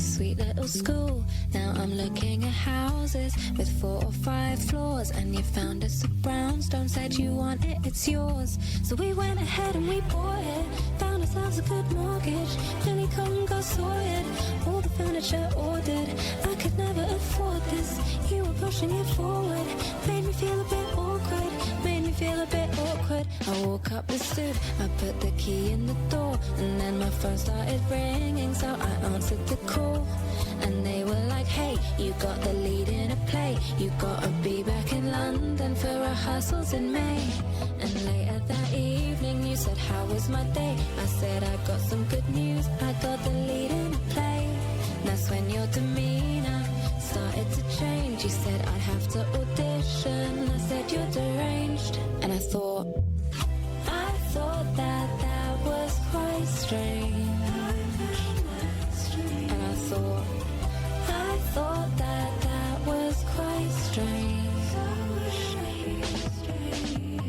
sweet little school. Now I'm looking at houses with 4 or 5 floors, and you found us a brownstone, said you want it, it's yours. So we went ahead and we bought it, found ourselves a good mortgage, nearly come got sorted, all the furniture ordered. I could never afford this, you were pushing it forward, made me feel a bit awkward, made me feel a bit awkward. I woke up and stood, I put the key in the door, and then my phone started ringing, so I answered the call. And they were like, hey, you got the lead in a play, you gotta be back in London for rehearsals in May. And later that evening you said, how was my day? I said, I got some good news, I got the lead in a play. That's when your demeanor started to change. You said I'd have to audition, I said you're deranged. And I thought that was quite strange. And I thought that was quite strange.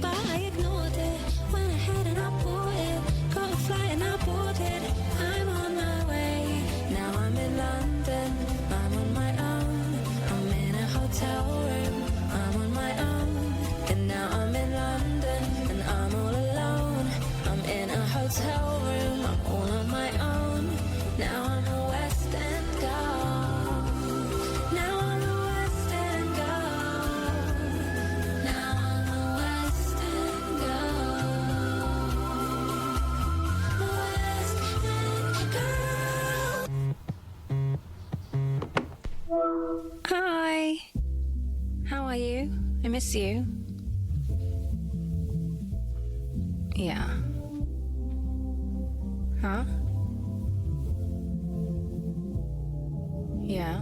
But I ignored it, went ahead and I bought it, got a flight and I boarded. I'm on my way, now I'm in London, I'm on my own, I'm in a hotel room, I'm on my own. And now I'm in London and I'm all alone, I'm in a hotel room, I'm all on my own. Now I'm a West End girl, now I'm a West End girl, now I'm a West End girl, West End girl. Hi, how are you? I miss you. Yeah. Huh? Yeah.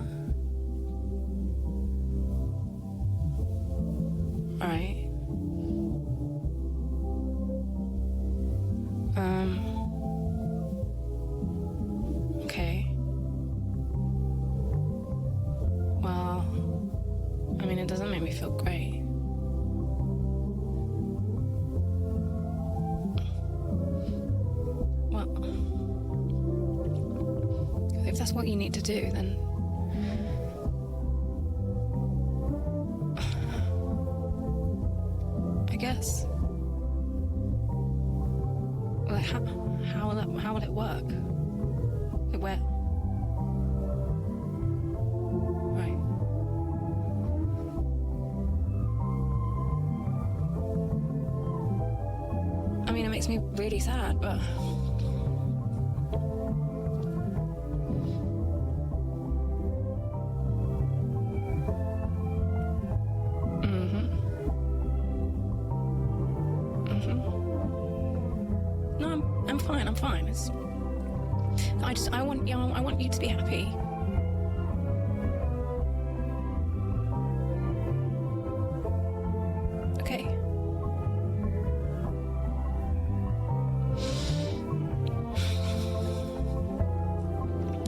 Alright. Okay. Well, I mean, it doesn't make me feel great. Well, if that's what you need to do, then I guess. Like, how will it work? Like, where? Right. I mean, it makes me really sad, but no, I'm fine. I'm fine. I want you to be happy. Okay.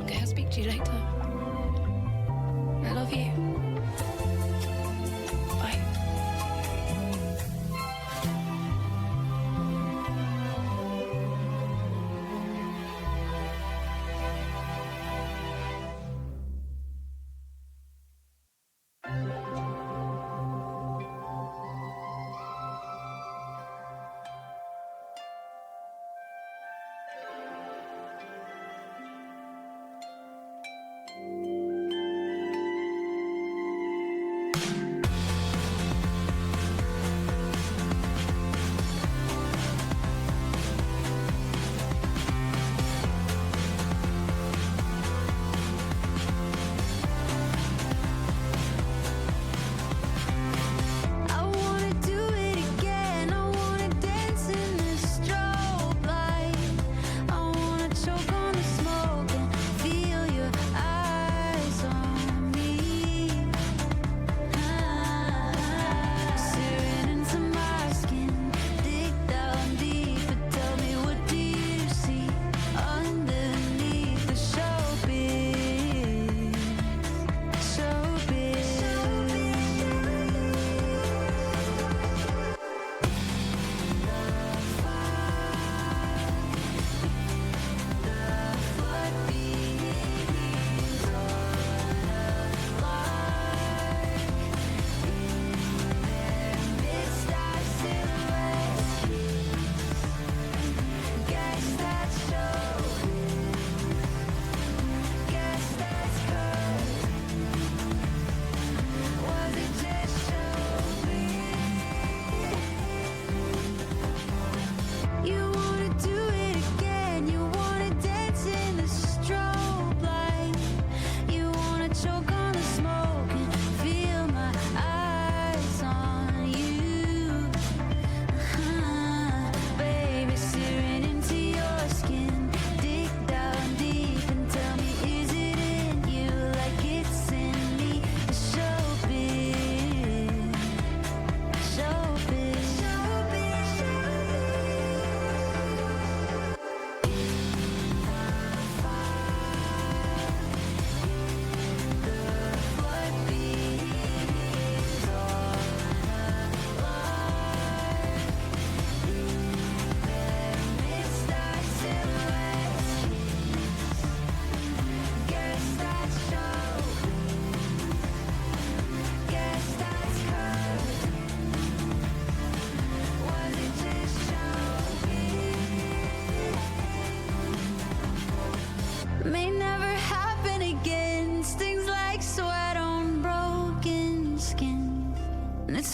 Okay, I'll speak to you later. I love you. Bye.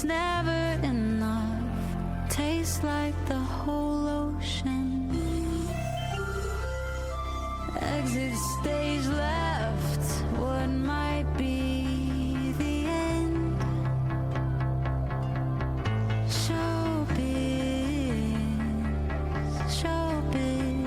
it's never enough. Tastes like the whole ocean. Exit stage left. What might be the end? Showbiz, showbiz.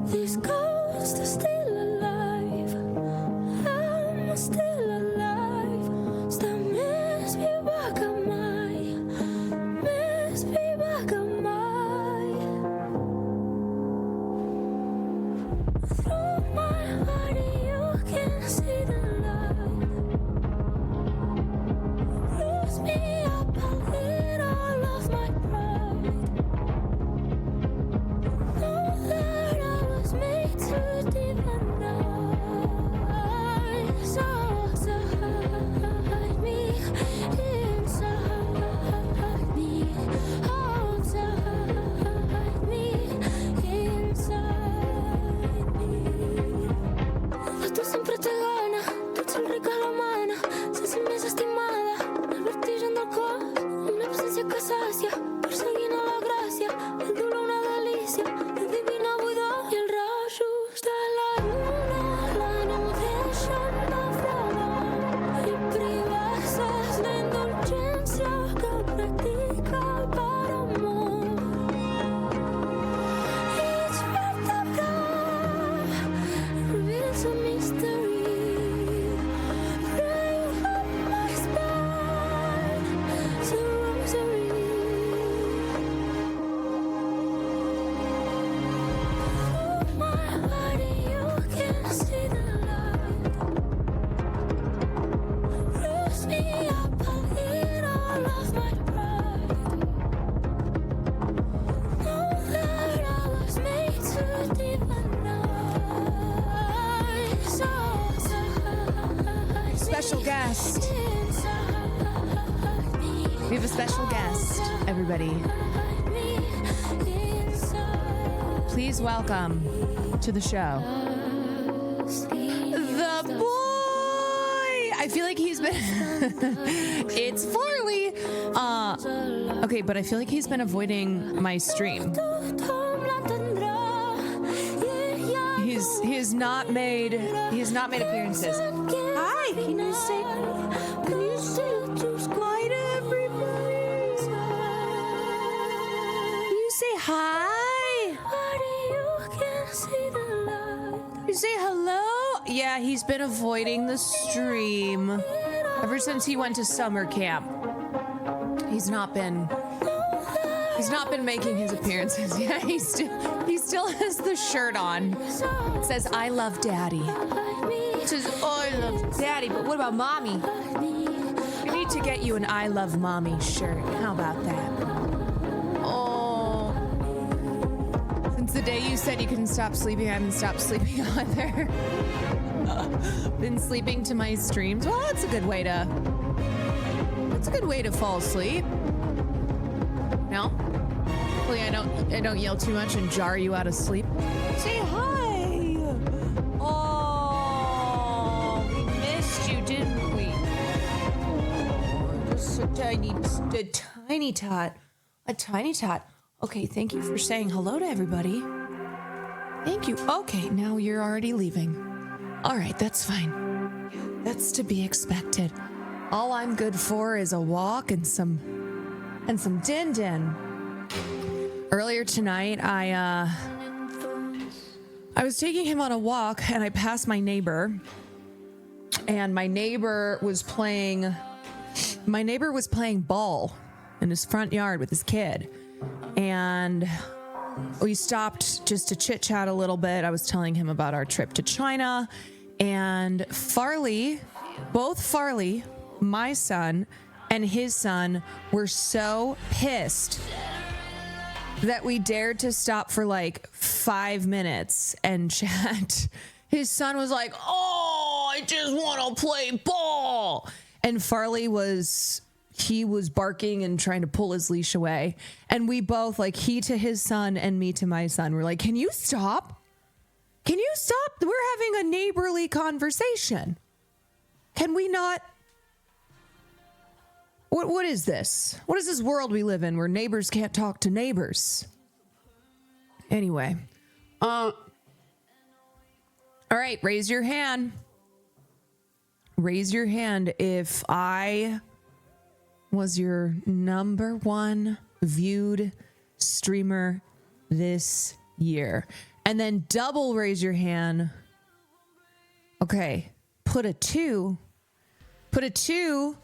This ghost is still alive. I'm still alive. Sta mes viva mai. Mes viva mai. Through my body you can see the light. Bruise me up a little of my pride. Know that I was made to divine. So hide me inside me. Outside me inside me. Tú siempre te gana, tu sonrisa la mana. Se siente estimada, el vertigio del alcohol, una absencia que sacia, perseguindo la gracia, el dolor una delicia, la divina buidad y el rayo de la luna, la inocencia naufraga y privadas de indulgencia que practica para amor. Each vertebra reveals a mystery. Bring up my spine, it's a rosary. Through my body you can see the light. Bruise me up a little of my pride. Know that I was made to divine. So Special guest. We have a special guest, everybody. Please welcome to the show the boy. I feel like he's been it's Farley. Okay, but I feel like he's been avoiding my stream. He's not made appearances. Hi, can you say hi to everybody? You say hi. You say hello. Yeah, he's been avoiding the stream ever since he went to summer camp. He's not been making his appearances. Yeah, he still has the shirt on. It says, I love daddy. It says, oh, I love daddy, but what about mommy? We need to get you an I love mommy shirt. How about that? Oh. Since the day you said you couldn't stop sleeping, I haven't stopped sleeping either. Been sleeping to my streams. Well, that's a good way to fall asleep. No? Hopefully I don't yell too much and jar you out of sleep. Say hi. Oh, we missed you, a tiny tot. A tiny tot. Okay, thank you for saying hello to everybody. Thank you. Okay, now you're already leaving. All right, that's fine. That's to be expected. All I'm good for is a walk and some din-din. Earlier tonight, I was taking him on a walk and I passed my neighbor. And my neighbor was playing ball in his front yard with his kid. And we stopped just to chit chat a little bit. I was telling him about our trip to China, and both Farley, my son, and his son were so pissed that we dared to stop for like 5 minutes and chat. His son was like, "Oh, I just want to play ball." And Farley was barking and trying to pull his leash away. And we both, like, he to his son and me to my son, were like, "Can you stop? Can you stop? We're having a neighborly conversation. Can we not?" What is this? What is this world we live in where neighbors can't talk to neighbors? Anyway. All right, raise your hand. Raise your hand if I was your number one viewed streamer this year. And then double raise your hand. Okay, put a 2. Put a 2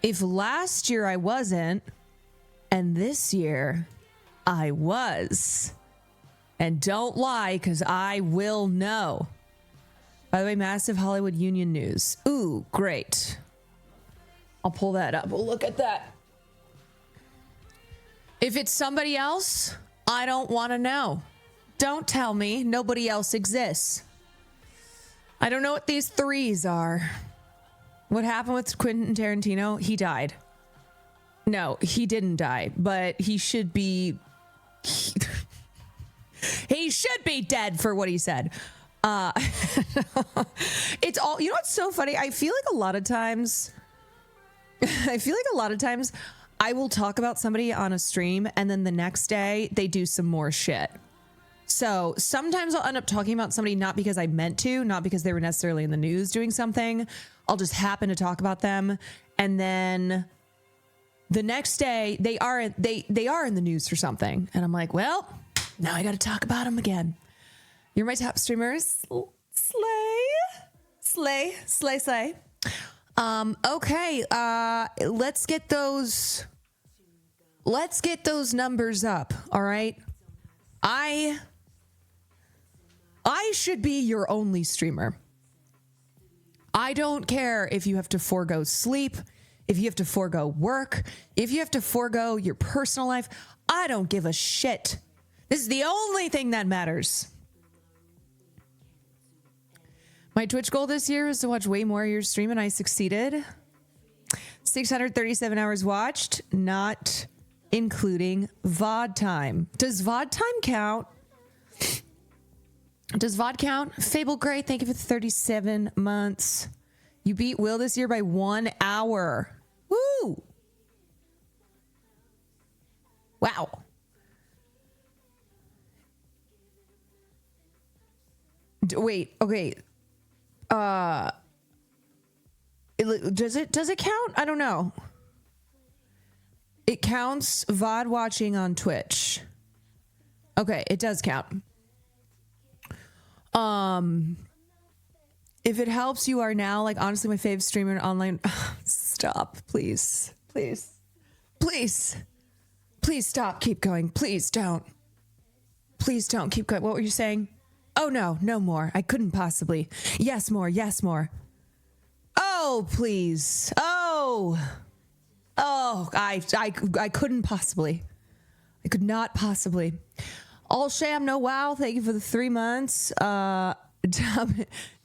if last year I wasn't, and this year I was. And don't lie, because I will know. By the way, massive Hollywood Union news. Ooh, great. I'll pull that up. We'll look at that. If it's somebody else, I don't want to know. Don't tell me nobody else exists. I don't know what these 3s are. What happened with Quentin Tarantino? He died. No, he didn't die, but he should be... He should be dead for what he said. It's all, you know what's so funny? I feel like a lot of times I will talk about somebody on a stream and then the next day they do some more shit. So sometimes I'll end up talking about somebody not because I meant to, not because they were necessarily in the news doing something. I'll just happen to talk about them, and then the next day they are in the news for something, and I'm like, well, now I got to talk about them again. You're my top streamers. Slay. Okay. Let's get those numbers up. All right. I should be your only streamer. I don't care if you have to forego sleep, if you have to forego work, if you have to forego your personal life. I don't give a shit. This is the only thing that matters. My Twitch goal this year is to watch way more of your stream, and I succeeded. 637 hours watched, not including VOD time. Does VOD time count? Does VOD count? Fable Gray, thank you for the 37 months. You beat Will this year by 1 hour. Woo! Wow. Wait, okay. Does it count? I don't know. It counts VOD watching on Twitch. Okay, it does count. If it helps, you are now, like, honestly my fave streamer online. Stop, please. Please stop. Keep going. Please don't keep going. What were you saying? Oh, no more. I couldn't possibly. Yes, more. Oh, please. Oh, I couldn't possibly. I could not possibly. All sham, no wow. Thank you for the 3 months.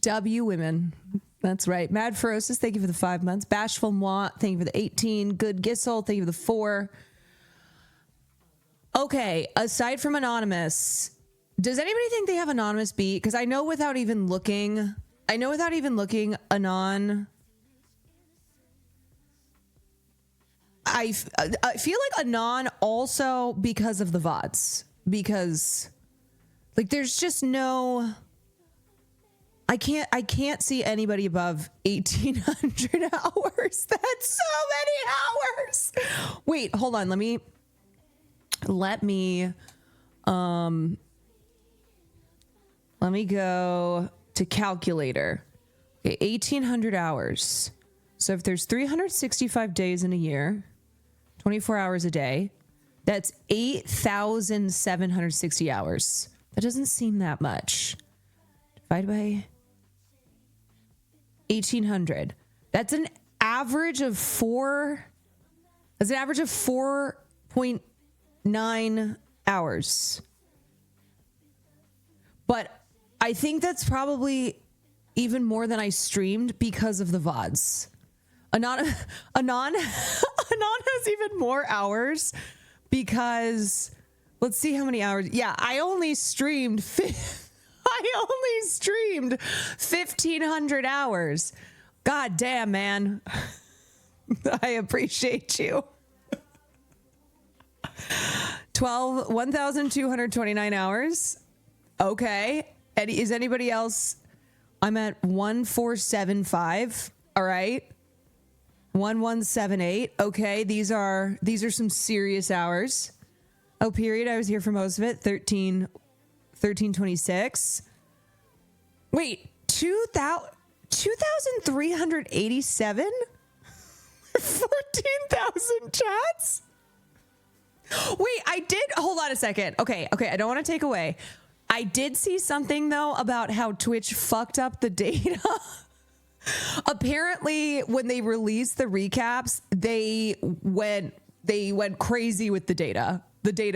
W women. That's right. Mad Ferocious, thank you for the 5 months. Bashful Moi, thank you for the 18. Good Gissel, thank you for the 4. Okay, aside from Anonymous, does anybody think they have Anonymous beat? Because I know without even looking, Anon... I feel like Anon also because of the VODs, because like there's just no, I can't see anybody above 1,800 hours. That's so many hours. Wait, hold on. Let me go to calculator. Okay, 1,800 hours. So if there's 365 days in a year, 24 hours a day, that's 8,760 hours. That doesn't seem that much. Divided by 1,800. That's an average of 4.9 hours. But I think that's probably even more than I streamed because of the VODs. Anon has even more hours because let's see how many hours. Yeah, I only streamed 1,500 hours. God damn, man. I appreciate you. 1,229 hours. Okay. Is anybody else? I'm at 1,475. All right. 1,178. Okay. These are some serious hours. Oh, period. I was here for most of it. 1326. Wait, 2,387? 14,000 chats? Wait, hold on a second. Okay, I don't want to take away. I did see something though about how Twitch fucked up the data. Apparently, when they released the recaps, they went crazy with the data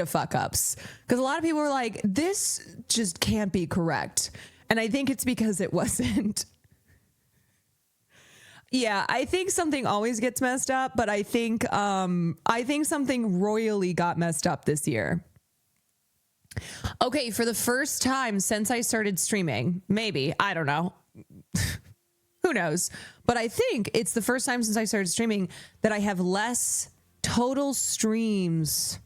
fuck ups. Because a lot of people were like, this just can't be correct. And I think it's because it wasn't. Yeah, I think something always gets messed up, but I think something royally got messed up this year. Okay, for the first time since I started streaming, maybe, I don't know. Who knows? But I think it's the first time since I started streaming that I have less total streams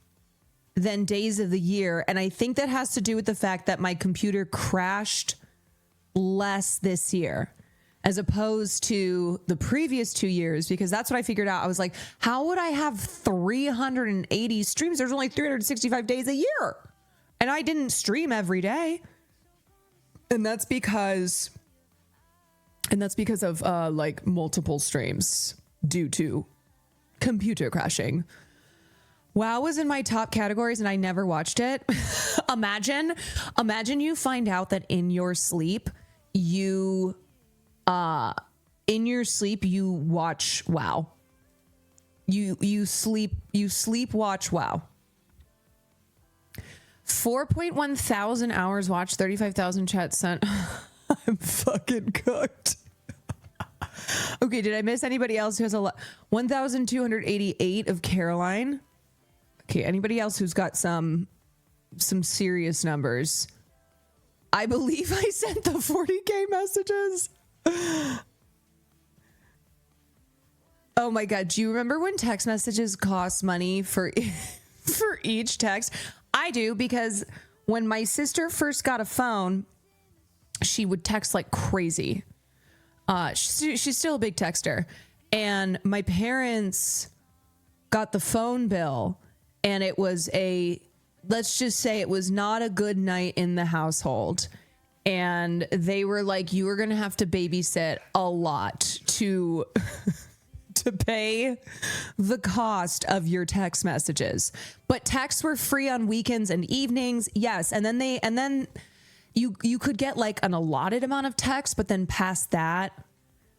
than days of the year. And I think that has to do with the fact that my computer crashed less this year as opposed to the previous 2 years, because that's what I figured out. I was like, how would I have 380 streams? There's only 365 days a year. And I didn't stream every day. And that's because of like multiple streams due to computer crashing. WoW was in my top categories and I never watched it. Imagine you find out that in your sleep you watch WoW. You sleep watch WoW. 4.1 thousand hours watched, 35,000 chats sent. I'm fucking cooked. Okay, did I miss anybody else who has 1,288 of Caroline? Okay, anybody else who's got some serious numbers? I believe I sent the 40K messages. Oh my God, do you remember when text messages cost money for each text? I do, because when my sister first got a phone, she would text like crazy. She's still a big texter. And my parents got the phone bill, and it was let's just say it was not a good night in the household. And they were like, you are going to have to babysit a lot to pay the cost of your text messages. But texts were free on weekends and evenings. Yes. And then you could get like an allotted amount of text, but then past that,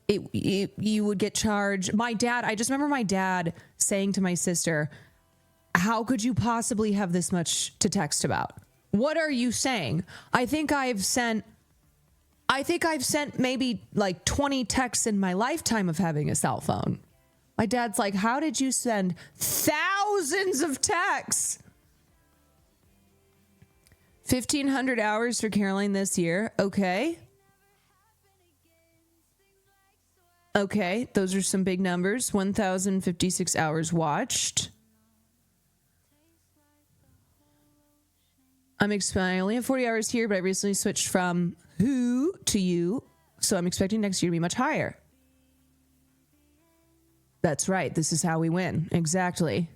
you would get charged. I just remember my dad saying to my sister, how could you possibly have this much to text about? What are you saying? I think I've sent maybe like 20 texts in my lifetime of having a cell phone. My dad's like, how did you send thousands of texts? 1,500 hours for Caroline this year. Okay. Okay, those are some big numbers. 1,056 hours watched. I only have 40 hours here, but I recently switched from who to you, so I'm expecting next year to be much higher. That's right. This is how we win. Exactly.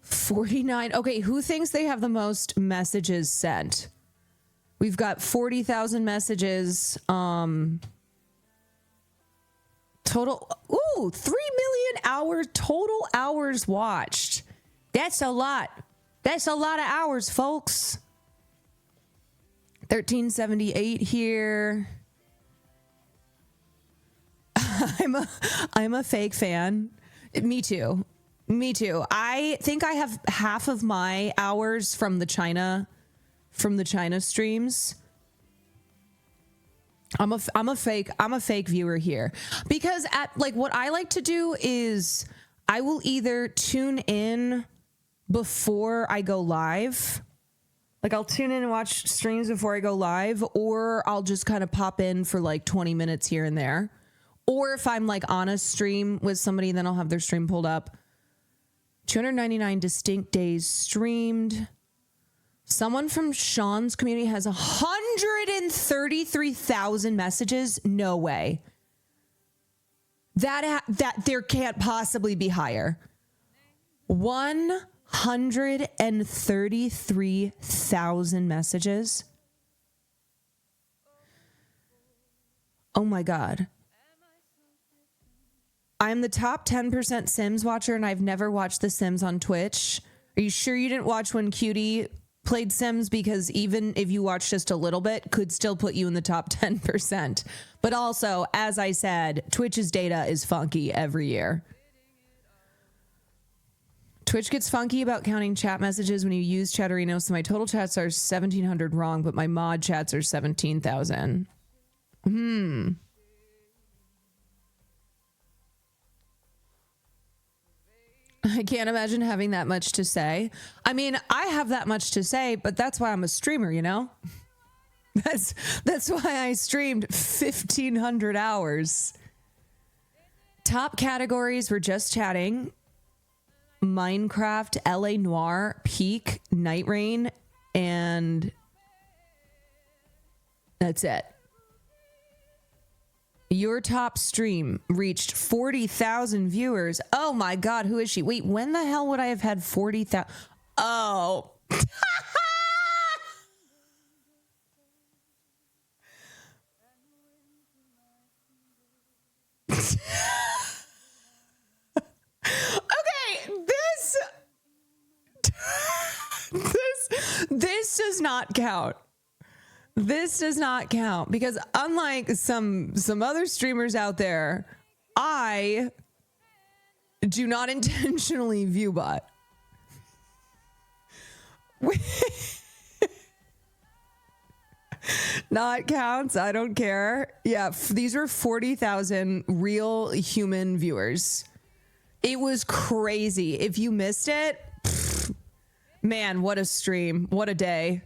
49. Okay, who thinks they have the most messages sent? We've got 40,000 messages. Total. Ooh, 3 million hours total hours watched. That's a lot. That's a lot of hours, folks. 1378 here. I'm a fake fan. Me too. Me too. I think I have half of my hours from the China streams. I'm a fake viewer here, because what I like to do is I will either tune in before I go live. Like, I'll tune in and watch streams before I go live, or I'll just kind of pop in for like 20 minutes here and there. Or if I'm like on a stream with somebody, then I'll have their stream pulled up. 299 distinct days streamed. Someone from Sean's community has 133,000 messages. No way. That there can't possibly be higher. 133,000 messages. Oh my God. I'm the top 10% Sims watcher, and I've never watched The Sims on Twitch. Are you sure you didn't watch when Cutie played Sims? Because even if you watch just a little bit, could still put you in the top 10%. But also, as I said, Twitch's data is funky every year. Twitch gets funky about counting chat messages when you use Chatterino, so my total chats are 1,700 wrong, but my mod chats are 17,000. I can't imagine having that much to say. I mean, I have that much to say, but that's why I'm a streamer, you know? That's why I streamed 1,500 hours. Top categories were just chatting, Minecraft, LA Noir, Peak, Night Rain, and that's it. Your top stream reached 40,000 viewers. Oh my God, who is she? Wait, when the hell would I have had 40,000? Oh. Okay, this does not count. This does not count, because unlike some other streamers out there, I do not intentionally view bot. Not counts. I don't care. Yeah, these were 40,000 real human viewers. It was crazy. If you missed it, man, what a stream. What a day.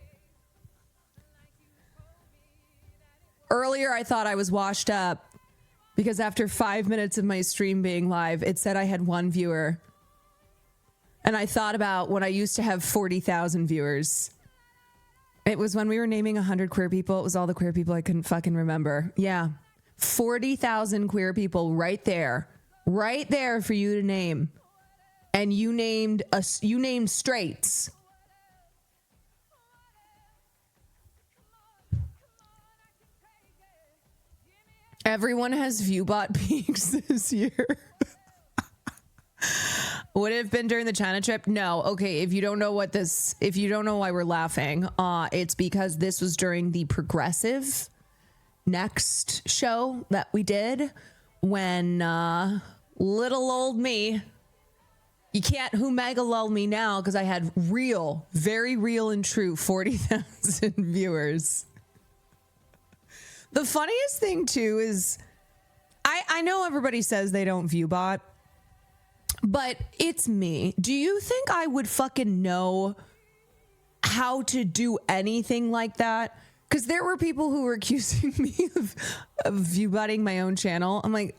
Earlier, I thought I was washed up because after 5 minutes of my stream being live, it said I had one viewer. And I thought about when I used to have 40,000 viewers. It was when we were naming 100 queer people. It was all the queer people I couldn't fucking remember. Yeah. 40,000 queer people right there. Right there for you to name. And you named straights. Everyone has viewbot peaks this year. Would it have been during the China trip? No. Okay, if you don't know why we're laughing, it's because this was during the Progressive Next show that we did when little old me, you can't mega lull me now, because I had real, very real and true 40,000 viewers. The funniest thing too is I know everybody says they don't view bot, but it's me. Do you think I would fucking know how to do anything like that? Because there were people who were accusing me of viewbotting my own channel. I'm like,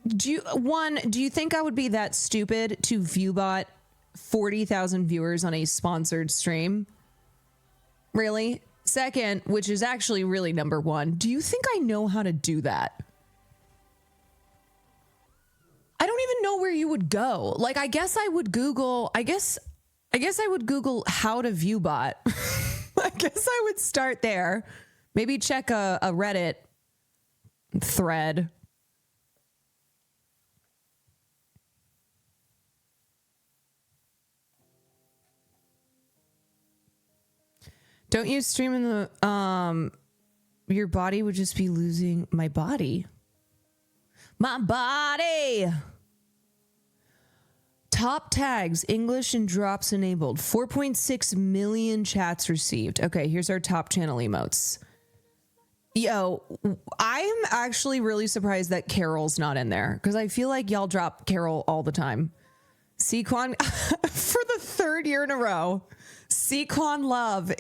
do you think I would be that stupid to viewbot 40,000 viewers on a sponsored stream? Really? Second, which is actually really number one, do you think I know how to do that? I don't even know where you would go. Like, I guess I would Google, I guess I would Google how to viewbot. I guess I would start there. Maybe check a Reddit thread. Don't you stream in the, your body would just be losing my body. My body. Top tags, English and drops enabled. 4.6 million chats received. Okay, here's our top channel emotes. Yo, I'm actually really surprised that Carol's not in there because I feel like y'all drop Carol all the time. Sequan, for the third year in a row, Sequan Love.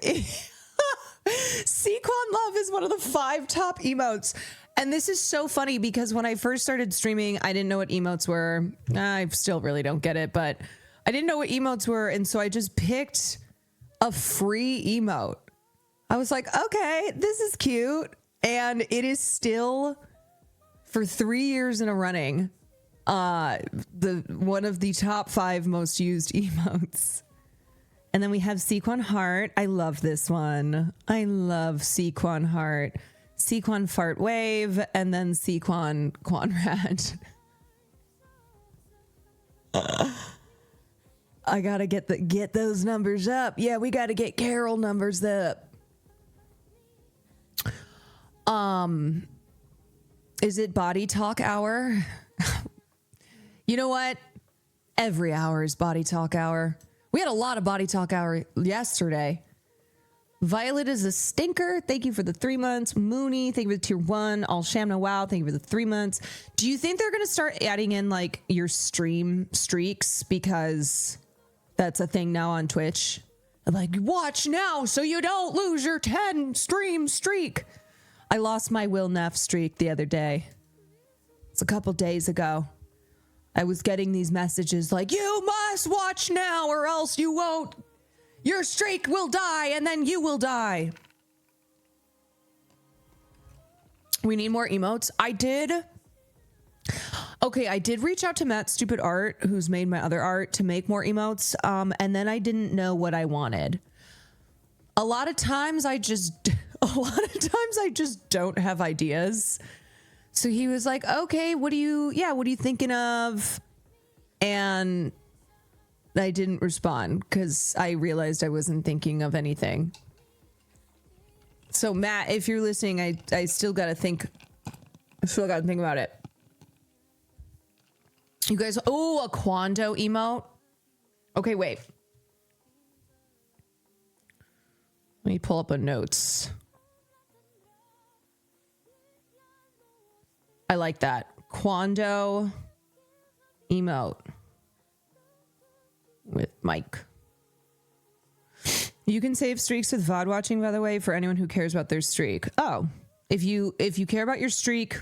Sequan Love is one of the 5 top emotes. And this is so funny because when I first started streaming, I didn't know what emotes were. I still really don't get it, but I didn't know what emotes were. And so I just picked a free emote. I was like, okay, this is cute. And it is still, for 3 years in a running, one of the top 5 most used emotes. And then we have Sequan Heart. I love this one. I love Sequan Heart. Sequan Fart Wave, and then Sequan Quanrad. I gotta get those numbers up. Yeah, we gotta get Carol numbers up. Is it body talk hour? You know what? Every hour is body talk hour. We had a lot of body talk hour yesterday. Violet is a stinker. Thank you for the 3 months. Mooney, thank you for the tier 1. All Shamna Wow, thank you for the 3 months. Do you think they're going to start adding in like your stream streaks because that's a thing now on Twitch? Like, watch now so you don't lose your 10 stream streak. I lost my Will Neff streak the other day. It's a couple days ago. I was getting these messages like, you must watch now or else you won't. Your streak will die and then you will die. We need more emotes. I did reach out to Matt Stupid Art, who's made my other art, to make more emotes. And then I didn't know what I wanted. A lot of times I just don't have ideas. So he was like, okay, what are you thinking of? And I didn't respond because I realized I wasn't thinking of anything. So Matt, if you're listening, I still gotta think. I still gotta think about it. You guys, a Quando emote. Okay, wait. Let me pull up a notes. I like that. Quando emote. With Mike. You can save streaks with VOD watching, by the way, for anyone who cares about their streak. Oh, if you care about your streak,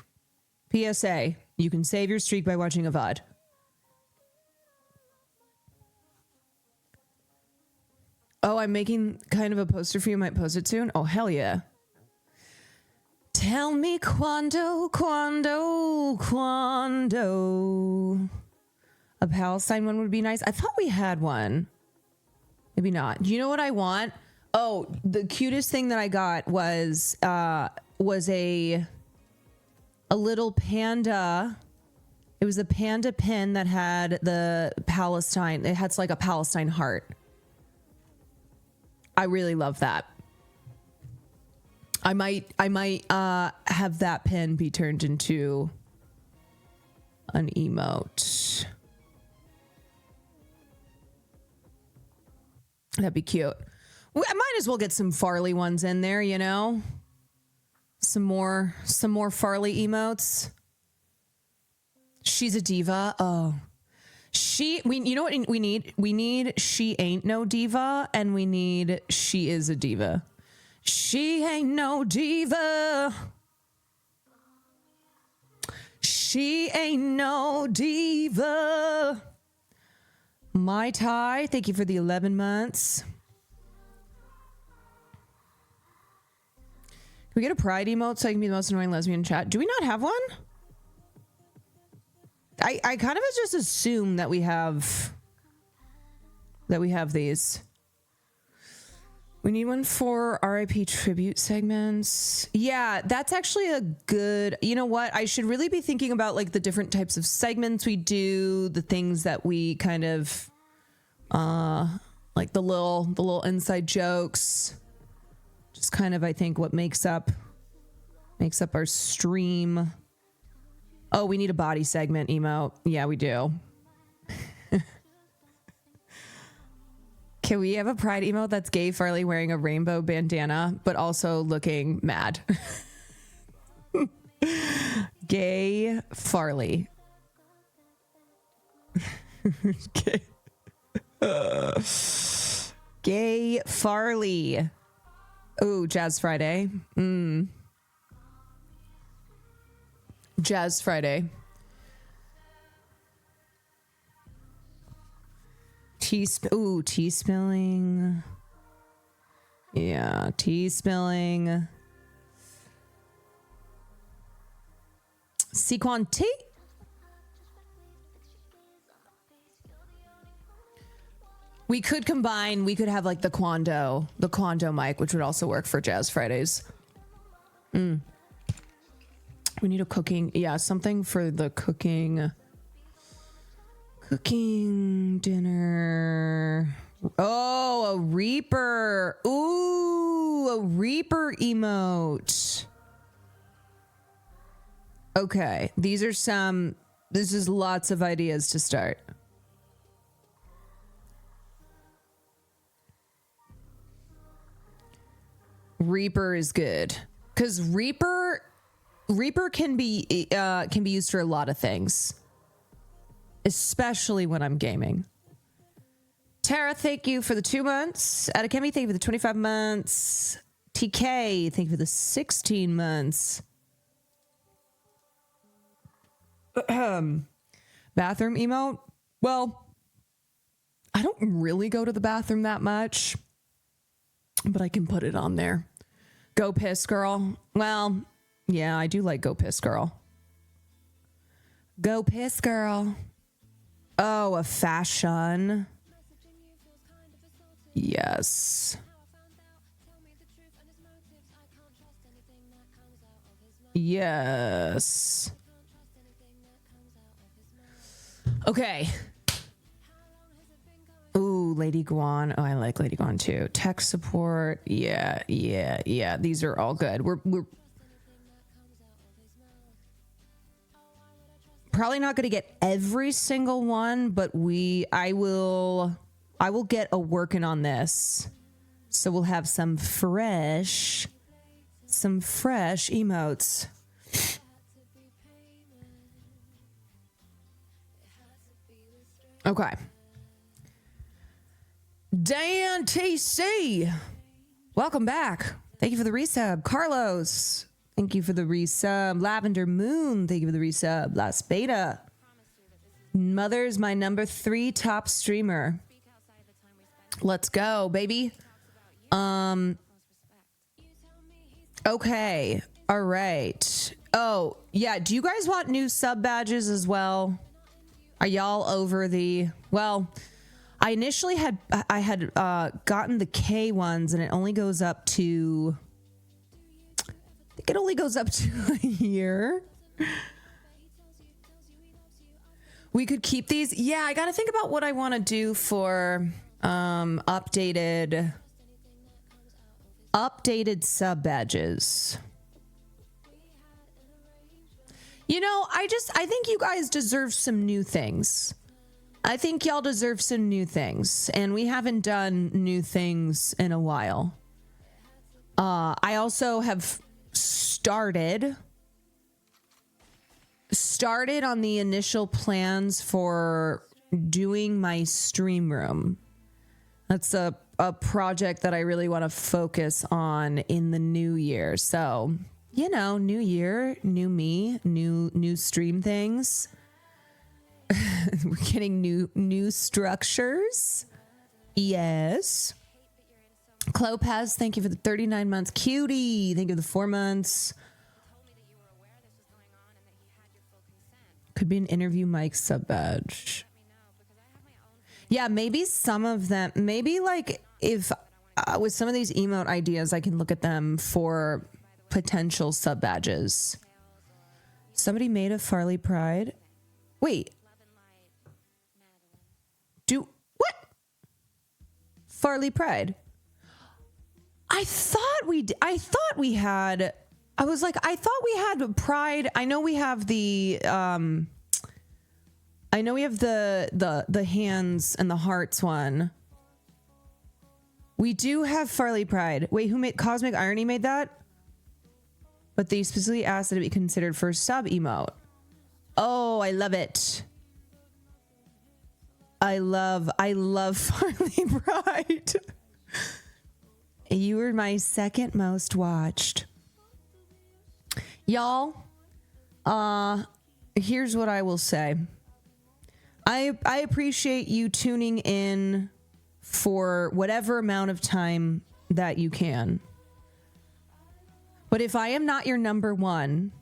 PSA, you can save your streak by watching a VOD. Oh, I'm making kind of a poster for you. Might post it soon. Oh, hell yeah. Tell me quando. A Palestine one would be nice. I thought we had one. Maybe not. Do you know what I want? Oh, the cutest thing that I got was a little panda. It was a panda pin that had the Palestine. It had like a Palestine heart. I really love that. I might have that pin be turned into an emote. That'd be cute. I might as well get some Farley ones in there, you know? Some more Farley emotes. She's a diva. Oh. You know what we need? We need She Ain't No Diva, and we need She Is a Diva. She ain't no diva. She ain't no diva. My Ty, thank you for the 11 months. Can we get a pride emote so I can be the most annoying lesbian in chat? Do we not have one? I kind of just assume that we have these. We need one for RIP tribute segments. Yeah, that's actually a good, you know what? I should really be thinking about like the different types of segments we do, the things that we kind of, like the little inside jokes. Just kind of, I think, what makes up our stream. Oh, we need a body segment emote. Yeah, we do. Can we have a pride emote that's Gay Farley wearing a rainbow bandana, but also looking mad? Gay Farley. Gay Farley. Ooh, Jazz Friday. Jazz Friday. Tea spilling. Yeah, tea spilling. Sequan tea. We could combine, we could have like the Quando mic, which would also work for Jazz Fridays. We need a cooking, yeah, something for the cooking dinner. Oh, a Reaper. Ooh, a Reaper emote. Okay, this is lots of ideas to start. Reaper is good because Reaper can be used for a lot of things, especially when I'm gaming. Tara, thank you for the 2 months. Adekemi, thank you for the 25 months. TK, thank you for the 16 months. Bathroom emote. Well, I don't really go to the bathroom that much, but I can put it on there. Go piss girl. Well, yeah, I do like go piss girl. Go piss girl. Oh, a fashion. Yes. Yes. Okay. Ooh, Lady Guan. Oh, I like Lady Guan too. Tech support. Yeah. These are all good. We're probably not going to get every single one, but I will get a working on this. So we'll have some fresh emotes. Okay. Dan TC, welcome back. Thank you for the resub. Carlos, thank you for the resub. Lavender Moon, thank you for the resub. Las Beta. Mother's my number 3 top streamer. Let's go, baby. Okay. All right. Oh, yeah. Do you guys want new sub badges as well? Are y'all over the... Well... I initially had gotten the K ones, and it only goes up to, I think it only goes up to a year. We could keep these. Yeah, I got to think about what I want to do for updated sub badges. You know, I think you guys deserve some new things. I think y'all deserve some new things, and we haven't done new things in a while. I also have started on the initial plans for doing my stream room. That's a a project that I really want to focus on in the new year. So, you know, new year, new me, new stream things. We're getting new structures. Yes. Clopaz, thank you for the 39 months. Cutie, thank you for the 4 months. Could be an interview mic sub badge. Yeah, maybe some of them, maybe like if with some of these emote ideas, I can look at them for potential sub badges. Somebody made a Farley Pride. Wait. What? Farley Pride. I thought we had Pride. I know we have the hands and the hearts one. We do have Farley Pride. Wait, who made Cosmic Irony made that? But they specifically asked that it be considered for sub emote. Oh, I love it. I love Farley Pride. You were my second most watched. Y'all, here's what I will say. I appreciate you tuning in for whatever amount of time that you can. But if I am not your number one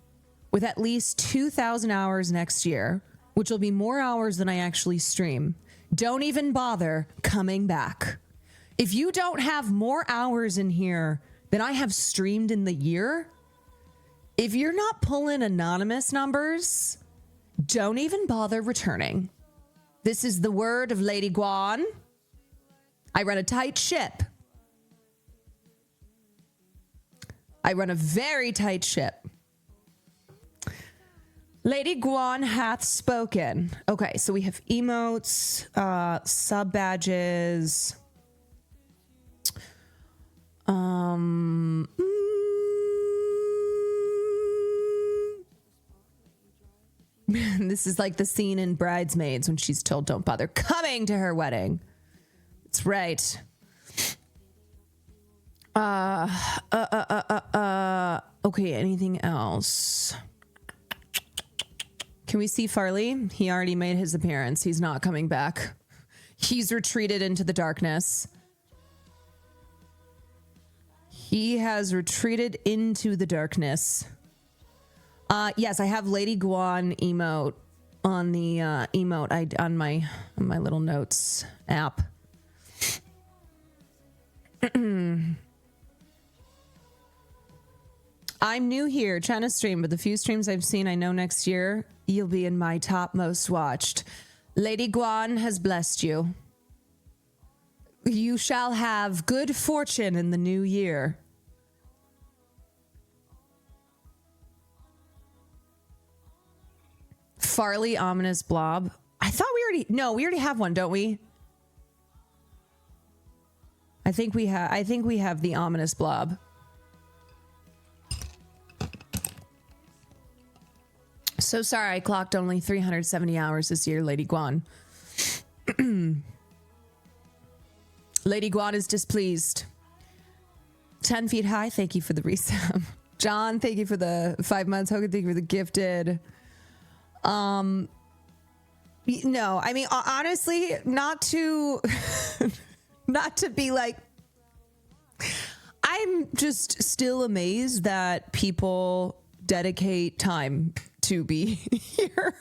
with at least 2,000 hours next year, which will be more hours than I actually stream, don't even bother coming back. If you don't have more hours in here than I have streamed in the year, if you're not pulling anonymous numbers, don't even bother returning. This is the word of Lady Guan. I run a tight ship. I run a very tight ship. Lady Guan hath spoken. Okay, so we have emotes, sub badges. This is like the scene in Bridesmaids when she's told don't bother coming to her wedding. That's right. Okay, anything else? Can we see Farley? He already made his appearance. He's not coming back. He's retreated into the darkness. He has retreated into the darkness. Yes, I have Lady Guan emote on the on my little notes app. I'm new here, trying to stream, but the few streams I've seen, I know next year you'll be in my top most watched. Lady Guan has blessed you. You shall have good fortune in the new year. Farley ominous blob. I thought we already have one, don't we? I think we have the ominous blob. So sorry, I clocked only 370 hours this year, Lady Guan. Lady Guan is displeased. 10 feet high, thank you for the resub. John, thank you for the 5 months. Hogan, thank you for the gifted. No, I mean, honestly, not to be like, I'm just still amazed that people dedicate time to be here.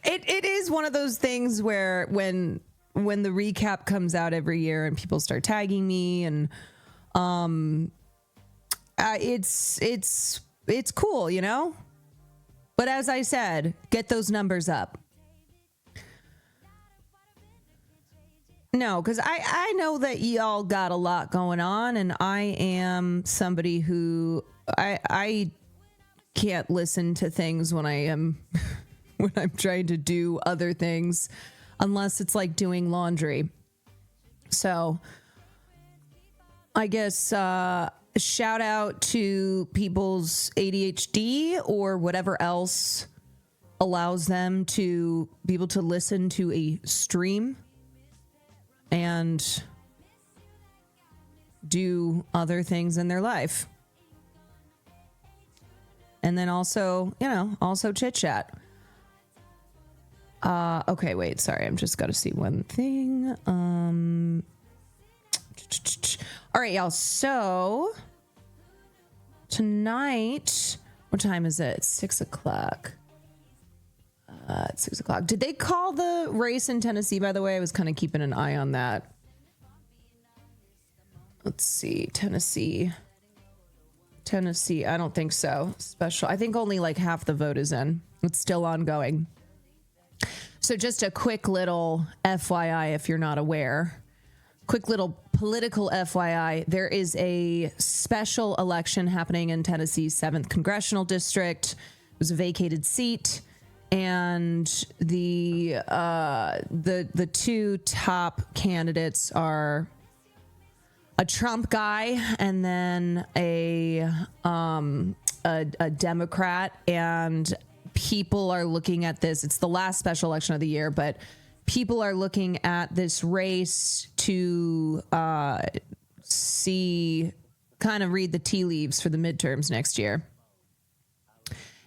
It is one of those things where when the recap comes out every year and people start tagging me and it's cool, you know? But as I said, get those numbers up. No, because I know that y'all got a lot going on, and I am somebody who I can't listen to things when I am when I'm trying to do other things, unless it's like doing laundry. So I guess shout out to people's ADHD or whatever else allows them to be able to listen to a stream and do other things in their life. And then also, also chit chat. Okay, wait, sorry. I'm just got to see one thing. All right, y'all. So tonight, what time is it? It's 6 o'clock. It's 6 o'clock. Did they call the race in Tennessee, by the way? I was kind of keeping an eye on that. Let's see. Tennessee. I don't think so. Special. I think only like half the vote is in. It's still ongoing. So just a quick little FYI, if you're not aware. Quick little political FYI. There is a special election happening in Tennessee's 7th Congressional District. It was a vacated seat. And the two top candidates are a Trump guy and then a Democrat, and people are looking at this. It's the last special election of the year, but people are looking at this race to kind of read the tea leaves for the midterms next year.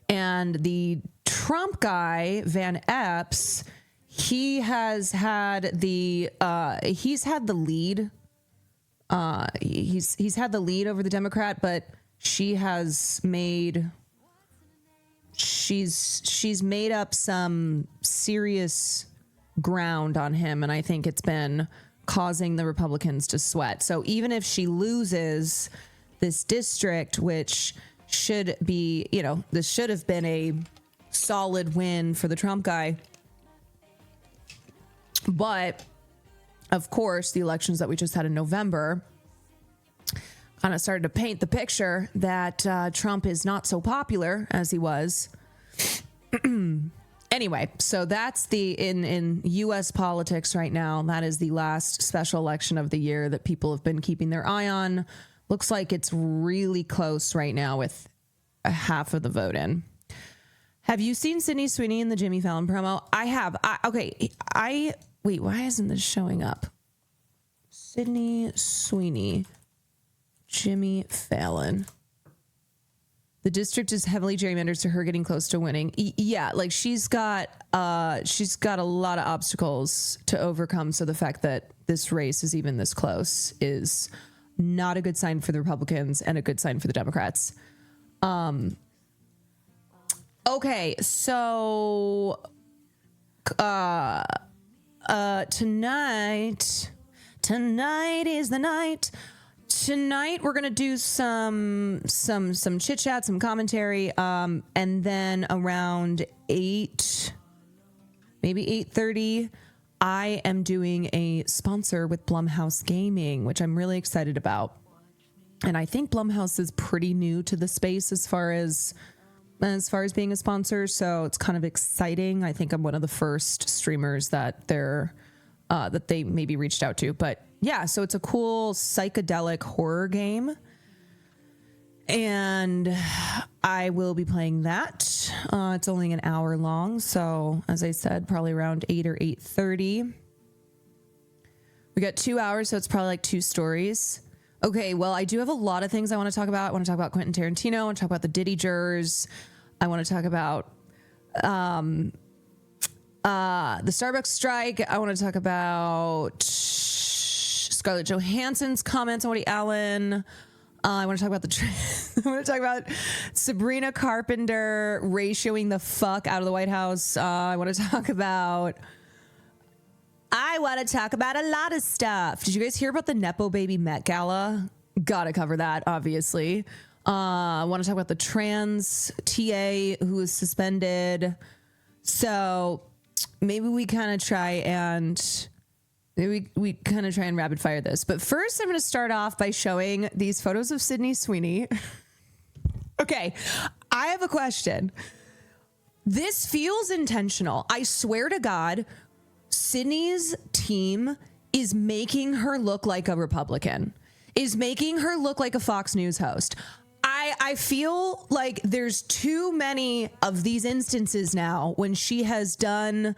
And the Trump guy, Van Epps, he's had the lead. He's had the lead over the Democrat, but she's made up some serious ground on him, and I think it's been causing the Republicans to sweat. So even if she loses this district, which should be, this should have been a solid win for the Trump guy, but of course, the elections that we just had in November kind of started to paint the picture that Trump is not so popular as he was. Anyway, so that's in U.S. politics right now. That is the last special election of the year that people have been keeping their eye on. Looks like it's really close right now with half of the vote in. Have you seen Sydney Sweeney in the Jimmy Fallon promo? I have. Wait, why isn't this showing up? Sydney Sweeney, Jimmy Fallon. The district is heavily gerrymandered, so her getting close to winning. Yeah, like she's got a lot of obstacles to overcome. So the fact that this race is even this close is not a good sign for the Republicans and a good sign for the Democrats. Okay, so tonight is the night. Tonight we're gonna do some chit chat, some commentary, and then around 8, maybe 8:30, I am doing a sponsor with BLUMHOUSE Gaming, which I'm really excited about. And I think BLUMHOUSE is pretty new to the space as far as being a sponsor, so it's kind of exciting. I think I'm one of the first streamers that they maybe reached out to. But yeah, so it's a cool psychedelic horror game, and I will be playing that. It's only an hour long, so as I said, probably around 8 or 8:30. We got 2 hours, so it's probably like 2 stories. Okay, well, I do have a lot of things I want to talk about. I want to talk about Quentin Tarantino. I want to talk about the Diddy jurors. I want to talk about the Starbucks strike. I want to talk about Scarlett Johansson's comments on Woody Allen. I want to talk about I want to talk about Sabrina Carpenter ratioing the fuck out of the White House. I want to talk about a lot of stuff. Did you guys hear about the Nepo Baby Met Gala? Gotta cover that, obviously. I want to talk about the trans TA who was suspended. So maybe we kind of try and rapid fire this. But first, I'm going to start off by showing these photos of Sydney Sweeney. Okay, I have a question. This feels intentional. I swear to God, Sydney's team is making her look like a Republican, is making her look like a Fox News host. I feel like there's too many of these instances now when she has done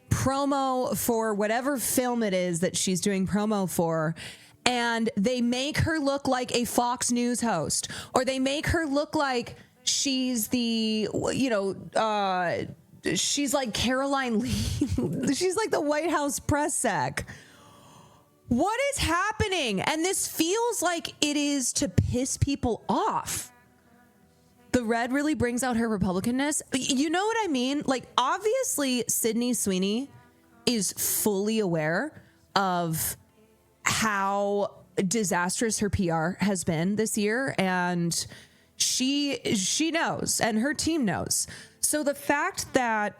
promo for whatever film it is that she's doing promo for, and they make her look like a Fox News host, or they make her look like she's the, she's like Caroline Lee. She's like the White House press sec. What is happening? And this feels like it is to piss people off. The red really brings out her Republicanness. You know what I mean? Like, obviously, Sydney Sweeney is fully aware of how disastrous her PR has been this year, and she knows, and her team knows. So the fact that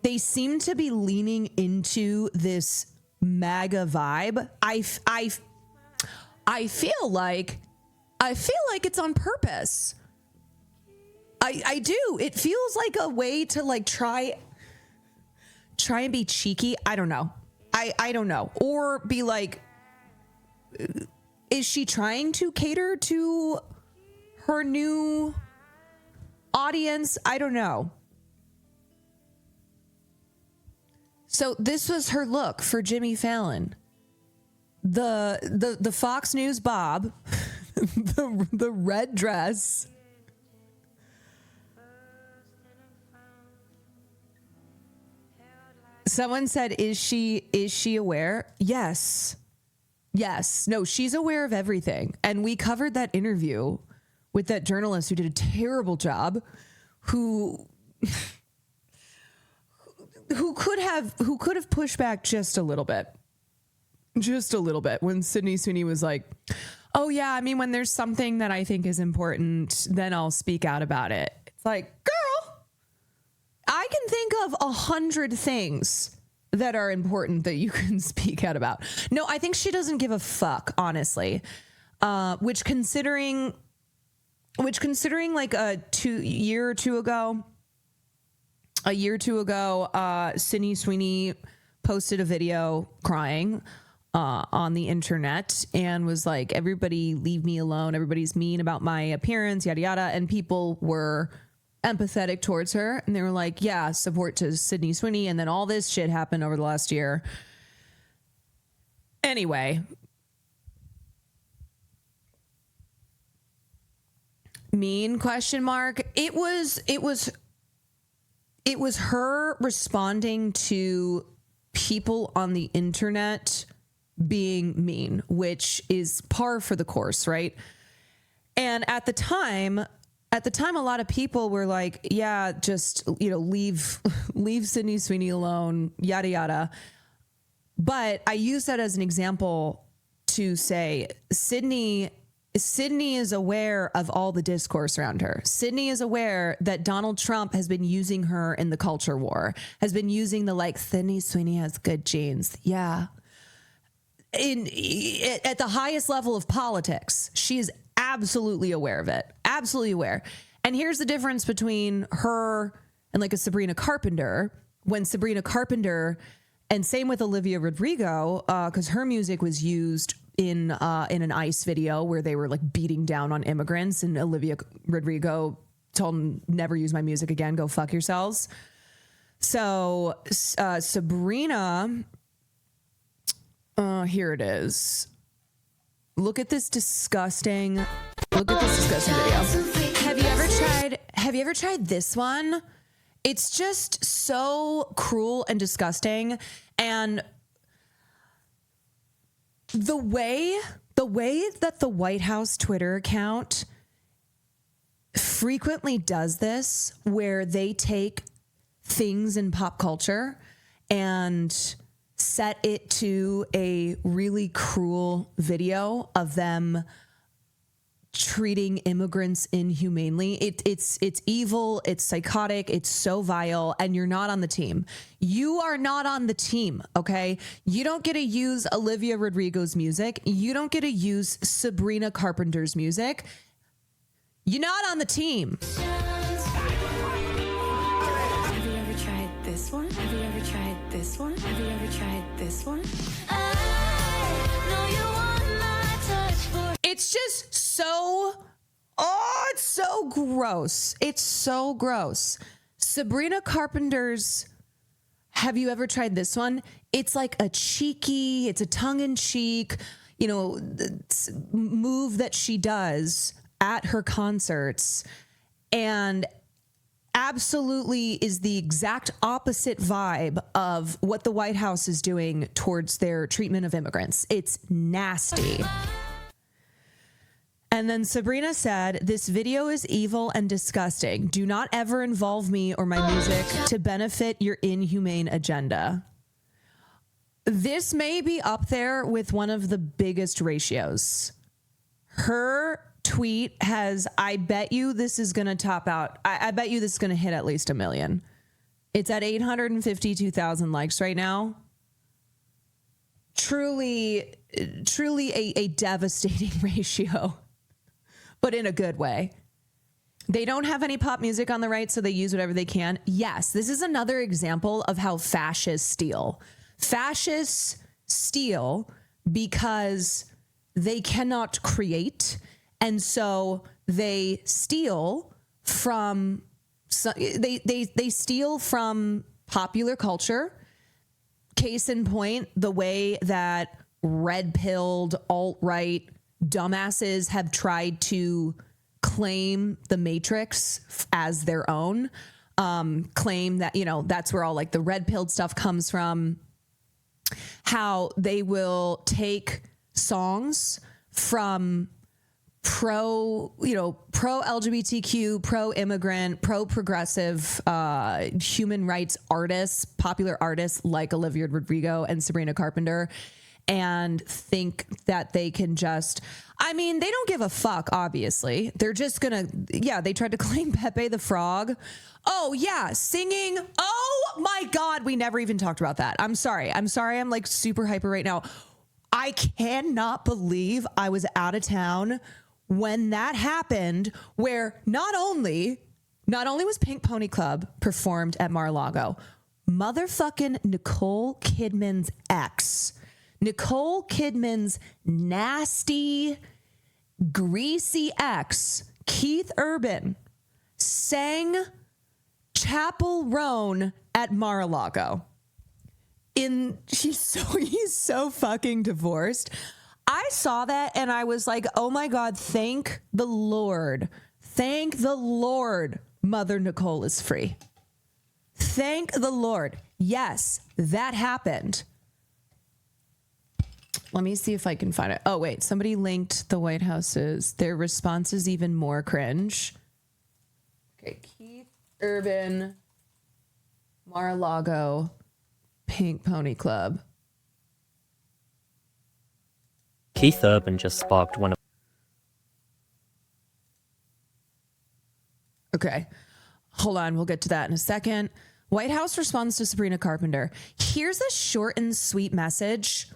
they seem to be leaning into this MAGA vibe, I feel like it's on purpose. I do. It feels like a way to like try and be cheeky. I don't know. I don't know. Or be like, is she trying to cater to her new audience? I don't know. So this was her look for Jimmy Fallon. The Fox News bob, the red dress. Someone said, is she aware? Yes. No, she's aware of everything. And we covered that interview with that journalist who did a terrible job, who could have pushed back just a little bit when Sydney Sweeney was like, oh yeah, I mean, when there's something that I think is important, then I'll speak out about it. It's like, girl, I can think of 100 things that are important that you can speak out about. No, I think she doesn't give a fuck, honestly. Which considering like a year or two ago, Sydney Sweeney posted a video crying on the internet and was like, everybody leave me alone. Everybody's mean about my appearance, yada, yada. And people were empathetic towards her. And they were like, yeah, support to Sydney Sweeney. And then all this shit happened over the last year. Anyway. Mean ? It was her responding to people on the internet being mean, which is par for the course, right? And at the time, a lot of people were like, yeah, just, leave Sydney Sweeney alone, yada, yada. But I use that as an example to say Sydney is aware of all the discourse around her. Sydney is aware that Donald Trump has been using her in the culture war, has been using the Sydney Sweeney has good genes. Yeah. At the highest level of politics, she is absolutely aware of it. Absolutely aware. And here's the difference between her and like a Sabrina Carpenter. When Sabrina Carpenter, and same with Olivia Rodrigo, because her music was used in an ICE video where they were like beating down on immigrants, and Olivia Rodrigo told them, never use my music again, go fuck yourselves. So Sabrina, here it is. Look at this disgusting video. Have you ever tried this one? It's just so cruel and disgusting. And the way that the White House Twitter account frequently does this, where they take things in pop culture and set it to a really cruel video of them treating immigrants inhumanely. It's evil, it's psychotic, it's so vile, and you're not on the team. You are not on the team, okay? You don't get to use Olivia Rodrigo's music. You don't get to use Sabrina Carpenter's music. You're not on the team. Have you ever tried this one? Have you ever tried this one? Have you ever tried this one? I know you want my touch for. It's just it's so gross. It's so gross. Sabrina Carpenter's Have You Ever Tried This One? It's like it's a tongue-in-cheek, move that she does at her concerts, and absolutely is the exact opposite vibe of what the White House is doing towards their treatment of immigrants. It's nasty. And then Sabrina said, this video is evil and disgusting. Do not ever involve me or my music to benefit your inhumane agenda. This may be up there with one of the biggest ratios. Her tweet has, I bet you this is going to top out. I bet you this is going to hit at least 1 million. It's at 852,000 likes right now. Truly a devastating ratio, but in a good way. They don't have any pop music on the right, so they use whatever they can. Yes, this is another example of how fascists steal. Fascists steal because they cannot create, and so they steal from they steal from popular culture. Case in point, the way that red-pilled alt-right dumbasses have tried to claim the Matrix as their own, claim that, that's where all like the red-pilled stuff comes from, how they will take songs from pro-LGBTQ, pro-immigrant, pro-progressive human rights artists, popular artists like Olivia Rodrigo and Sabrina Carpenter, and think that they can just, they don't give a fuck, obviously. They're just gonna, they tried to claim Pepe the Frog. Oh, yeah, singing. Oh, my God, we never even talked about that. I'm sorry. I'm like super hyper right now. I cannot believe I was out of town when that happened, where not only was Pink Pony Club performed at Mar-a-Lago, motherfucking Nicole Kidman's ex, Nicole Kidman's nasty, greasy ex, Keith Urban, sang Chapel Roan at Mar-a-Lago. He's so fucking divorced. I saw that and I was like, oh my God, thank the Lord. Thank the Lord Mother Nicole is free. Thank the Lord. Yes, that happened. Let me see if I can find it. Oh, wait, somebody linked the White House's. Their response is even more cringe. Okay, Keith Urban, Mar-a-Lago, Pink Pony Club. Keith Urban just sparked one of... Okay, hold on. We'll get to that in a second. White House responds to Sabrina Carpenter. Here's a short and sweet message.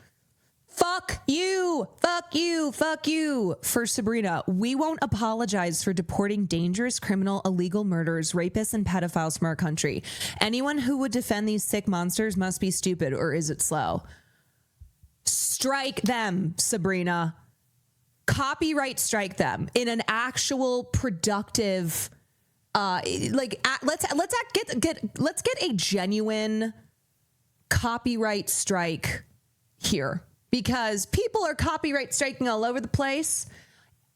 Fuck you, fuck you, fuck you. For Sabrina, we won't apologize for deporting dangerous, criminal, illegal murderers, rapists, and pedophiles from our country. Anyone who would defend these sick monsters must be stupid, or is it slow? Strike them, Sabrina. Copyright strike them in an actual productive, let's get a genuine copyright strike here, because people are copyright striking all over the place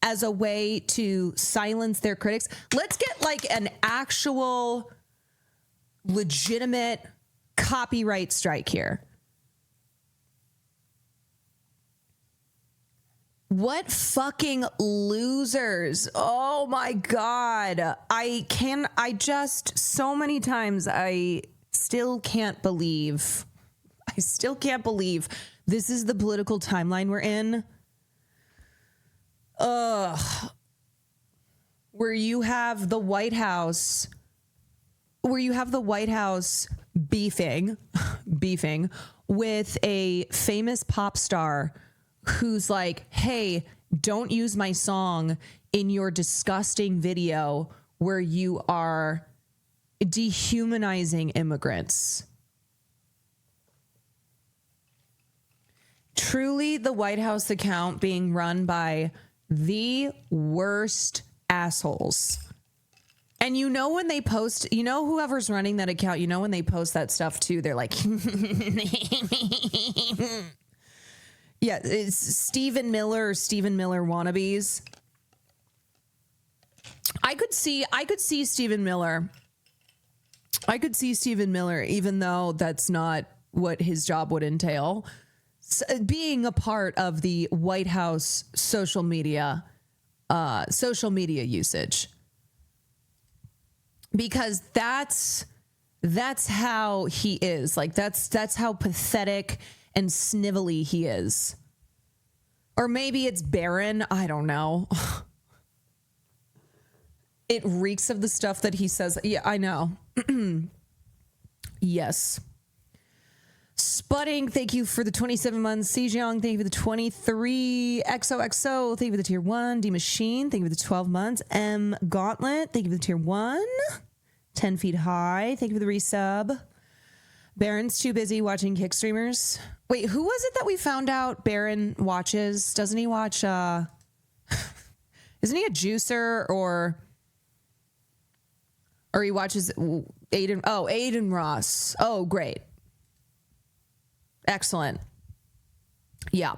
as a way to silence their critics. Let's get like an actual legitimate copyright strike here. What fucking losers. Oh my God. So many times I still can't believe this is the political timeline we're in. Where you have the White House beefing with a famous pop star who's like, hey, don't use my song in your disgusting video where you are dehumanizing immigrants. Truly the White House account being run by the worst assholes. And when they post, whoever's running that account, when they post that stuff too, they're like, Yeah, it's Stephen Miller or Stephen Miller wannabes. I could see Stephen Miller. I could see Stephen Miller, even though that's not what his job would entail, being a part of the White House social media usage, because that's how he is. Like that's how pathetic and snivelly he is. Or maybe it's barren. I don't know. It reeks of the stuff that he says. Yeah, I know. Yes. Spudding, thank you for the 27 months. Sejong, thank you for the 23. XOXO, thank you for the tier 1. D Machine, thank you for the 12 months. M Gauntlet, thank you for the tier 1. 10 feet high, thank you for the resub. Baron's too busy watching kick streamers. Wait, who was it that we found out Baron watches? Doesn't he watch, isn't he a juicer or he watches Aiden? Oh, Aiden Ross. Oh, great. Excellent. Yeah.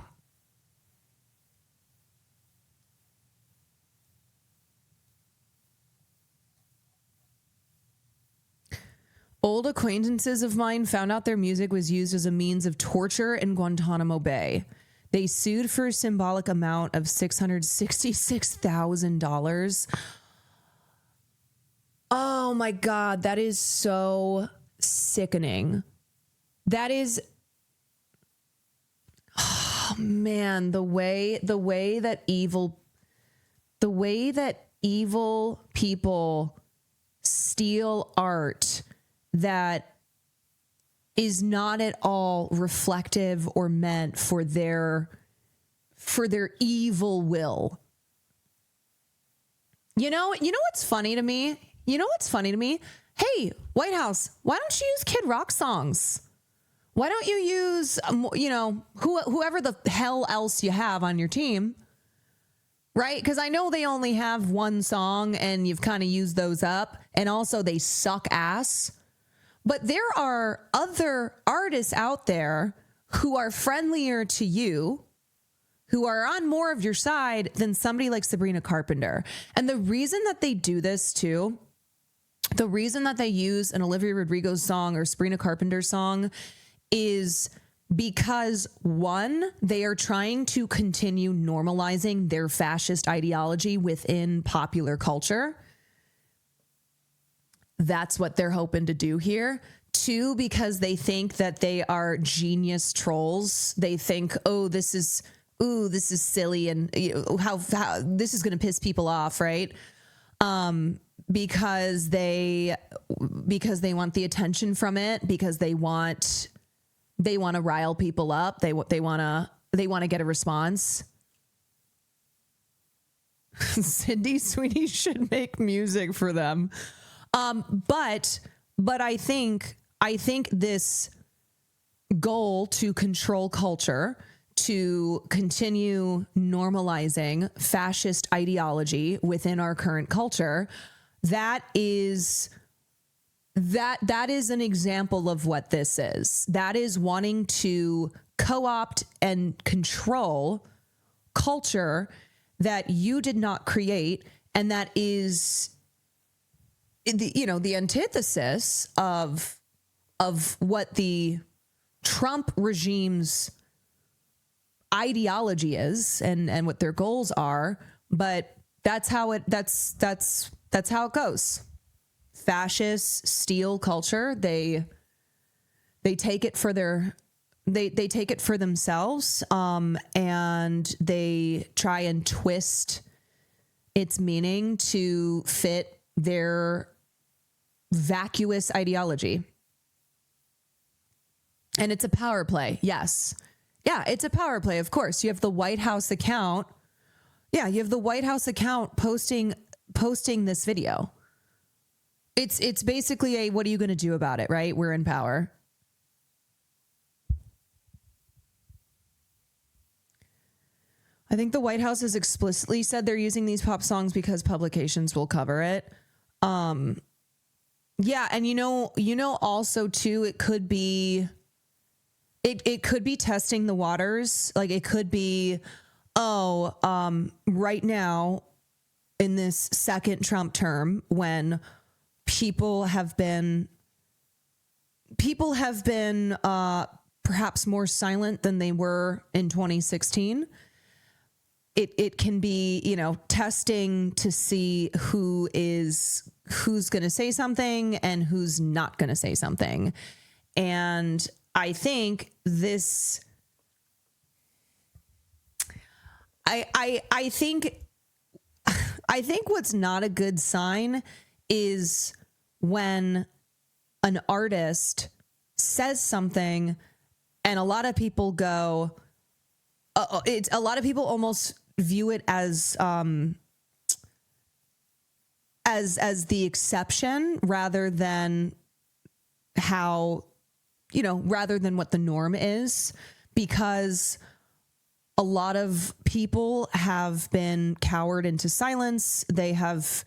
Old acquaintances of mine found out their music was used as a means of torture in Guantanamo Bay. They sued for a symbolic amount of $666,000. Oh my God, that is so sickening. That is, oh man, the way that evil people steal art that is not at all reflective or meant for their evil will. You know what's funny to me? Hey, White House, why don't you use Kid Rock songs? Why don't you use, whoever the hell else you have on your team, right? Because I know they only have one song and you've kind of used those up, and also they suck ass. But there are other artists out there who are friendlier to you, who are on more of your side than somebody like Sabrina Carpenter. And the reason that they do this too, the reason that they use an Olivia Rodrigo song or Sabrina Carpenter song is because, one, they are trying to continue normalizing their fascist ideology within popular culture. That's what they're hoping to do here. Two, because they think that they are genius trolls. They think, this is silly, and how this is going to piss people off, right? Because they want the attention from it, because they want to rile people up. They want to get a response. Cindy Sweeney should make music for them. But I think this goal to control culture, to continue normalizing fascist ideology within our current culture, that is an example of what this is. That is wanting to co-opt and control culture that you did not create, and that is the antithesis of what the Trump regime's ideology is and what their goals are. But that's how it goes. Fascists steal culture. They take it for they take it for themselves, and they try and twist its meaning to fit their vacuous ideology. And it's a power play. Yes. Yeah, it's a power play. Of course, you have the White House account. Yeah, you have the White House account posting this video. It's basically a, what are you going to do about it, right? We're in power. I think the White House has explicitly said they're using these pop songs because publications will cover it. Yeah, and also too, it could be it could be testing the waters. Like it could be, right now in this second Trump term, when people have been perhaps more silent than they were in 2016. It can be, you know, testing to see who's going to say something and who's not going to say something. And I think this, I think what's not a good sign is when an artist says something and a lot of people go, a lot of people almost view it as the exception rather than how, you know, rather than what the norm is, because a lot of people have been cowered into silence. They have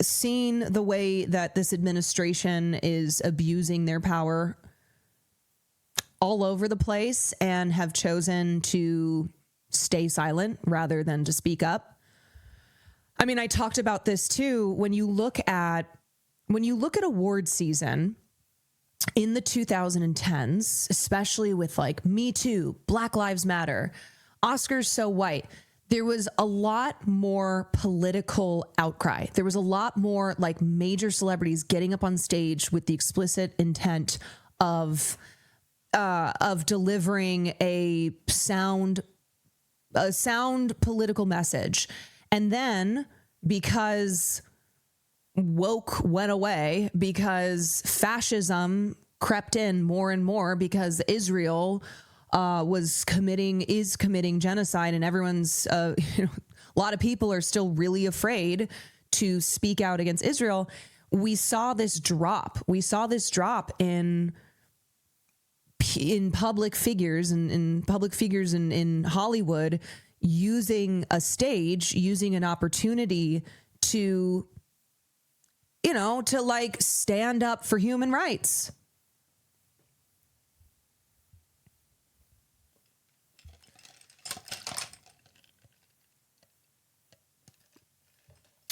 seen the way that this administration is abusing their power all over the place and have chosen to stay silent rather than to speak up. I mean, I talked about this too. When you look at award season in the 2010s, especially with like Me Too, Black Lives Matter, Oscars So White, there was a lot more political outcry. There was a lot more like major celebrities getting up on stage with the explicit intent of delivering a sound political message. And then because woke went away, because fascism crept in more and more, because Israel is committing genocide, and everyone's, a lot of people are still really afraid to speak out against Israel. We saw this drop. We saw this drop in public figures and in Hollywood using a stage, using an opportunity to, you know, to like stand up for human rights.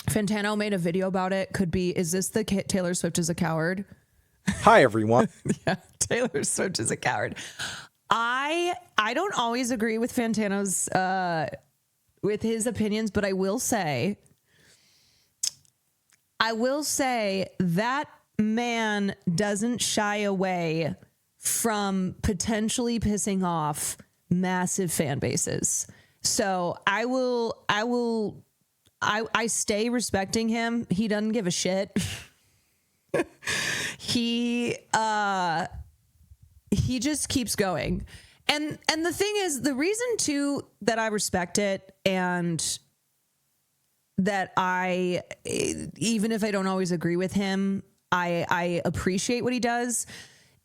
Fantano made a video about it. Could be, is this the Taylor Swift is a coward? Hi, everyone. Yeah, Taylor Swift is a coward. I don't always agree with Fantano's with his opinions, but I will say that man doesn't shy away from potentially pissing off massive fan bases. So I stay respecting him. He doesn't give a shit. He just keeps going. And the thing is, the reason too that I respect it, and that even if I don't always agree with him, I appreciate what he does,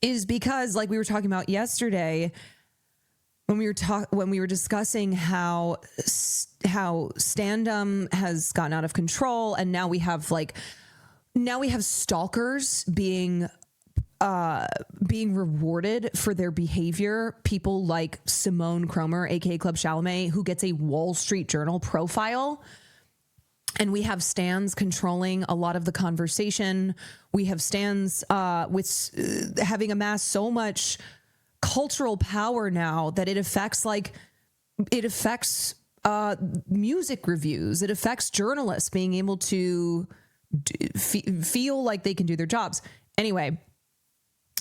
is because, like we were talking about yesterday, when we were discussing how stand-up has gotten out of control, and now we have stalkers being rewarded for their behavior. People like Simone Cromer, aka Club Chalamet, who gets a Wall Street Journal profile. And we have stans controlling a lot of the conversation. We have stans having amassed so much cultural power now that it affects music reviews. It affects journalists being able to feel like they can do their jobs. Anyway,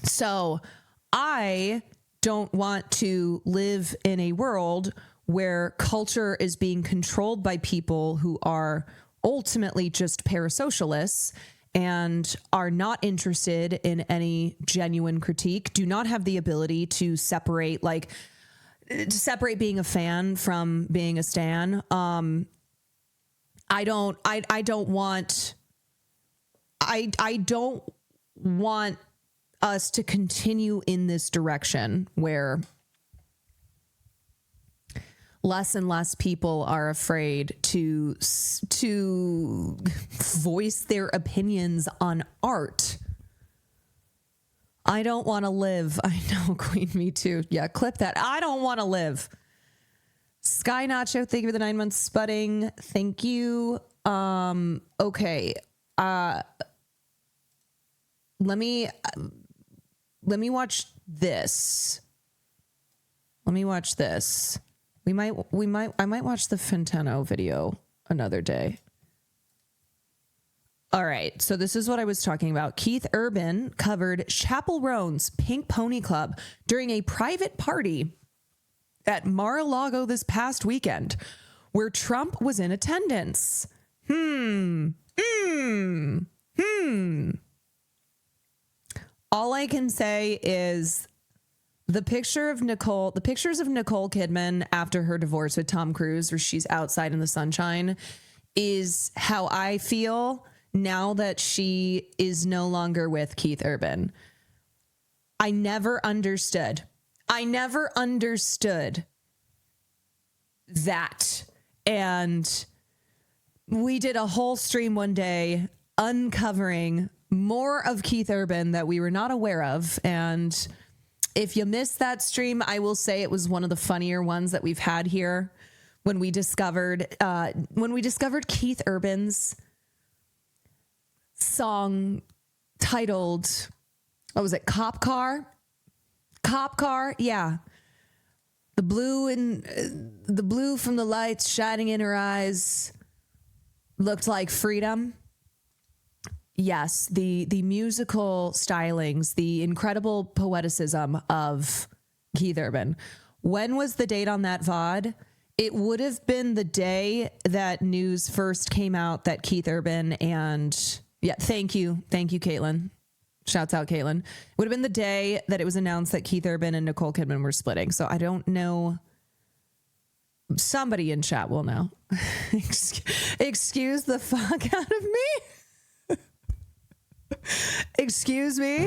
so I don't want to live in a world where culture is being controlled by people who are ultimately just parasocialists and are not interested in any genuine critique, do not have the ability to separate being a fan from being a stan. I don't want us to continue in this direction where less and less people are afraid to voice their opinions on art. I don't want to live. I know, Queen, me too. Yeah, clip that. I don't want to live. Sky Nacho, thank you for the 9 months spudding. Thank you. Okay. Let me watch this. Let me watch this. I might watch the Fentano video another day. All right, so this is what I was talking about. Keith Urban covered Chappell Roan's Pink Pony Club during a private party at Mar-a-Lago this past weekend, where Trump was in attendance. All I can say is the pictures of Nicole Kidman after her divorce with Tom Cruise, where she's outside in the sunshine, is how I feel now that she is no longer with Keith Urban. I never understood that. And we did a whole stream one day uncovering more of Keith Urban that we were not aware of. And if you missed that stream, I will say it was one of the funnier ones that we've had here when we discovered Keith Urban's song titled, what was it? Cop Car? Yeah. The blue from the lights shining in her eyes looked like freedom. Yes, the musical stylings, the incredible poeticism of Keith Urban. When was the date on that VOD? It would have been the day that news first came out that Keith Urban and... Yeah, thank you, Caitlin. Shouts out, Caitlin. It would have been the day that it was announced that Keith Urban and Nicole Kidman were splitting. So I don't know. Somebody in chat will know. Excuse the fuck out of me. Excuse me.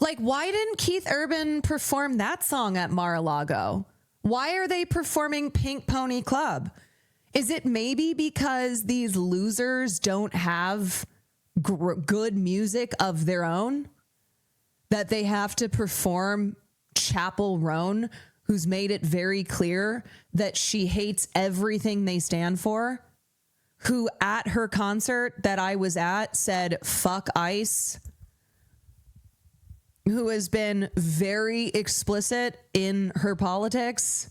Like, why didn't Keith Urban perform that song at Mar-a-Lago? Why are they performing Pink Pony Club? Is it maybe because these losers don't have good music of their own that they have to perform Chappell Roan, who's made it very clear that she hates everything they stand for, who at her concert that I was at said, fuck ICE, who has been very explicit in her politics?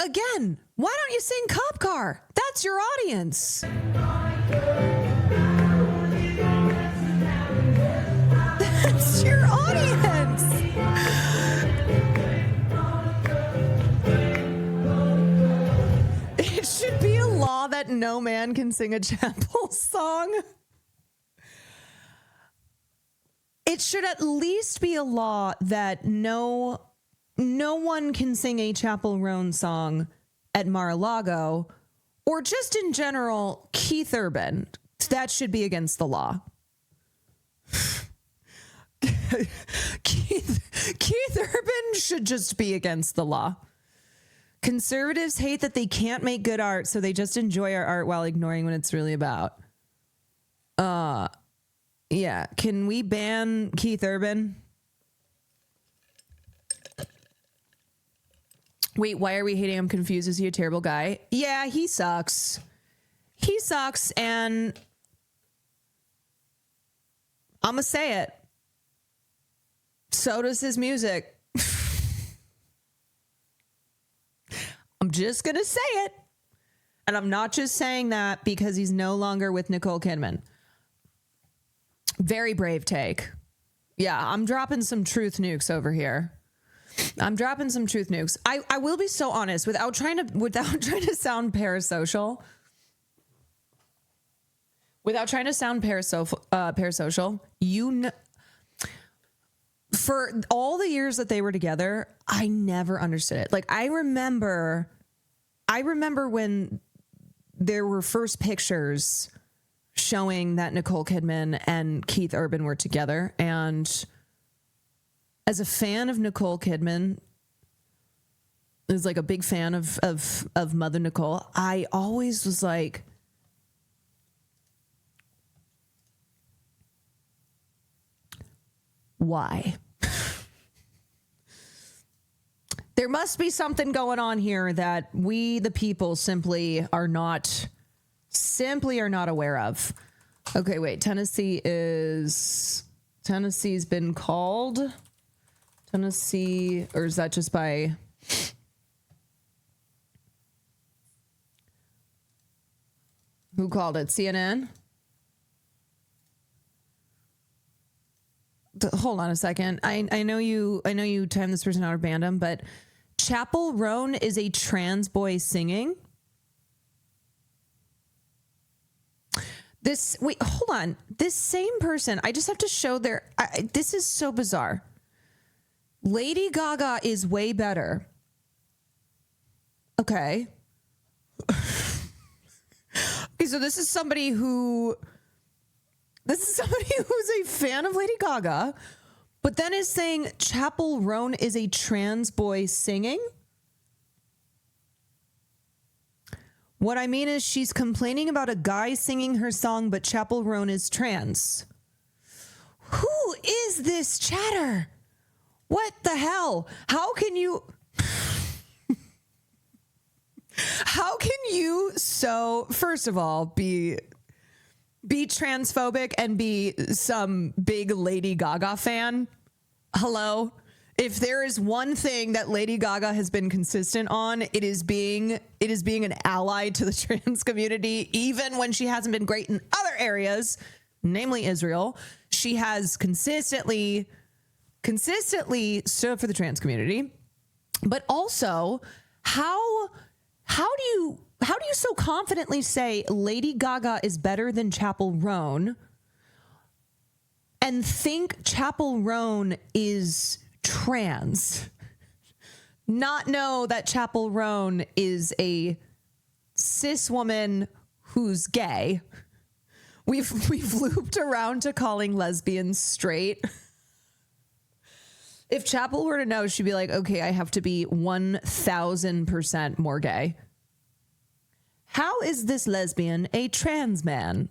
Again, why don't you sing Cop Car? That's your audience. That's your audience. It should be a law that no man can sing a Chappell song. It should at least be a law that no one can sing a Chappell Roan song at Mar-a-Lago, or just in general, Keith Urban. That should be against the law. Keith Urban should just be against the law. Conservatives hate that they can't make good art, so they just enjoy our art while ignoring what it's really about. Yeah. Can we ban Keith Urban? Wait, why are we hating him? Confused. Is he a terrible guy? Yeah, he sucks. He sucks, and I'm going to say it. So does his music. I'm just going to say it. And I'm not just saying that because he's no longer with Nicole Kidman. Very brave take. Yeah, I'm dropping some truth nukes over here. I'm dropping some truth nukes. I will be so honest without trying to sound parasocial. Without trying to sound parasocial, for all the years that they were together, I never understood it. Like, I remember when there were first pictures showing that Nicole Kidman and Keith Urban were together. And as a fan of Nicole Kidman, is like a big fan of Mother Nicole, I always was like, why? There must be something going on here that we, the people, simply are not aware of. Okay, wait. Tennessee's been called. Tennessee, or is that just by? Who called it? CNN? Hold on a second. I know you timed this person out or banned him, but Chapel Roan is a trans boy singing. Wait, hold on. This same person, I just have to show this is so bizarre. Lady Gaga is way better. Okay. Okay, so this is somebody who's a fan of Lady Gaga, but then is saying Chapel Roan is a trans boy singing. What I mean is she's complaining about a guy singing her song, but Chapel Roan is trans. Who is this chatter? What the hell? How can you so, first of all, be transphobic and be some big Lady Gaga fan? Hello? If there is one thing that Lady Gaga has been consistent on, it is being an ally to the trans community, even when she hasn't been great in other areas, namely Israel. She has consistently stood up for the trans community. But also, how do you so confidently say Lady Gaga is better than Chapel Roan and think Chapel Roan is trans? Not know that Chapel Roan is a cis woman who's gay. We've looped around to calling lesbians straight. If Chapel were to know, she'd be like, okay, I have to be 1,000% more gay. How is this lesbian a trans man?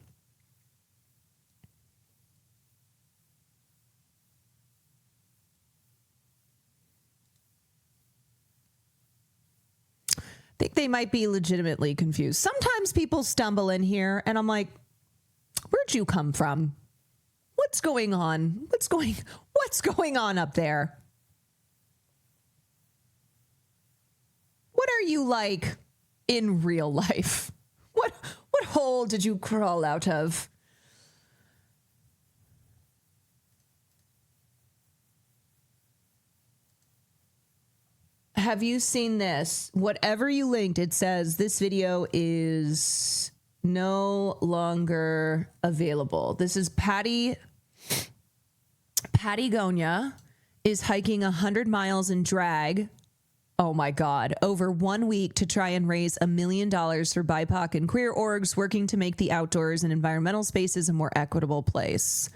I think they might be legitimately confused. Sometimes people stumble in here and I'm like, where'd you come from? What's going on? What's going on up there? What are you like in real life? What hole did you crawl out of? Have you seen this? Whatever you linked, it says this video is no longer available. This is Patty Gonya is hiking 100 miles in drag. Oh my God. Over 1 week to try and raise $1 million for BIPOC and queer orgs working to make the outdoors and environmental spaces a more equitable place.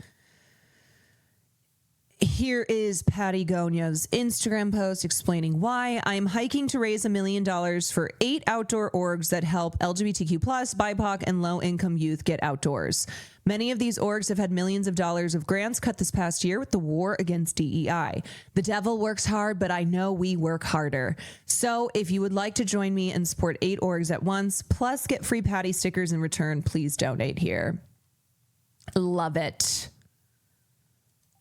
Here is Patty Gonya's Instagram post explaining why. I'm hiking to raise $1 million for 8 outdoor orgs that help LGBTQ+, BIPOC, and low-income youth get outdoors. Many of these orgs have had millions of dollars of grants cut this past year with the war against DEI. The devil works hard, but I know we work harder. So if you would like to join me and support 8 orgs at once, plus get free Patty stickers in return, please donate here. Love it.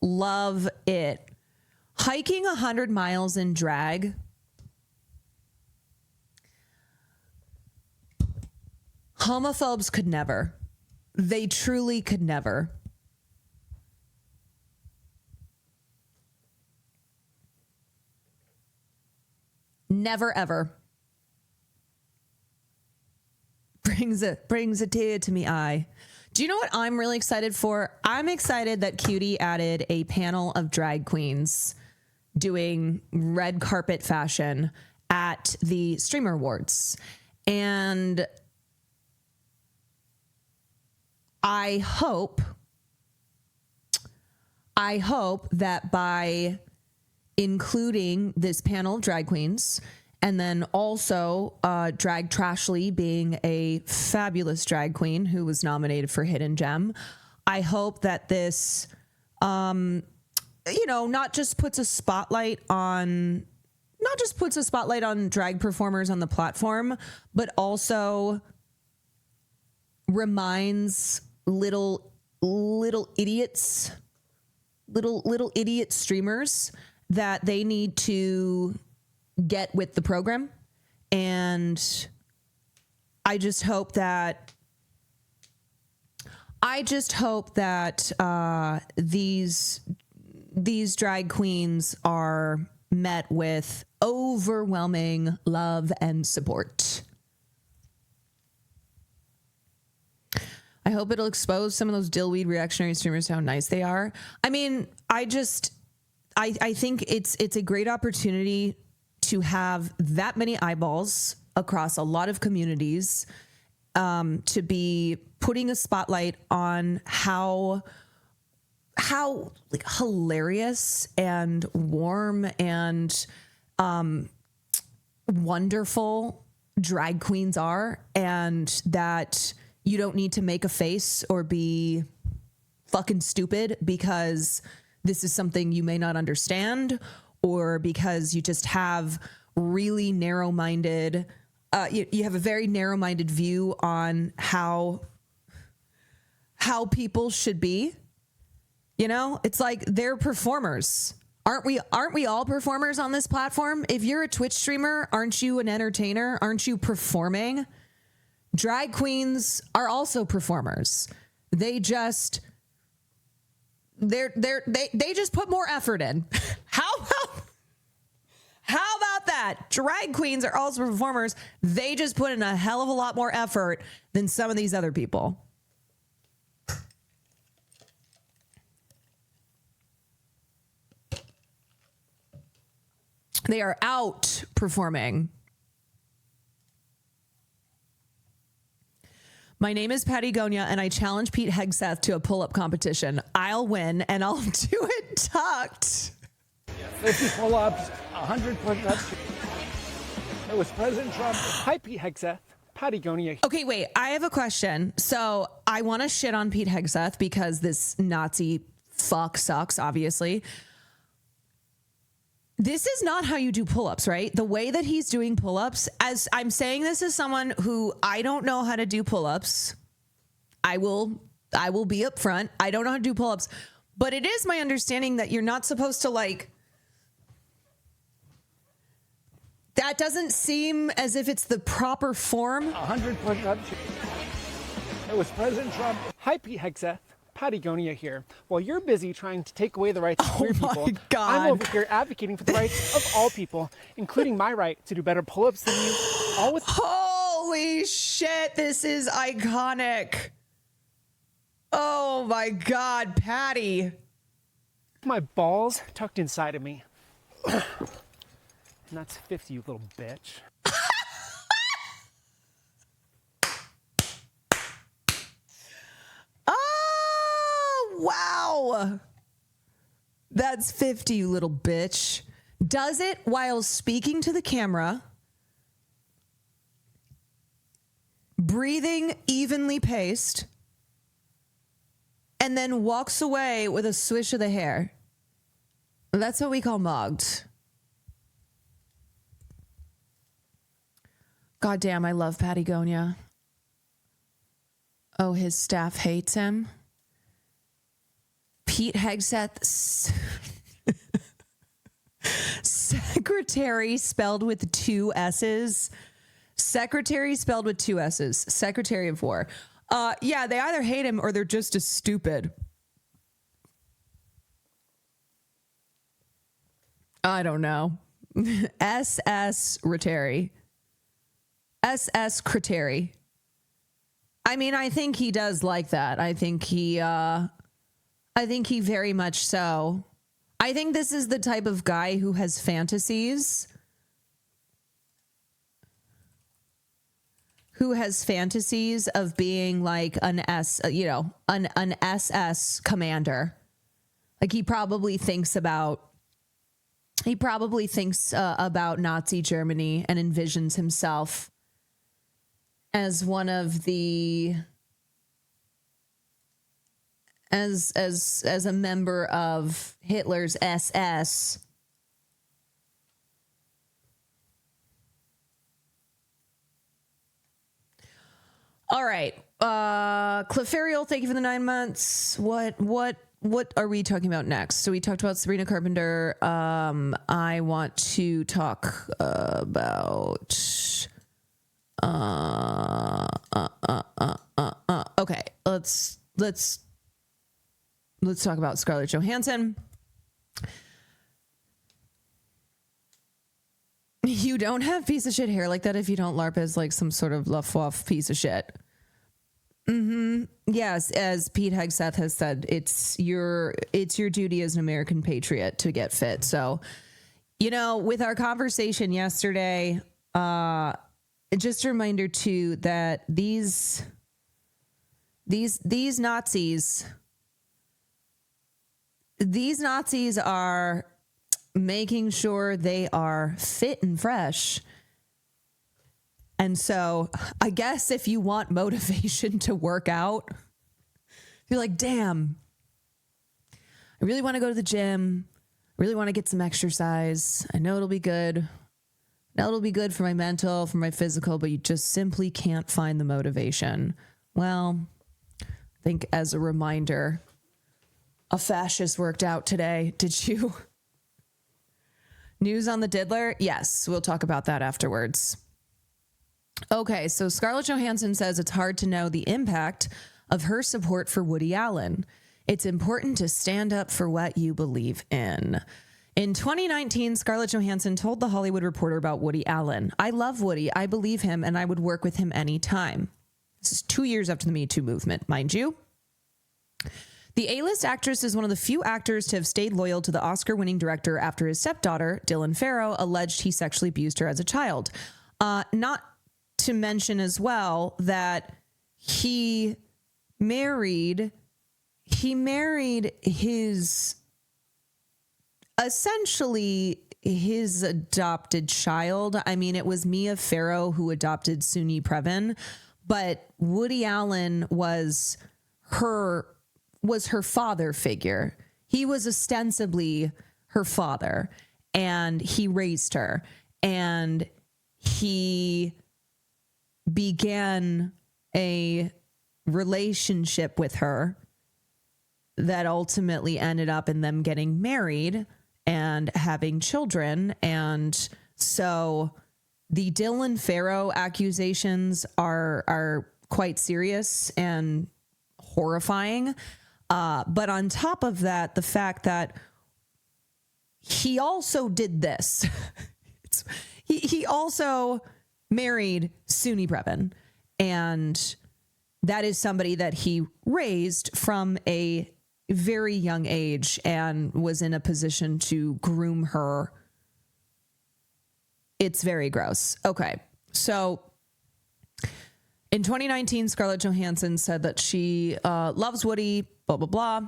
Love it. Hiking 100 miles in drag. Homophobes could never. They truly could never. Never ever. Brings a tear to me eye. Do you know what I'm really excited for? I'm excited that Cutie added a panel of drag queens doing red carpet fashion at the Streamer Awards. And I hope that by including this panel of drag queens, and then also Drag Trashly being a fabulous drag queen who was nominated for Hidden Gem, I hope that this, not just puts a spotlight on drag performers on the platform, but also reminds little idiot streamers that they need to get with the program. And I just hope that these drag queens are met with overwhelming love and support. I hope it'll expose some of those dillweed reactionary streamers, how nice they are. I mean, I think it's a great opportunity to have that many eyeballs across a lot of communities, to be putting a spotlight on how like hilarious and warm and wonderful drag queens are, and that you don't need to make a face or be fucking stupid because this is something you may not understand, or because you just have really narrow-minded, you have a very narrow-minded view on how people should be. You know, it's like they're performers. Aren't we all performers on this platform? If you're a Twitch streamer, aren't you an entertainer? Aren't you performing? Drag queens are also performers. They just put more effort in. How about that? Drag queens are also performers. They just put in a hell of a lot more effort than some of these other people. They are out performing. My name is Patty Gonia, and I challenge Pete Hegseth to a pull-up competition. I'll win, and I'll do it tucked. 50 pull-ups, 100 push-ups. It was President Trump. Hi, Pete Hegseth. Patty Gonia. Okay, wait. I have a question. So I want to shit on Pete Hegseth because this Nazi fuck sucks, obviously. This is not how you do pull-ups, right? The way that he's doing pull-ups, as I'm saying this as someone who I don't know how to do pull-ups. I will be upfront. I don't know how to do pull-ups, but it is my understanding that you're not supposed to that doesn't seem as if it's the proper form. 100 push-ups. It was President Trump. Hi, Pete Hegseth. Patty Gonia here. While you're busy trying to take away the rights of queer people, God. I'm over here advocating for the rights of all people, including my right to do better pull-ups than you, all with... Holy shit, this is iconic. Oh my God, Patty. my balls tucked inside of me. And that's 50, you little bitch. Wow. That's 50, you little bitch. Does it while speaking to the camera, breathing evenly paced, and then walks away with a swish of the hair. That's what we call mogged. God damn, I love Patagonia. Oh, his staff hates him. Pete Hegseth, secretary spelled with 2 S's. Secretary spelled with 2 S's. Secretary of War. Yeah, they either hate him or they're just as stupid. I don't know. SS Retary. SS Criteri. I mean, I think he does like that. I think he very much so. I think this is the type of guy who has fantasies. Who has fantasies of being like an SS commander. Like he probably thinks about Nazi Germany and envisions himself as one of the as a member of Hitler's SS. All right. Clefariel, thank you for the 9 months. What are we talking about next? So we talked about Sabrina Carpenter. I want to talk about okay, let's talk about Scarlett Johansson. You don't have piece of shit hair like that if you don't LARP as like some sort of luff-waff piece of shit. Yes, as Pete Hegseth has said, it's your duty as an American patriot to get fit. So, you know, with our conversation yesterday, just a reminder too that these Nazis are making sure they are fit and fresh. And so I guess if you want motivation to work out, you're like, damn, I really want to go to the gym. I really want to get some exercise. I know it'll be good. Now it'll be good for my mental, for my physical, but you just simply can't find the motivation. Well, I think as a reminder, a fascist worked out today. Did you? News on the diddler? Yes, we'll talk about that afterwards. Okay, so Scarlett Johansson says it's hard to know the impact of her support for Woody Allen. It's important to stand up for what you believe in. In 2019, Scarlett Johansson told The Hollywood Reporter about Woody Allen. I love Woody, I believe him, and I would work with him anytime. This is 2 years after the Me Too movement, mind you. The A-list actress is one of the few actors to have stayed loyal to the Oscar-winning director after his stepdaughter, Dylan Farrow, alleged he sexually abused her as a child. Not to mention as well that he married his essentially his adopted child. I mean, it was Mia Farrow who adopted Suni Previn, but Woody Allen was her father figure. He was ostensibly her father, and he raised her, and he began a relationship with her that ultimately ended up in them getting married and having children. And so the Dylan Farrow accusations are quite serious and horrifying. But on top of that, the fact that he also did this, he also married Suni Previn, and that is somebody that he raised from a very young age and was in a position to groom her. It's very gross. Okay, so in 2019, Scarlett Johansson said that she loves Woody, blah, blah, blah.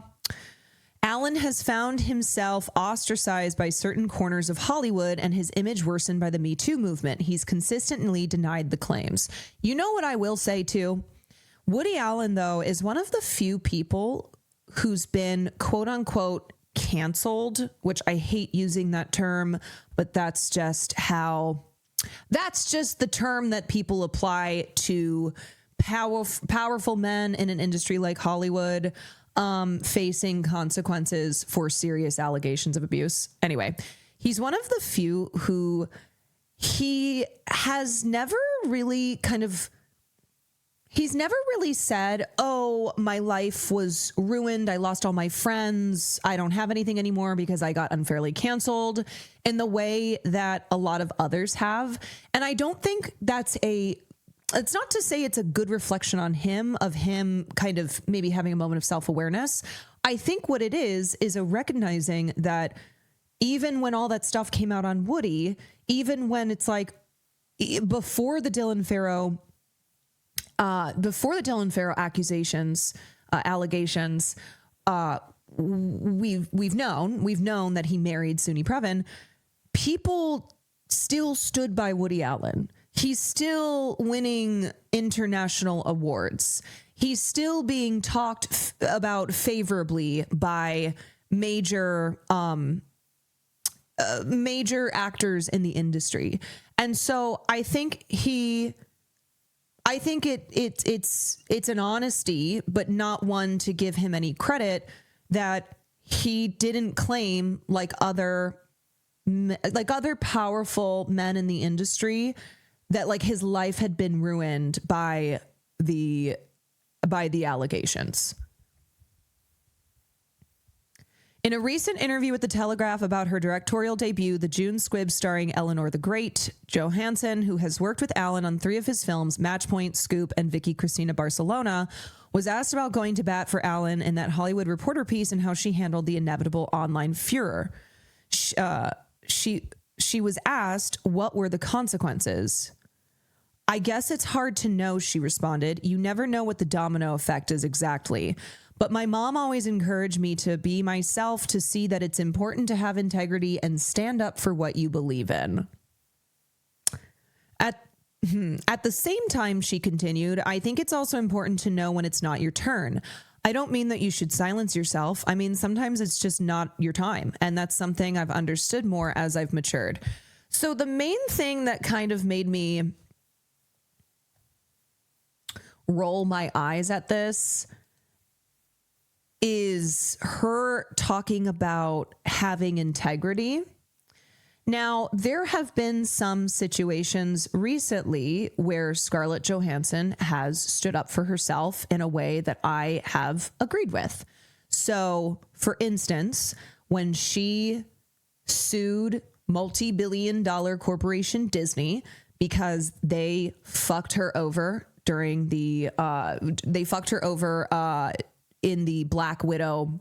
Allen has found himself ostracized by certain corners of Hollywood and his image worsened by the Me Too movement. He's consistently denied the claims. You know what I will say too? Woody Allen, though, is one of the few people who's been quote unquote canceled, which I hate using that term, but that's just the term that people apply to powerful men in an industry like Hollywood, facing consequences for serious allegations of abuse. Anyway, he's one of the few who he has never really he's never really said, oh, my life was ruined. I lost all my friends. I don't have anything anymore because I got unfairly canceled, in the way that a lot of others have. And I don't think that's a it's not to say it's a good reflection on him, of him kind of maybe having a moment of self-awareness. I think what it is a recognizing that even when all that stuff came out on Woody, even when it's like before the Dylan Farrow allegations, we've known that he married Suni Previn. People still stood by Woody Allen. He's still winning international awards. He's still being talked about favorably by major actors in the industry. And so I think it's an honesty, but not one to give him any credit, that he didn't claim like other powerful men in the industry that like his life had been ruined by the allegations. In a recent interview with The Telegraph about her directorial debut, The June Squibb starring Eleanor the Great, Johansson, who has worked with Allen on 3 of his films, Matchpoint, Scoop, and Vicky Cristina Barcelona, was asked about going to bat for Allen in that Hollywood Reporter piece and how she handled the inevitable online furor. She was asked what were the consequences. I guess it's hard to know, she responded. You never know what the domino effect is exactly. But my mom always encouraged me to be myself, to see that it's important to have integrity and stand up for what you believe in. At the same time, she continued, I think it's also important to know when it's not your turn. I don't mean that you should silence yourself. I mean, sometimes it's just not your time. And that's something I've understood more as I've matured. So the main thing that kind of made me roll my eyes at this is her talking about having integrity. Now, there have been some situations recently where Scarlett Johansson has stood up for herself in a way that I have agreed with. So, for instance, when she sued multi-billion-dollar corporation Disney because they fucked her over during the in the Black Widow,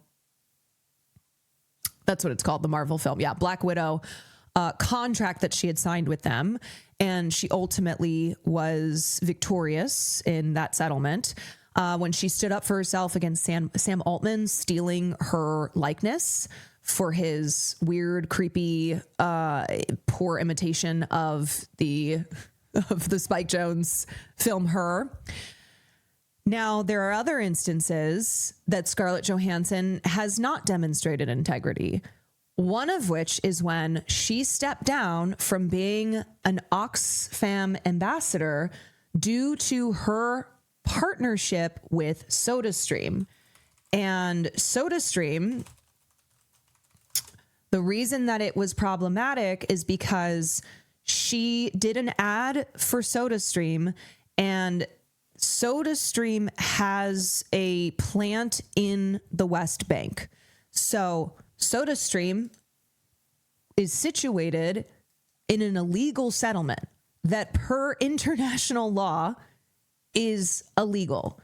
that's what it's called, the Marvel film. Yeah, Black Widow contract that she had signed with them. And she ultimately was victorious in that settlement when she stood up for herself against Sam Altman stealing her likeness for his weird, creepy, poor imitation of the Spike Jonze film Her. Now, there are other instances that Scarlett Johansson has not demonstrated integrity, one of which is when she stepped down from being an Oxfam ambassador due to her partnership with SodaStream. And SodaStream, the reason that it was problematic is because she did an ad for SodaStream, and SodaStream has a plant in the West Bank. So SodaStream is situated in an illegal settlement that per international law is illegal.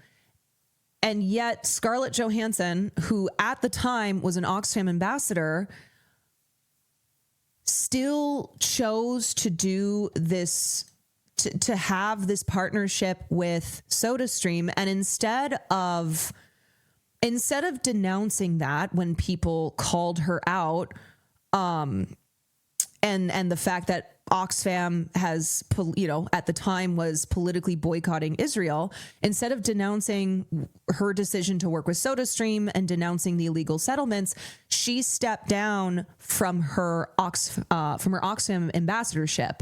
And yet Scarlett Johansson, who at the time was an Oxfam ambassador, still chose to do this, to have this partnership with SodaStream. And instead of denouncing that when people called her out, and the fact that Oxfam has, at the time was politically boycotting Israel, instead of denouncing her decision to work with SodaStream and denouncing the illegal settlements, she stepped down from her Oxfam ambassadorship.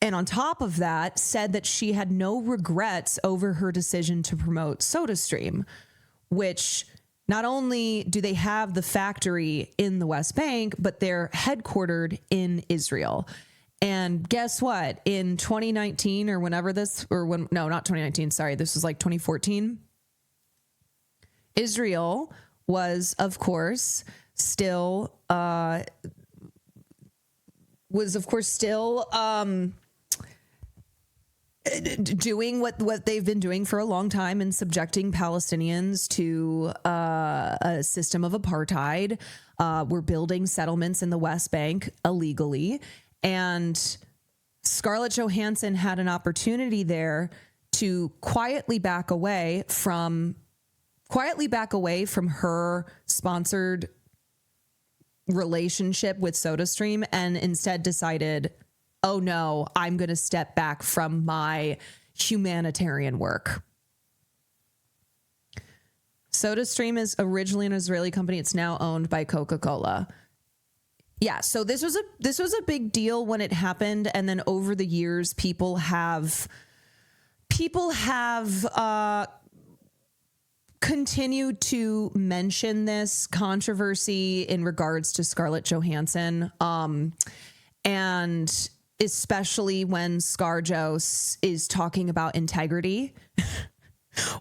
And on top of that, said that she had no regrets over her decision to promote SodaStream, which not only do they have the factory in the West Bank, but they're headquartered in Israel. And guess what? In 2019 or whenever this, not 2019, sorry, this was like 2014. Israel was, of course, still doing what they've been doing for a long time and subjecting Palestinians to a system of apartheid. We're building settlements in the West Bank illegally. And Scarlett Johansson had an opportunity there to quietly back away from her sponsored relationship with SodaStream, and instead decided, oh no, I'm going to step back from my humanitarian work. SodaStream is originally an Israeli company. It's now owned by Coca-Cola. Yeah, so this was a big deal when it happened, and then over the years, people have continued to mention this controversy in regards to Scarlett Johansson, and especially when ScarJo is talking about integrity,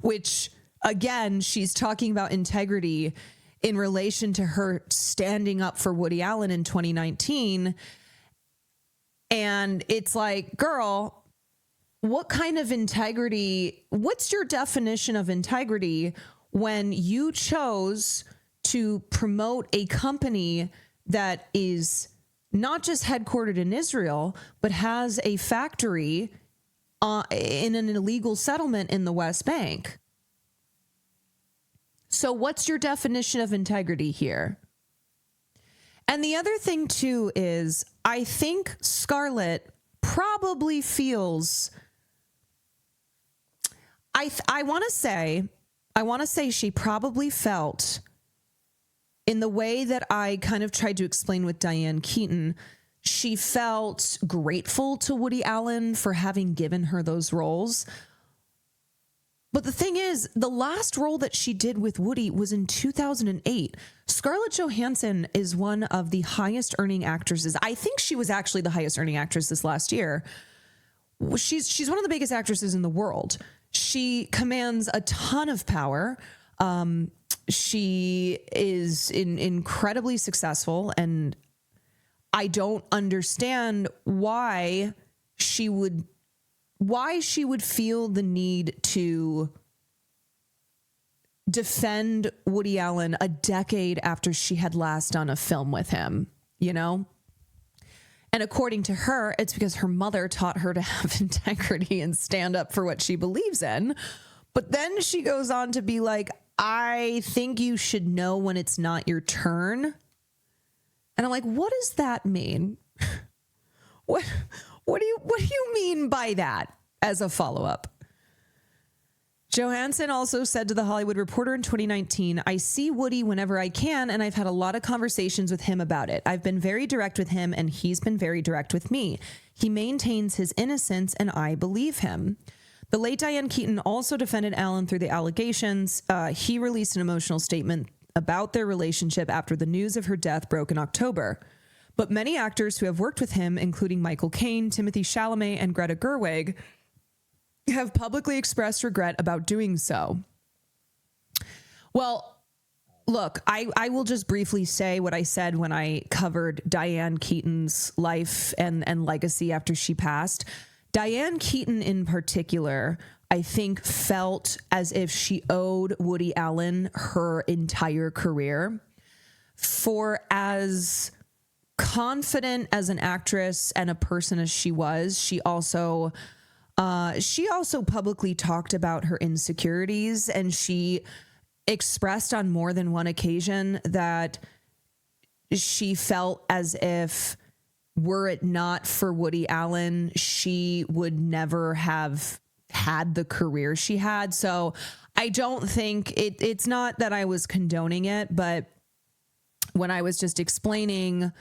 which again, she's talking about integrity in relation to her standing up for Woody Allen in 2019. And it's like, girl, what kind of integrity? What's your definition of integrity when you chose to promote a company that is not just headquartered in Israel, but has a factory in an illegal settlement in the West Bank? So what's your definition of integrity here? And the other thing too is, I think Scarlett probably feels, I want to say she probably felt, in the way that I kind of tried to explain with Diane Keaton, she felt grateful to Woody Allen for having given her those roles. But the thing is, the last role that she did with Woody was in 2008. Scarlett Johansson is one of the highest earning actresses. I think she was actually the highest earning actress this last year. She's one of the biggest actresses in the world. She commands a ton of power. She is incredibly successful, and I don't understand why she would feel the need to defend Woody Allen a decade after she had last done a film with him, you know? And according to her, it's because her mother taught her to have integrity and stand up for what she believes in. But then she goes on to be like, I think you should know when it's not your turn. And I'm like, what does that mean? What do you mean by that, as a follow-up? Johansson also said to The Hollywood Reporter in 2019, I see Woody whenever I can, and I've had a lot of conversations with him about it. I've been very direct with him, and he's been very direct with me. He maintains his innocence, and I believe him. The late Diane Keaton also defended Allen through the allegations. He released an emotional statement about their relationship after the news of her death broke in October. But many actors who have worked with him, including Michael Caine, Timothée Chalamet, and Greta Gerwig, have publicly expressed regret about doing so. Well, look, I will just briefly say what I said when I covered Diane Keaton's life and legacy after she passed. Diane Keaton in particular, I think, felt as if she owed Woody Allen her entire career. For as confident as an actress and a person as she was, she also publicly talked about her insecurities, and she expressed on more than one occasion that she felt as if, were it not for Woody Allen, she would never have had the career she had. So I don't think it's not that I was condoning it, but when I was just explaining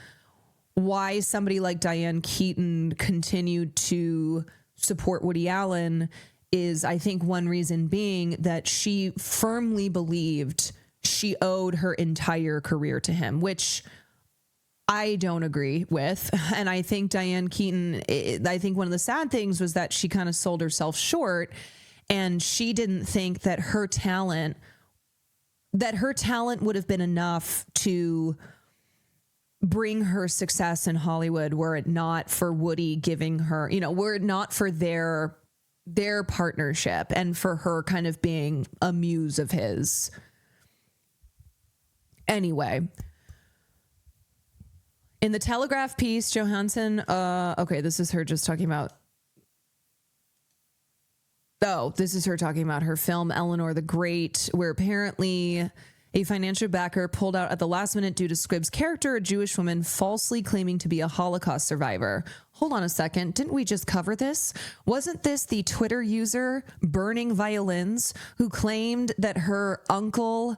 why somebody like Diane Keaton continued to support Woody Allen, is I think one reason being that she firmly believed she owed her entire career to him, which I don't agree with. And I think Diane Keaton, I think one of the sad things was that she kind of sold herself short, and she didn't think that her talent would have been enough to bring her success in Hollywood, were it not for Woody giving her, were it not for their their partnership and for her kind of being a muse of his. Anyway, in the Telegraph piece, Johansson, okay, this is her just talking about, this is her talking about her film Eleanor the Great, where apparently a financial backer pulled out at the last minute due to Squibb's character, a Jewish woman falsely claiming to be a Holocaust survivor. Hold on a second. Didn't we just cover this? Wasn't this the Twitter user Burning Violins who claimed that her uncle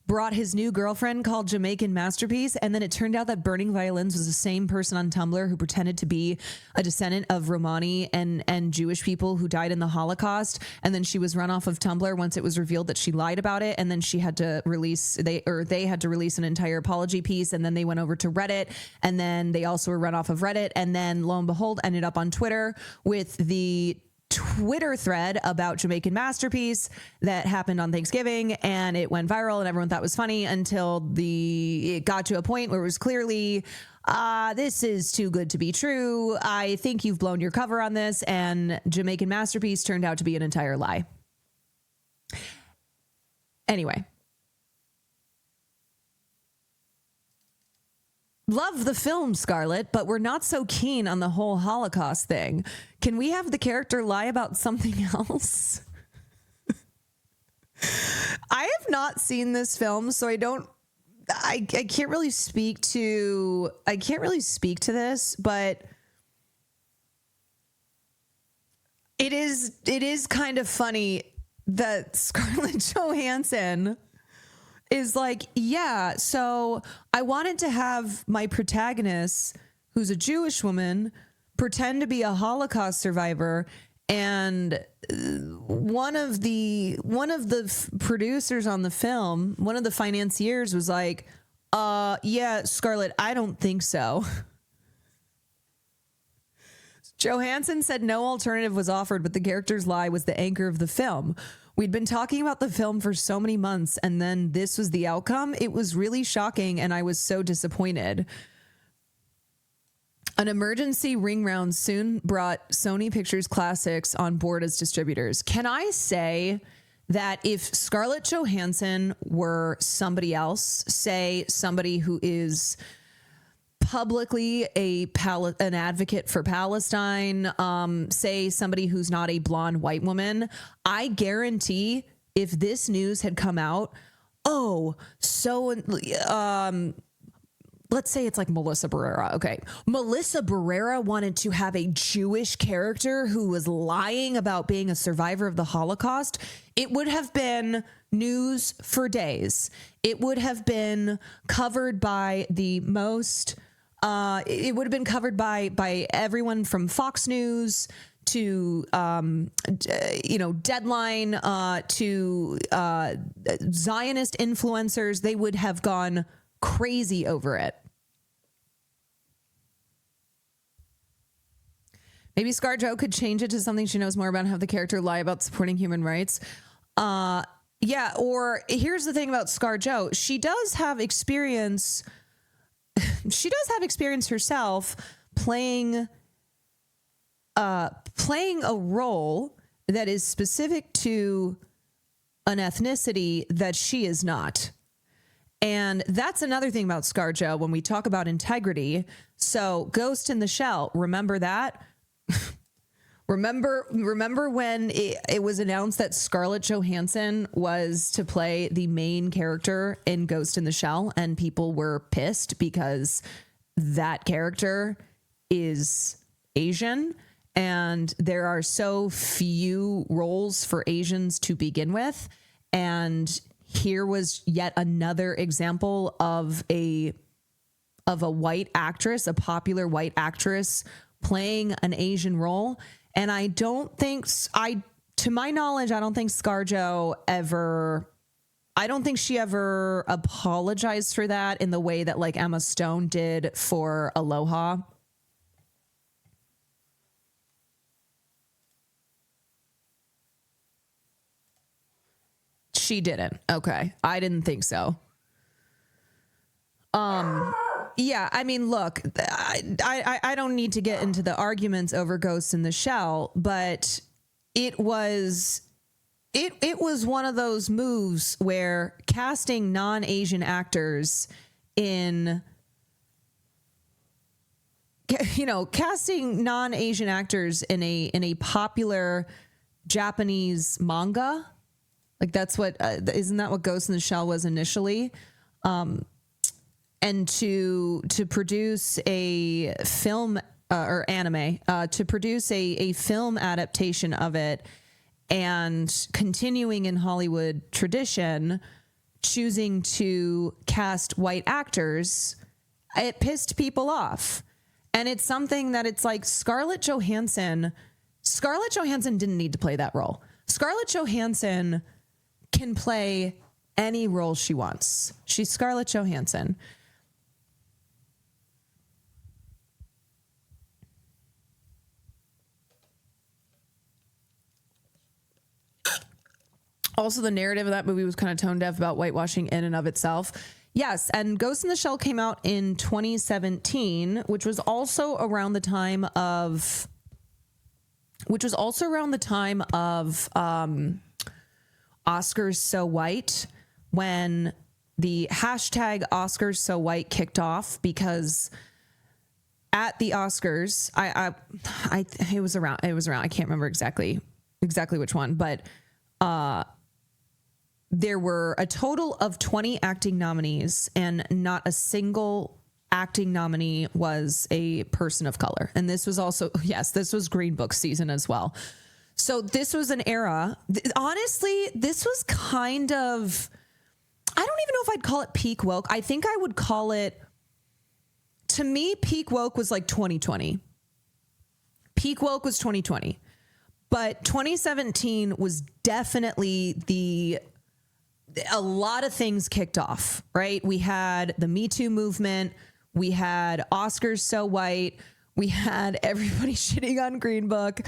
brought his new girlfriend called Jamaican Masterpiece, and then it turned out that Burning Violins was the same person on Tumblr who pretended to be a descendant of Romani and Jewish people who died in the Holocaust, and then she was run off of Tumblr once it was revealed that she lied about it, and then she had to release they had to release an entire apology piece, and then they went over to Reddit, and then they also were run off of Reddit, and then lo and behold ended up on Twitter with the Twitter thread about Jamaican Masterpiece that happened on Thanksgiving, and it went viral and everyone thought it was funny until it got to a point where it was clearly this is too good to be true. I think you've blown your cover on this, and Jamaican Masterpiece turned out to be an entire lie. Anyway, love the film, Scarlett, but we're not so keen on the whole Holocaust thing. Can we have the character lie about something else? I have not seen this film, so I can't really speak to this, but it is kind of funny that Scarlett Johansson is like, yeah, so I wanted to have my protagonist, who's a Jewish woman, pretend to be a Holocaust survivor, and one of the producers on the film, one of the financiers, was like, yeah, Scarlett, I don't think so. Johansson said no alternative was offered, but the character's lie was the anchor of the film. We'd been talking about the film for so many months, and then this was the outcome. It was really shocking, and I was so disappointed. An emergency ring round soon brought Sony Pictures Classics on board as distributors. Can I say that if Scarlett Johansson were somebody else, say somebody who is publicly an advocate for Palestine, say somebody who's not a blonde white woman, I guarantee if this news had come out, let's say it's like Melissa Barrera. Okay. Melissa Barrera wanted to have a Jewish character who was lying about being a survivor of the Holocaust. It would have been news for days. It would have been covered by the most, it would have been covered by everyone from Fox News to, Deadline, to Zionist influencers. They would have gone crazy over it. Maybe ScarJo could change it to something she knows more about and have the character lie about supporting human rights. Yeah, or here's the thing about ScarJo. She does have experience. She does have experience herself playing a role that is specific to an ethnicity that she is not. And that's another thing about ScarJo when we talk about integrity. So Ghost in the Shell, remember that? Remember when it was announced that Scarlett Johansson was to play the main character in Ghost in the Shell, and people were pissed because that character is Asian, and there are so few roles for Asians to begin with. And here was yet another example of a white actress, a popular white actress playing an Asian role. And to my knowledge, I don't think ScarJo she ever apologized for that in the way that like Emma Stone did for Aloha. She didn't. Okay. I didn't think so. Yeah, I mean, look, I don't need to get into the arguments over Ghost in the Shell, but it was one of those moves where casting non-Asian actors in, casting non-Asian actors in a popular Japanese manga, like that's what isn't that what Ghost in the Shell was initially, and to produce a film or anime, to produce a film adaptation of it, and continuing in Hollywood tradition, choosing to cast white actors, it pissed people off. And it's something that it's like Scarlett Johansson didn't need to play that role. Scarlett Johansson can play any role she wants. She's Scarlett Johansson. Also, the narrative of that movie was kind of tone deaf about whitewashing in and of itself. Yes, and Ghost in the Shell came out in 2017, which was also around the time of Oscars So White, when the hashtag Oscars So White kicked off, because at the Oscars, it was around, I can't remember exactly which one, but there were a total of 20 acting nominees, and not a single acting nominee was a person of color. And this was also, this was Green Book season as well. So this was an era, honestly, this was kind of, I don't even know if I'd call it peak woke. I think I would call it, to me, peak woke was like 2020. Peak woke was 2020. But 2017 was definitely a lot of things kicked off, right? We had the Me Too movement. We had Oscars So White. We had everybody shitting on Green Book.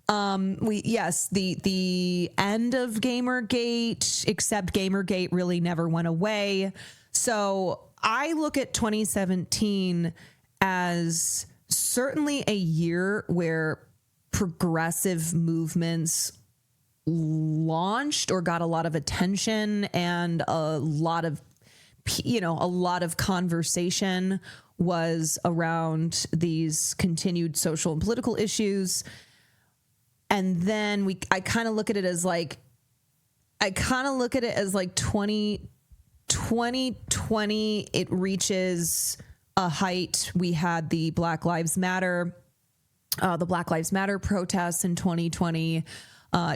The end of Gamergate, except Gamergate really never went away. So I look at 2017 as certainly a year where progressive movements launched or got a lot of attention, and a lot of conversation was around these continued social and political issues. And then I kind of look at it as like 2020, it reaches a height. We had the Black Lives Matter protests in 2020,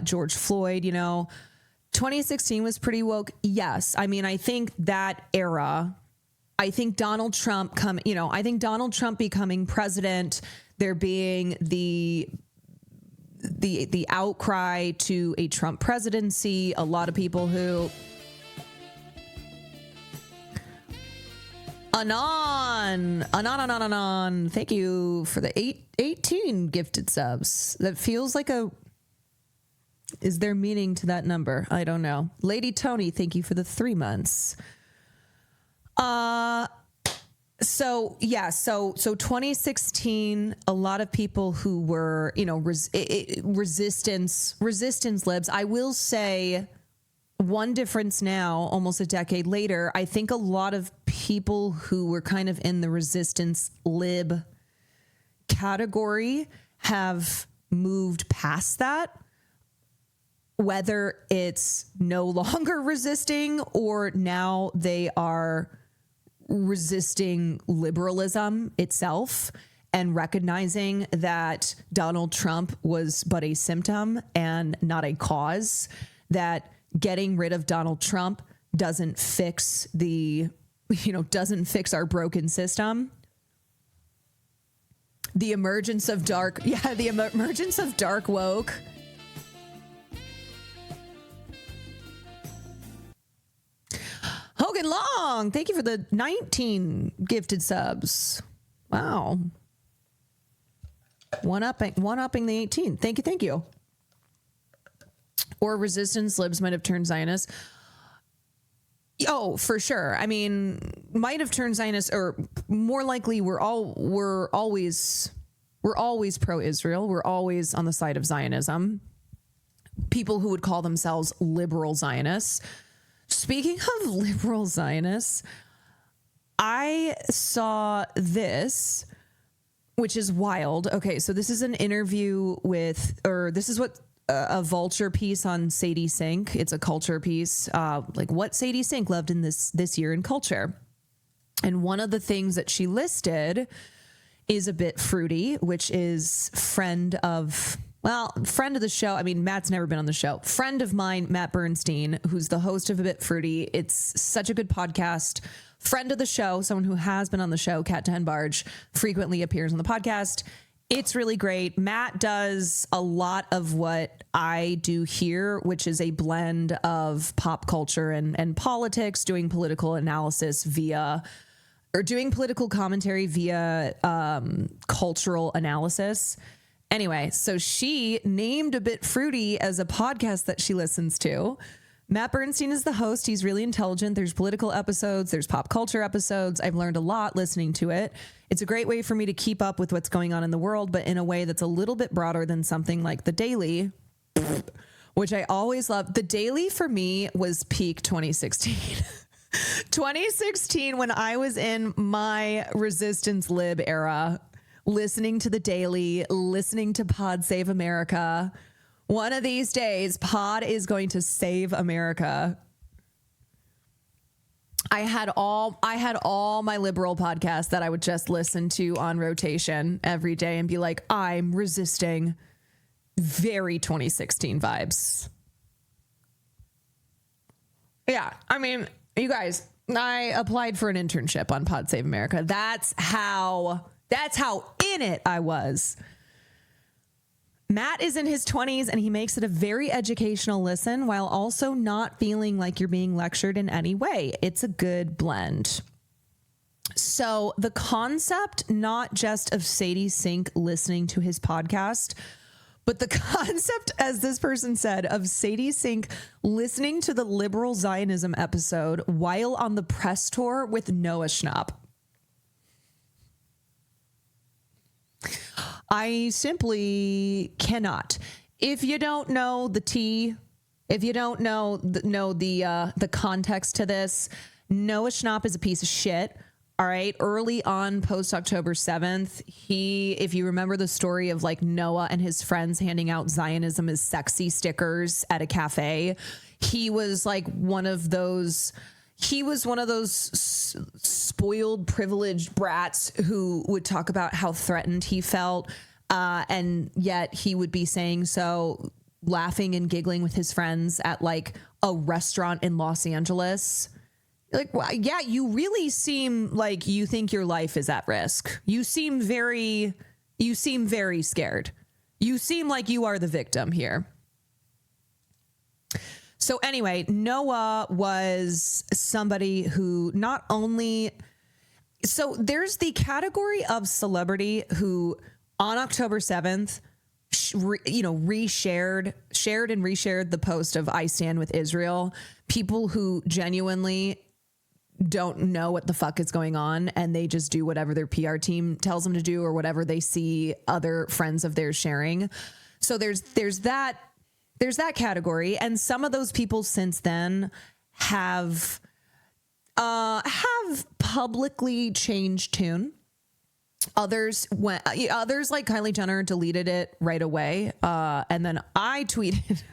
George Floyd, 2016 was pretty woke. Yes. I mean, I think that era, I think Donald Trump becoming president, there being the outcry to a Trump presidency, a lot of people who Anon. Thank you for the 18 gifted subs. That feels like is there meaning to that number? I don't know. Lady Tony, thank you for the 3 months. So 2016, a lot of people who were, resistance libs. I will say one difference now, almost a decade later, I think a lot of people who were kind of in the resistance lib category have moved past that. Whether it's no longer resisting or now they are resisting liberalism itself and recognizing that Donald Trump was but a symptom and not a cause, that getting rid of Donald Trump doesn't fix our broken system. The emergence of dark woke. Hogan Long, thank you for the 19 gifted subs. Wow. One-upping the 18. Thank you. Or resistance libs might have turned Zionist. Oh, for sure. I mean, might have turned Zionist, or more likely we're always pro-Israel. We're always on the side of Zionism. people who would call themselves liberal Zionists. Speaking of liberal Zionists, I saw this, which is wild. Okay, so this is an interview with, or this is what a Vulture piece on Sadie Sink. It's a culture piece, like what Sadie Sink loved in this year in culture. And one of the things that she listed is A Bit Fruity, which is friend of the show. I mean, Matt's never been on the show. Friend of mine, Matt Bernstein, who's the host of A Bit Fruity. It's such a good podcast. Friend of the show, someone who has been on the show, Cat to Hen Barge, frequently appears on the podcast. It's really great. Matt does a lot of what I do here, which is a blend of pop culture and politics, doing political analysis doing political commentary via cultural analysis. Anyway, so she named A Bit Fruity as a podcast that she listens to. Matt Bernstein is the host. He's really intelligent. There's political episodes. There's pop culture episodes. I've learned a lot listening to it. It's a great way for me to keep up with what's going on in the world, but in a way that's a little bit broader than something like The Daily, which I always love. The Daily for me was peak 2016. 2016, when I was in my resistance lib era, listening to The Daily, listening to Pod Save America. One of these days, Pod is going to save America. I had all my liberal podcasts that I would just listen to on rotation every day and be like, I'm resisting. Very 2016 vibes. Yeah, I mean, you guys, I applied for an internship on Pod Save America. That's how in it I was. Matt is in his 20s and he makes it a very educational listen while also not feeling like you're being lectured in any way. It's a good blend. So the concept, not just of Sadie Sink listening to his podcast, but the concept, as this person said, of Sadie Sink listening to the liberal Zionism episode while on the press tour with Noah Schnapp. I simply cannot. If you don't know the tea, if you don't know the context to this, Noah Schnapp is a piece of shit. All right. Early on, post October 7th, if you remember the story of like Noah and his friends handing out Zionism as sexy stickers at a cafe, he was like one of those spoiled, privileged brats who would talk about how threatened he felt. And yet he would be saying so, laughing and giggling with his friends at like a restaurant in Los Angeles. Like, well, yeah, you really seem like you think your life is at risk. You seem very scared. You seem like you are the victim here. So anyway, Noah was somebody who not only, so there's the category of celebrity who on October 7th, shared and reshared the post of I stand with Israel. People who genuinely don't know what the fuck is going on and they just do whatever their PR team tells them to do or whatever they see other friends of theirs sharing. So there's that category, and some of those people since then have publicly changed tune. Others like Kylie Jenner deleted it right away, and then I tweeted.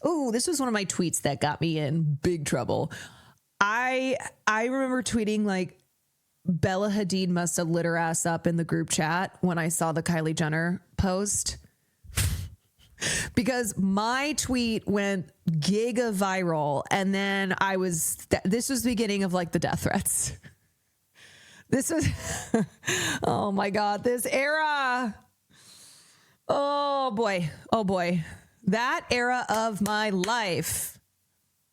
Oh, this was one of my tweets that got me in big trouble. I remember tweeting like Bella Hadid must have lit her ass up in the group chat when I saw the Kylie Jenner post. Because my tweet went giga viral, and then this was the beginning of like the death threats. This was, oh my God, this era. Oh boy. That era of my life.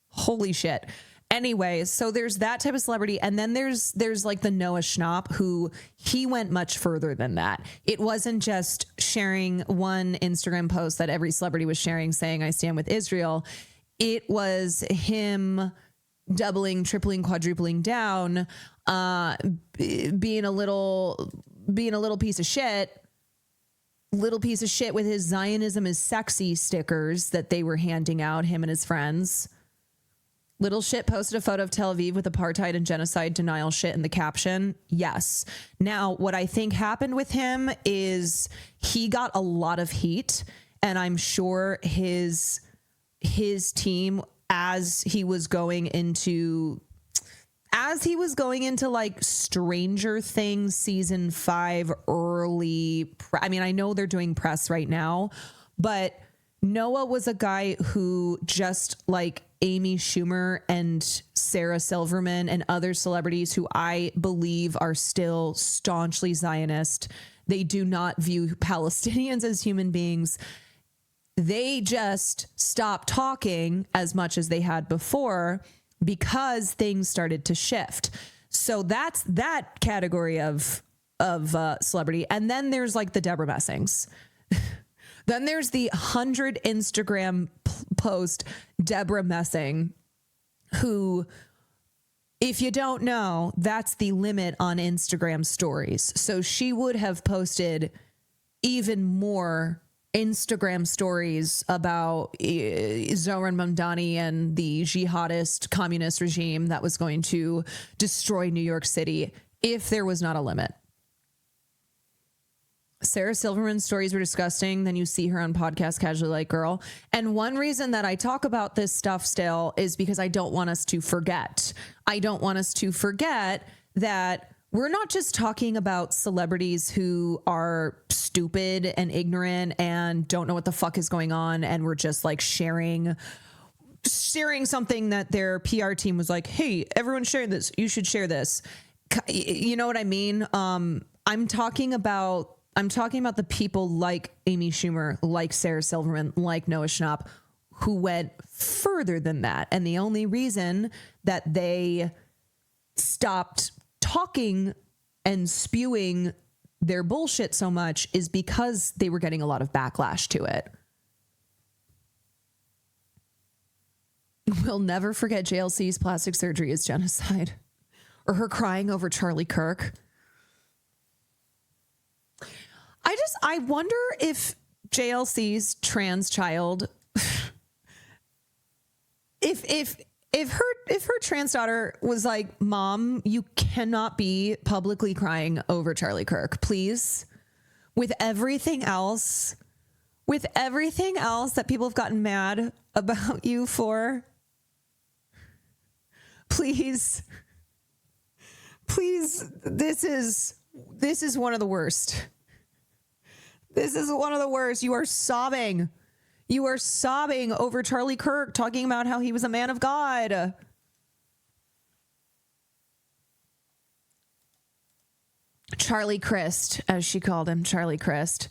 Holy shit. Anyways, so there's that type of celebrity. And then there's like the Noah Schnapp, who he went much further than that. It wasn't just sharing one Instagram post that every celebrity was sharing saying, I stand with Israel. It was him doubling, tripling, quadrupling down, being a little piece of shit, little piece of shit with his Zionism is sexy stickers that they were handing out, him and his friends. Little shit posted a photo of Tel Aviv with apartheid and genocide denial shit in the caption. Yes. Now, what I think happened with him is he got a lot of heat, and I'm sure his team, as he was going into like Stranger Things season 5 early, I mean, I know they're doing press right now, but Noah was a guy who, just like Amy Schumer and Sarah Silverman and other celebrities who I believe are still staunchly Zionist, they do not view Palestinians as human beings. They just stopped talking as much as they had before because things started to shift. So that's that category of celebrity. And then there's like the Deborah Messings. Then there's the 100 Instagram post Deborah Messing, who, if you don't know, that's the limit on Instagram stories. So she would have posted even more Instagram stories about Zoran Mamdani and the jihadist communist regime that was going to destroy New York City if there was not a limit. Sarah Silverman's stories were disgusting. Then you see her on podcast Casually Like Girl. And one reason that I talk about this stuff still is because I don't want us to forget. I don't want us to forget that we're not just talking about celebrities who are stupid and ignorant and don't know what the fuck is going on, and we're just like sharing something that their PR team was like, hey, everyone share this. You should share this. You know what I mean? I'm talking about the people like Amy Schumer, like Sarah Silverman, like Noah Schnapp, who went further than that. And the only reason that they stopped talking and spewing their bullshit so much is because they were getting a lot of backlash to it. We'll never forget JLC's plastic surgery as genocide, or her crying over Charlie Kirk. I wonder if JLC's trans child, if her trans daughter was like, Mom, you cannot be publicly crying over Charlie Kirk, please. With everything else that people have gotten mad about you for, please, this is one of the worst. This is one of the worst. You are sobbing. You are sobbing over Charlie Kirk, talking about how he was a man of God. Charlie Crist, as she called him, Charlie Crist.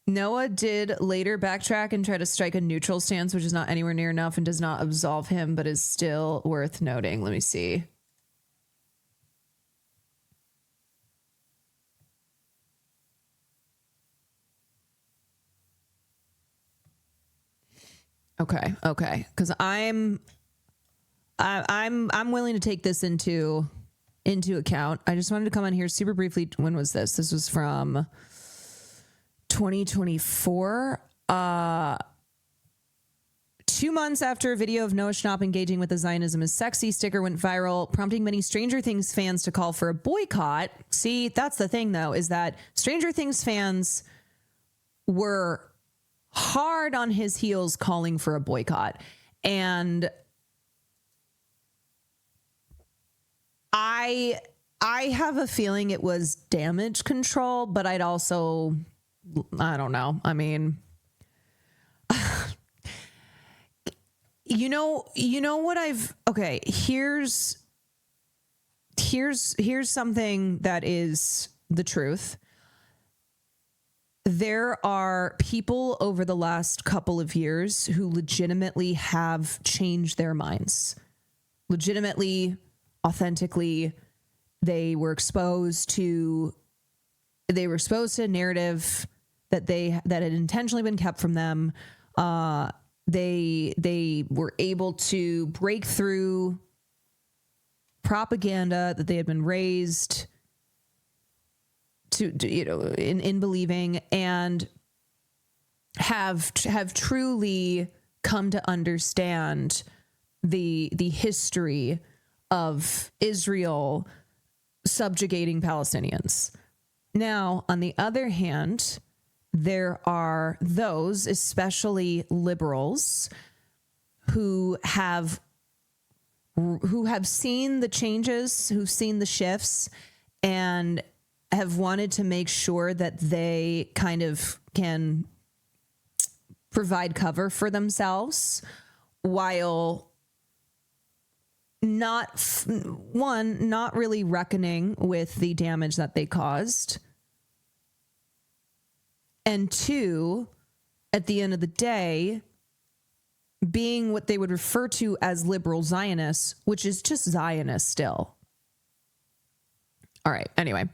Noah did later backtrack and try to strike a neutral stance, which is not anywhere near enough and does not absolve him, but is still worth noting. Let me see. Okay. Because I'm willing to take this into account. I just wanted to come on here super briefly. When was this? This was from 2024. 2 months after a video of Noah Schnapp engaging with the Zionism is sexy sticker went viral, prompting many Stranger Things fans to call for a boycott. See, that's the thing, though, is that Stranger Things fans were hard on his heels calling for a boycott. And I have a feeling it was damage control, but I don't know. I mean, you know what okay, here's something that is the truth. There are people over the last couple of years who legitimately have changed their minds. Legitimately, authentically, they were exposed to a narrative that had intentionally been kept from them. They were able to break through propaganda that they had been raised to in believing, and have truly come to understand the history of Israel subjugating Palestinians. Now, on the other hand, there are those, especially liberals, who have seen the changes, who've seen the shifts, and have wanted to make sure that they kind of can provide cover for themselves while not really reckoning with the damage that they caused, and two, at the end of the day, being what they would refer to as liberal Zionists, which is just Zionist still. All right. Anyway,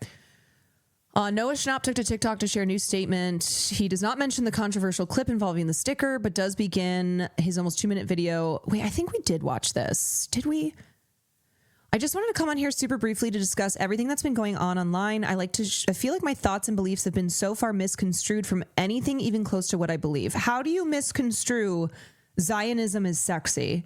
Noah Schnapp took to TikTok to share a new statement. He does not mention the controversial clip involving the sticker, but does begin his almost 2-minute video. Wait, I think we did watch this. Did we? I just wanted to come on here super briefly to discuss everything that's been going on online. I feel like my thoughts and beliefs have been so far misconstrued from anything even close to what I believe. How do you misconstrue Zionism is sexy?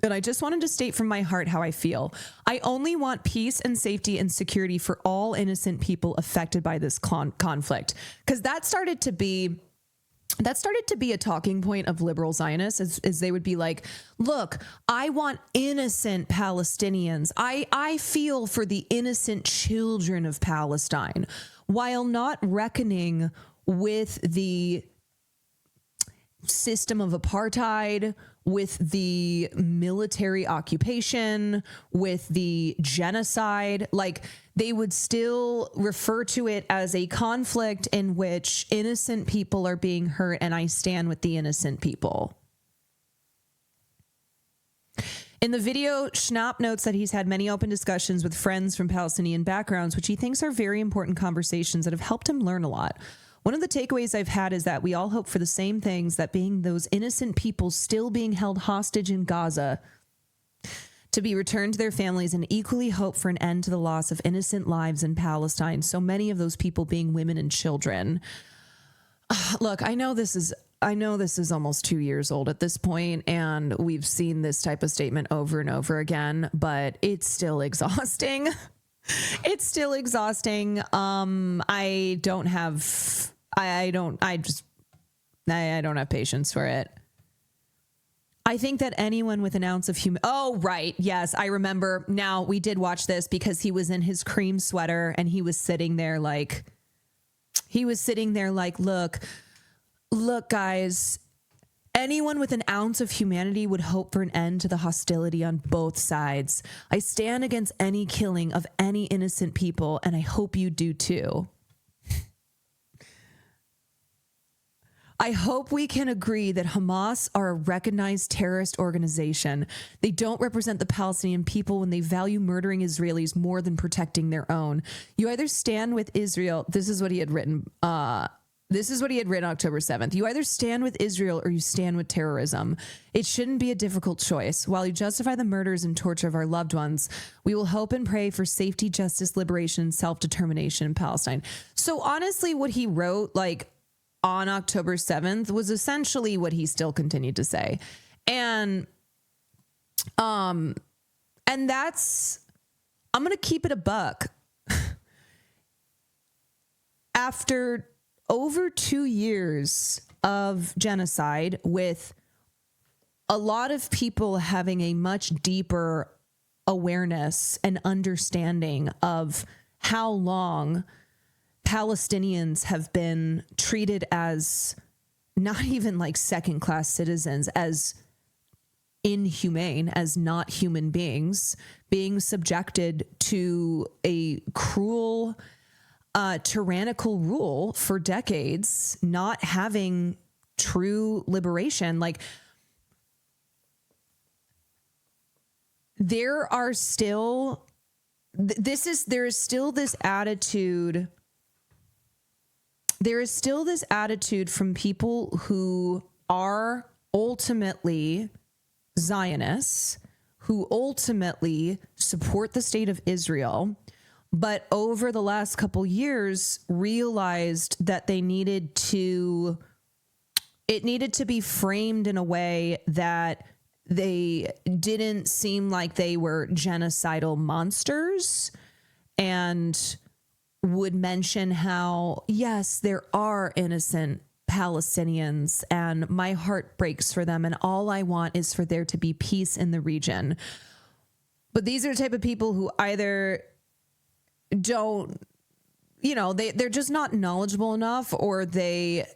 And I just wanted to state from my heart how I feel. I only want peace and safety and security for all innocent people affected by this conflict. Because that started to be a talking point of liberal Zionists, as they would be like, look, I want innocent Palestinians. I feel for the innocent children of Palestine, while not reckoning with the system of apartheid, with the military occupation, with the genocide. Like, they would still refer to it as a conflict in which innocent people are being hurt, and I stand with the innocent people. In the video, Schnapp notes that he's had many open discussions with friends from Palestinian backgrounds, which he thinks are very important conversations that have helped him learn a lot. One of the takeaways I've had is that we all hope for the same things, that being those innocent people still being held hostage in Gaza to be returned to their families, and equally hope for an end to the loss of innocent lives in Palestine, so many of those people being women and children. Look, I know this is almost 2 years old at this point, and we've seen this type of statement over and over again, but it's still exhausting. It's still exhausting. I don't have patience for it. I think that anyone with an ounce of oh, right. Yes, I remember. Now, we did watch this because he was in his cream sweater and he was sitting there like, look, guys, anyone with an ounce of humanity would hope for an end to the hostility on both sides. I stand against any killing of any innocent people, and I hope you do too. I hope we can agree that Hamas are a recognized terrorist organization. They don't represent the Palestinian people when they value murdering Israelis more than protecting their own. You either stand with Israel. This is what he had written. This is what he had written October 7th. You either stand with Israel or you stand with terrorism. It shouldn't be a difficult choice. While you justify the murders and torture of our loved ones, we will hope and pray for safety, justice, liberation, and self-determination in Palestine. So honestly, what he wrote, like, on October 7th was essentially what he still continued to say. And that's, I'm going to keep it a buck. After over 2 years of genocide, with a lot of people having a much deeper awareness and understanding of how long Palestinians have been treated as not even like second-class citizens, as inhumane, as not human beings, being subjected to a cruel, tyrannical rule for decades, not having true liberation. Like, there is still this attitude. There is still this attitude from people who are ultimately Zionists, who ultimately support the state of Israel, but over the last couple years realized that it needed to be framed in a way that they didn't seem like they were genocidal monsters, and would mention how, yes, there are innocent Palestinians and my heart breaks for them and all I want is for there to be peace in the region. But these are the type of people who either don't, they're just not knowledgeable enough, or they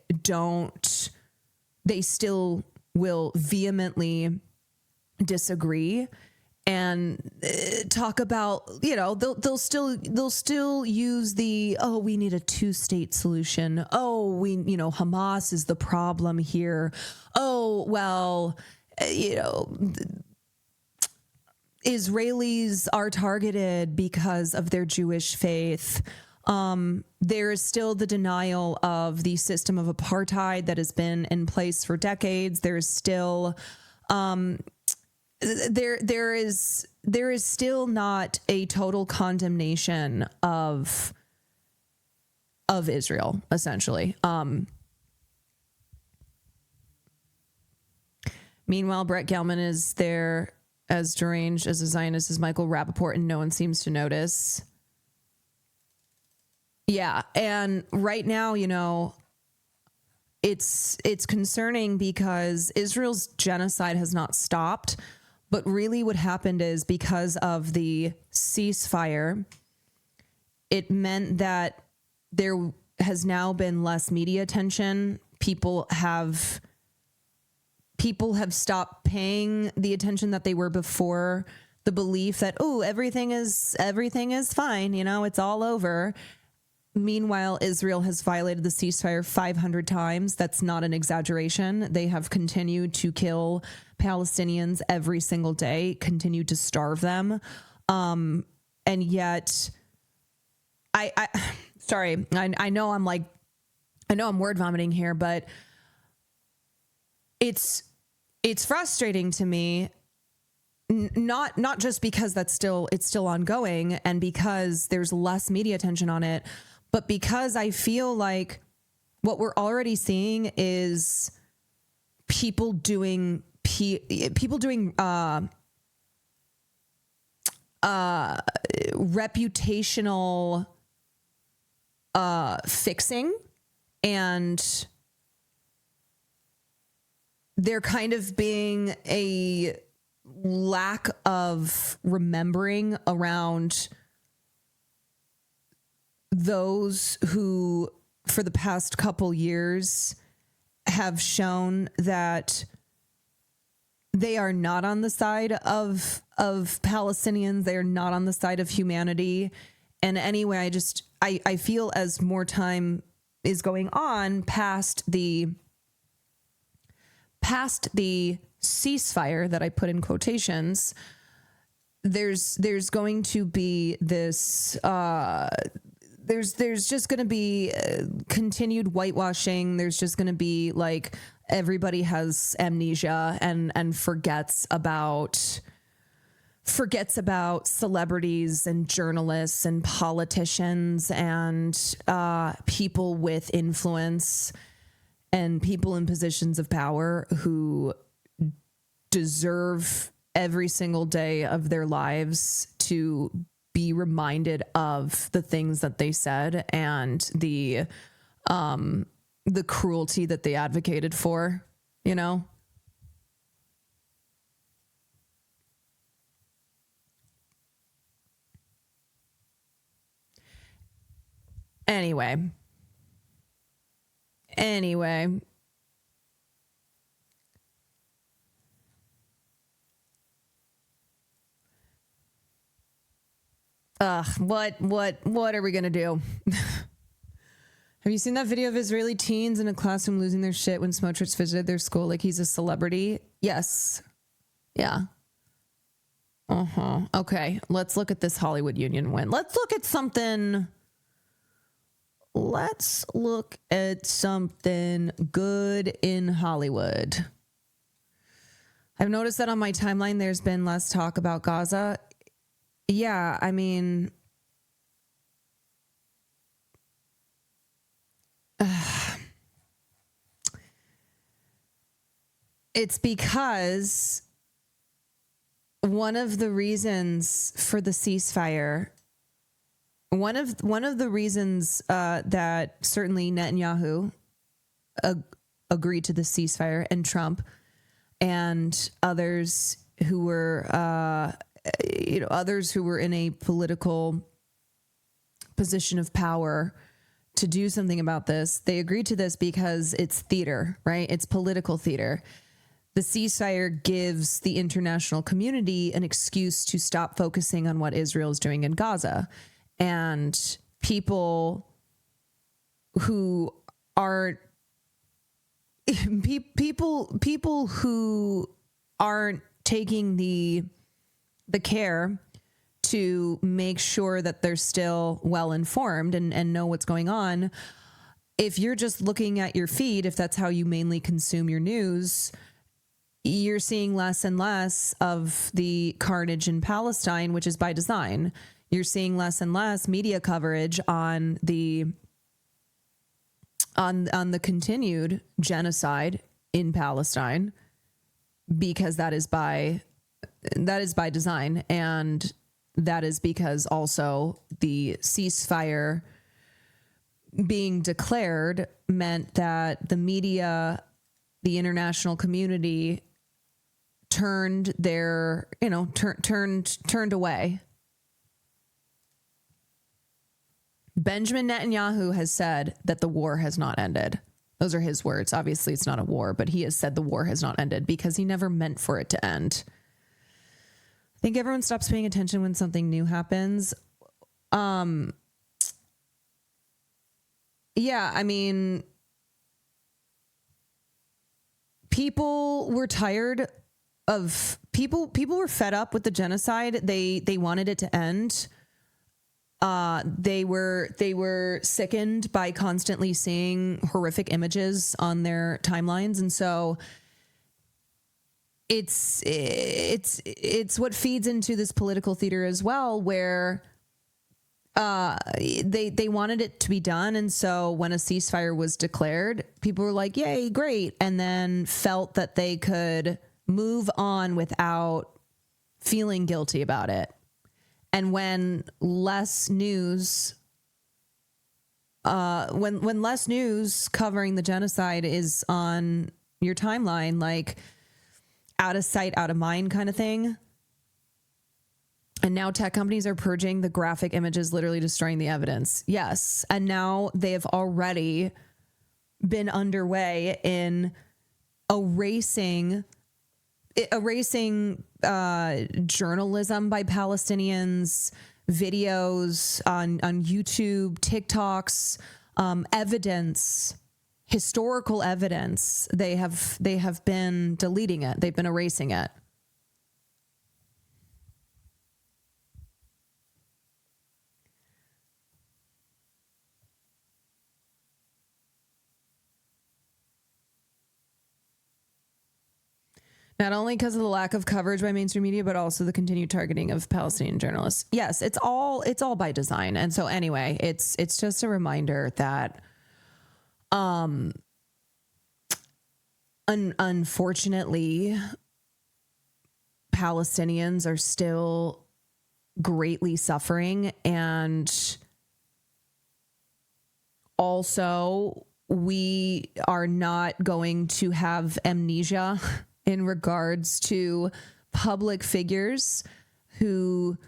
still will vehemently disagree and talk about, they'll still use the, oh, we need a 2-state solution. Oh, Hamas is the problem here. Oh, well, Israelis are targeted because of their Jewish faith. There is still the denial of the system of apartheid that has been in place for decades. There's still, there is still not a total condemnation of Israel, essentially. Meanwhile, Brett Gelman is there as deranged as a Zionist as Michael Rappaport, and no one seems to notice. Yeah, and right now, it's concerning because Israel's genocide has not stopped. But really what happened is, because of the ceasefire, it meant that there has now been less media attention. People have stopped paying the attention that they were before. The belief that, oh, everything is fine, it's all over. Meanwhile, Israel has violated the ceasefire 500 times. That's not an exaggeration. They have continued to kill Palestinians every single day, continued to starve them. And yet, I know I'm word vomiting here, but it's frustrating to me. Not just because it's still ongoing and because there's less media attention on it, but because I feel like what we're already seeing is people doing reputational fixing, and there kind of being a lack of remembering around those who for the past couple years have shown that they are not on the side of Palestinians. They are not on the side of humanity. And anyway, I feel as more time is going on past the ceasefire that I put in quotations, there's going to be this, there's just going to be continued whitewashing. There's just going to be like, everybody has amnesia and forgets about celebrities and journalists and politicians and people with influence and people in positions of power who deserve every single day of their lives to be reminded of the things that they said and the cruelty that they advocated for, Anyway. What are we gonna do? Have you seen that video of Israeli teens in a classroom losing their shit when Smotrich visited their school like he's a celebrity? Yes. Yeah. Okay, let's look at this Hollywood Union win. Let's look at something good in Hollywood. I've noticed that on my timeline, there's been less talk about Gaza. Yeah, I mean, it's because one of the reasons for the ceasefire, one of the reasons that certainly Netanyahu agreed to the ceasefire, and Trump and others who were in a political position of power to do something about this, they agreed to this because it's theater, right? It's political theater. The ceasefire gives the international community an excuse to stop focusing on what Israel is doing in Gaza. And people who aren't people who aren't taking the care to make sure that they're still well informed and know what's going on. If you're just looking at your feed, if that's how you mainly consume your news, you're seeing less and less of the carnage in Palestine, which is by design. You're seeing less and less media coverage on the continued genocide in Palestine, because that is by design, and that is because also the ceasefire being declared meant that the media, the international community turned their, turned away. Benjamin Netanyahu has said that the war has not ended. Those are his words. Obviously, it's not a war, but he has said the war has not ended because he never meant for it to end. I think everyone stops paying attention when something new happens. Yeah, I mean, people were tired of people were fed up with the genocide. They wanted it to end. They were sickened by constantly seeing horrific images on their timelines, and so it's what feeds into this political theater as well, where they wanted it to be done, and so when a ceasefire was declared, people were like, "Yay, great!" and then felt that they could move on without feeling guilty about it. And when less news, when less news covering the genocide is on your timeline, like out of sight, out of mind kind of thing. And now tech companies are purging the graphic images, literally destroying the evidence. Yes. And now they have already been underway in erasing journalism by Palestinians, videos on YouTube, TikToks, evidence, historical evidence. They have been deleting it. They've been erasing it. Not only because of the lack of coverage by mainstream media, but also the continued targeting of Palestinian journalists. Yes, it's all by design. And so anyway, it's just a reminder that unfortunately, Palestinians are still greatly suffering, and also we are not going to have amnesia in regards to public figures who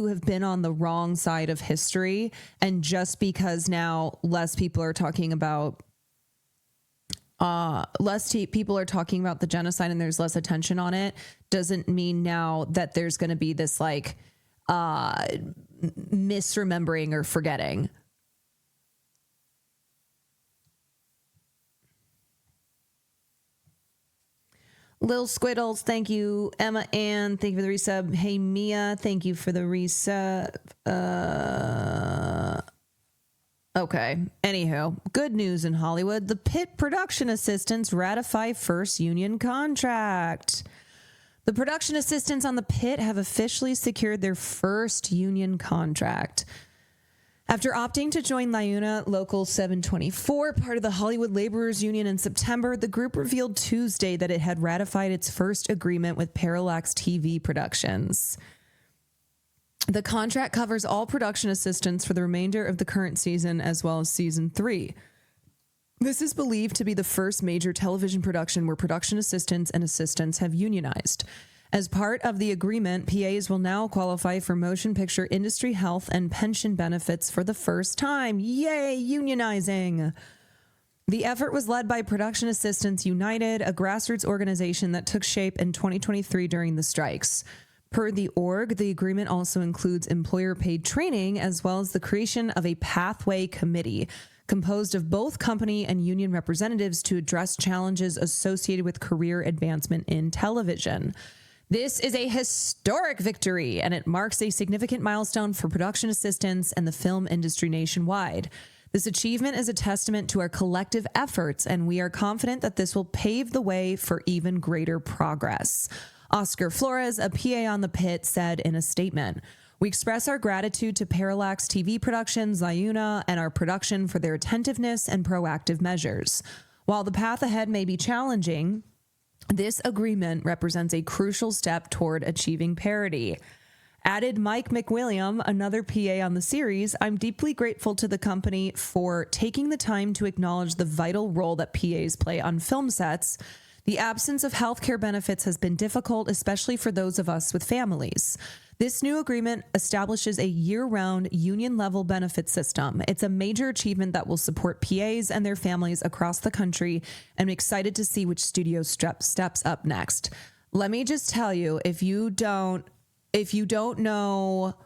have been on the wrong side of history. And just because now less people are talking about the genocide and there's less attention on it, doesn't mean now that there's going to be this like misremembering or forgetting. Lil Squiddles, thank you. Emma Ann, thank you for the resub. Hey Mia, thank you for the resub. Okay. Anywho, good news in Hollywood. The Pitt production assistants ratify first union contract. The production assistants on the Pitt have officially secured their first union contract. After opting to join LIUNA Local 724, part of the Hollywood Laborers Union in September, the group revealed Tuesday that it had ratified its first agreement with Parallax TV Productions. The contract covers all production assistants for the remainder of the current season as well as season 3. This is believed to be the first major television production where production assistants and assistants have unionized. As part of the agreement, PAs will now qualify for motion picture industry health and pension benefits for the first time. Yay, unionizing! The effort was led by Production Assistants United, a grassroots organization that took shape in 2023 during the strikes. Per the org, the agreement also includes employer-paid training as well as the creation of a pathway committee composed of both company and union representatives to address challenges associated with career advancement in television. This is a historic victory, and it marks a significant milestone for production assistants and the film industry nationwide. This achievement is a testament to our collective efforts, and we are confident that this will pave the way for even greater progress. Oscar Flores, a PA on the Pitt, said in a statement, "We express our gratitude to Parallax TV Productions, LIUNA, and our production for their attentiveness and proactive measures. While the path ahead may be challenging, this agreement represents a crucial step toward achieving parity." Added Mike McWilliam, another PA on the series, "I'm deeply grateful to the company for taking the time to acknowledge the vital role that PAs play on film sets. The absence of healthcare benefits has been difficult, especially for those of us with families. This new agreement establishes a year-round union-level benefit system. It's a major achievement that will support PAs and their families across the country, and I'm excited to see which studio steps up next." Let me just tell you, if you don't know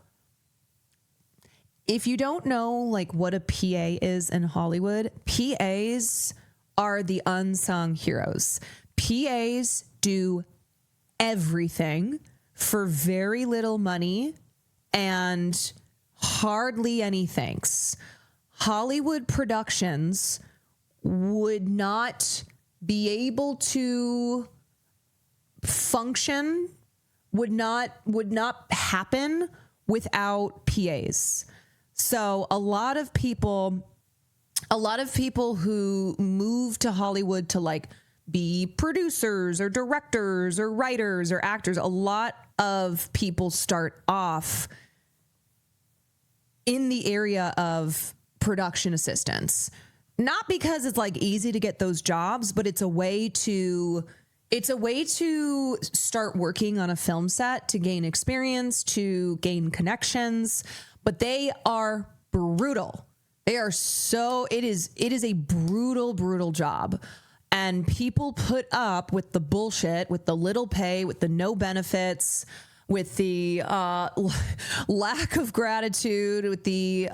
like what a PA is in Hollywood, PAs are the unsung heroes. PAs do everything for very little money and hardly any thanks. Hollywood productions would not be able to function, would not happen without PAs. So a lot of people who move to Hollywood to like be producers or directors or writers or actors, a lot of people start off in the area of production assistants. Not because it's like easy to get those jobs, but it's a way to start working on a film set, to gain experience, to gain connections, but they are brutal. They are it is a brutal job. And people put up with the bullshit, with the little pay, with the no benefits, with the lack of gratitude, with the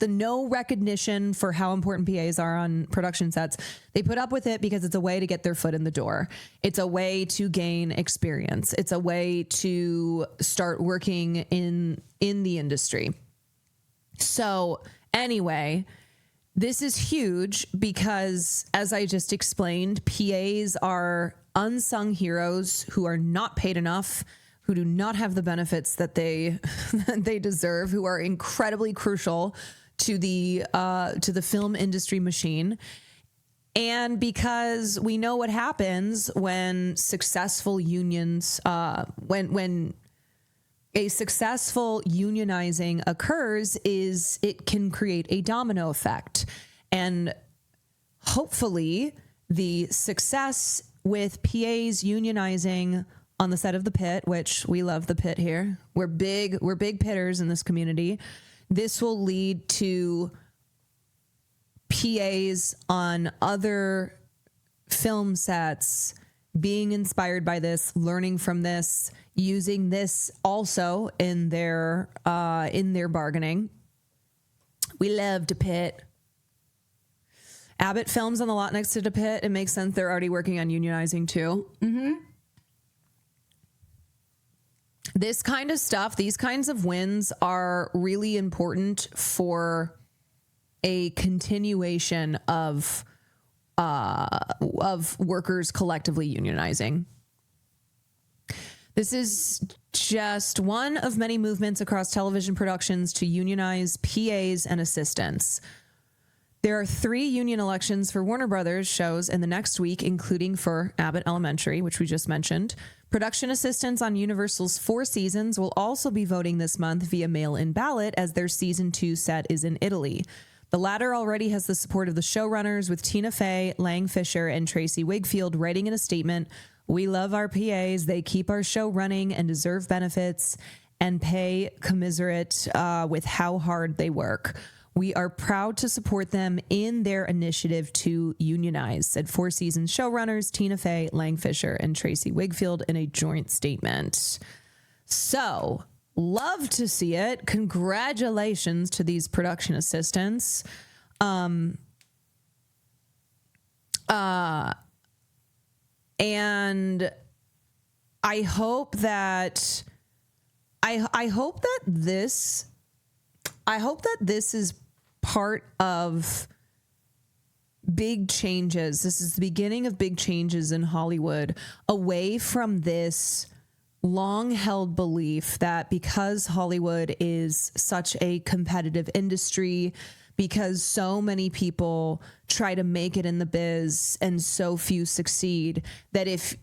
no recognition for how important PAs are on production sets. They put up with it because it's a way to get their foot in the door. It's a way to gain experience. It's a way to start working in the industry. So anyway, this is huge because, as I just explained, PAs are unsung heroes who are not paid enough, who do not have the benefits that they deserve, who are incredibly crucial to the film industry machine. And because we know what happens when successful unions, when a successful unionizing occurs, is it can create a domino effect. And hopefully the success with PAs unionizing on the set of the Pit, which we love the Pit here. We're big pitters in this community. This will lead to PAs on other film sets being inspired by this, learning from this, using this also in their bargaining. We love the Pit. Abbott Films on the lot next to the Pit. It makes sense. They're already working on unionizing too. Mm-hmm. this kind of stuff, these kinds of wins are really important for a continuation of workers collectively unionizing. This is just one of many movements across television productions to unionize PAs and assistants. There are 3 union elections for Warner Brothers shows in the next week, including for Abbott Elementary, which we just mentioned. Production assistants on Universal's 4 seasons will also be voting this month via mail-in ballot, as their season 2 set is in Italy. The latter already has the support of the showrunners, with Tina Fey, Lang Fisher, and Tracy Wigfield writing in a statement, "We love our PAs. They keep our show running and deserve benefits and pay commiserate with how hard they work. We are proud to support them in their initiative to unionize," said 4 Seasons showrunners Tina Fey, Lang Fisher, and Tracy Wigfield in a joint statement. So, love to see it. Congratulations to these production assistants. And I hope that this is part of big changes. This is the beginning of big changes in Hollywood, away from this long-held belief that because Hollywood is such a competitive industry, because so many people try to make it in the biz and so few succeed, that if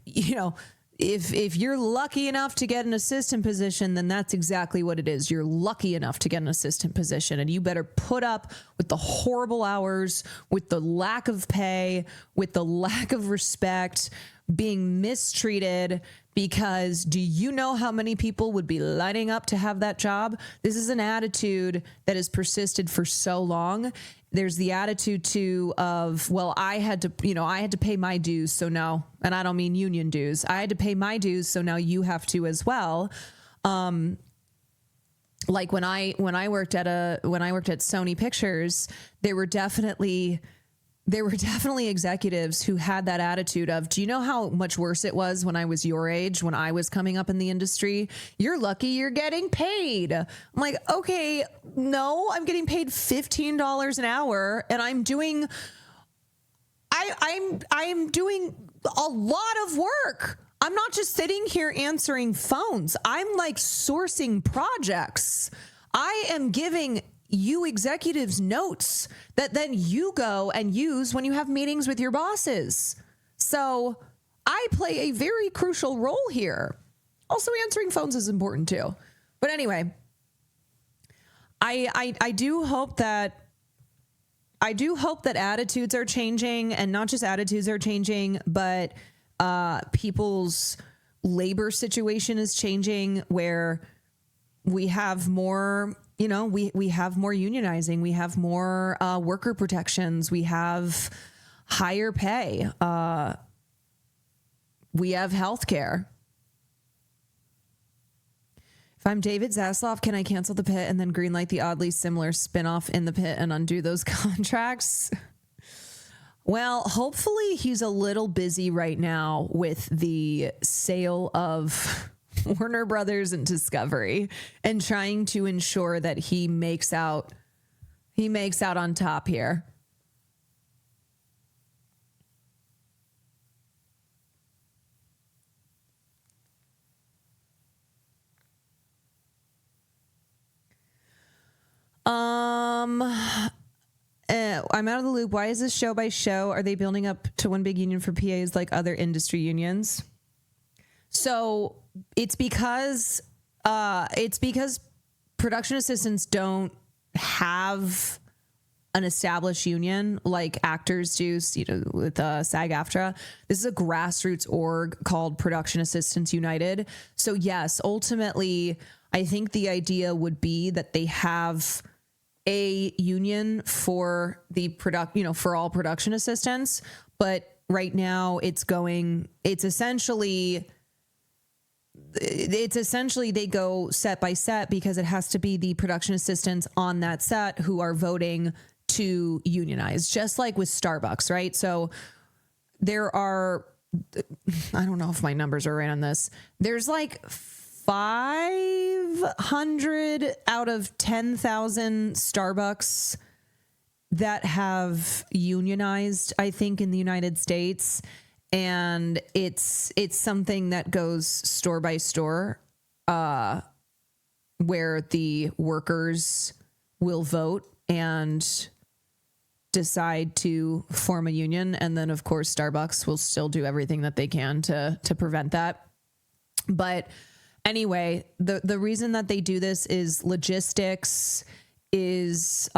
you're lucky enough to get an assistant position, then that's exactly what it is. You're lucky enough to get an assistant position, and you better put up with the horrible hours, with the lack of pay, with the lack of respect, being mistreated, because do you know how many people would be lining up to have that job? This is an attitude that has persisted for so long. There's the attitude too of, well, I had to pay my dues, so now, and I don't mean union dues. I had to pay my dues, so now you have to as well. Like when I worked at Sony Pictures, there were definitely executives who had that attitude of, do you know how much worse it was when I was your age, when I was coming up in the industry? You're lucky you're getting paid. I'm like, okay, no, I'm getting paid $15 an hour, and I'm doing a lot of work. I'm not just sitting here answering phones. I'm like sourcing projects. I am giving you executives notes that then you go and use when you have meetings with your bosses. So I play a very crucial role here. Also, answering phones is important too. But anyway, I do hope that attitudes are changing, and not just attitudes are changing, but people's labor situation is changing, where we have more, we have more unionizing, we have more worker protections, we have higher pay, we have healthcare. If I'm David Zaslav, can I cancel the pit and then greenlight the oddly similar spinoff in the pit and undo those contracts? Well, hopefully he's a little busy right now with the sale of Warner Brothers and Discovery, and trying to ensure that he makes out on top here. I'm out of the loop. Why is this show by show? Are they building up to one big union for PAs like other industry unions? So it's because production assistants don't have an established union like actors do, with SAG-AFTRA. This is a grassroots org called Production Assistants United. So yes, ultimately, I think the idea would be that they have a union for the for all production assistants, but right now it's essentially they go set by set, because it has to be the production assistants on that set who are voting to unionize, just like with Starbucks, right? So there are, I don't know if my numbers are right on this, there's like 500 out of 10,000 Starbucks that have unionized, I think, in the United States. And it's something that goes store by store, where the workers will vote and decide to form a union. And then, of course, Starbucks will still do everything that they can to prevent that. But anyway, the reason that they do this is logistics, is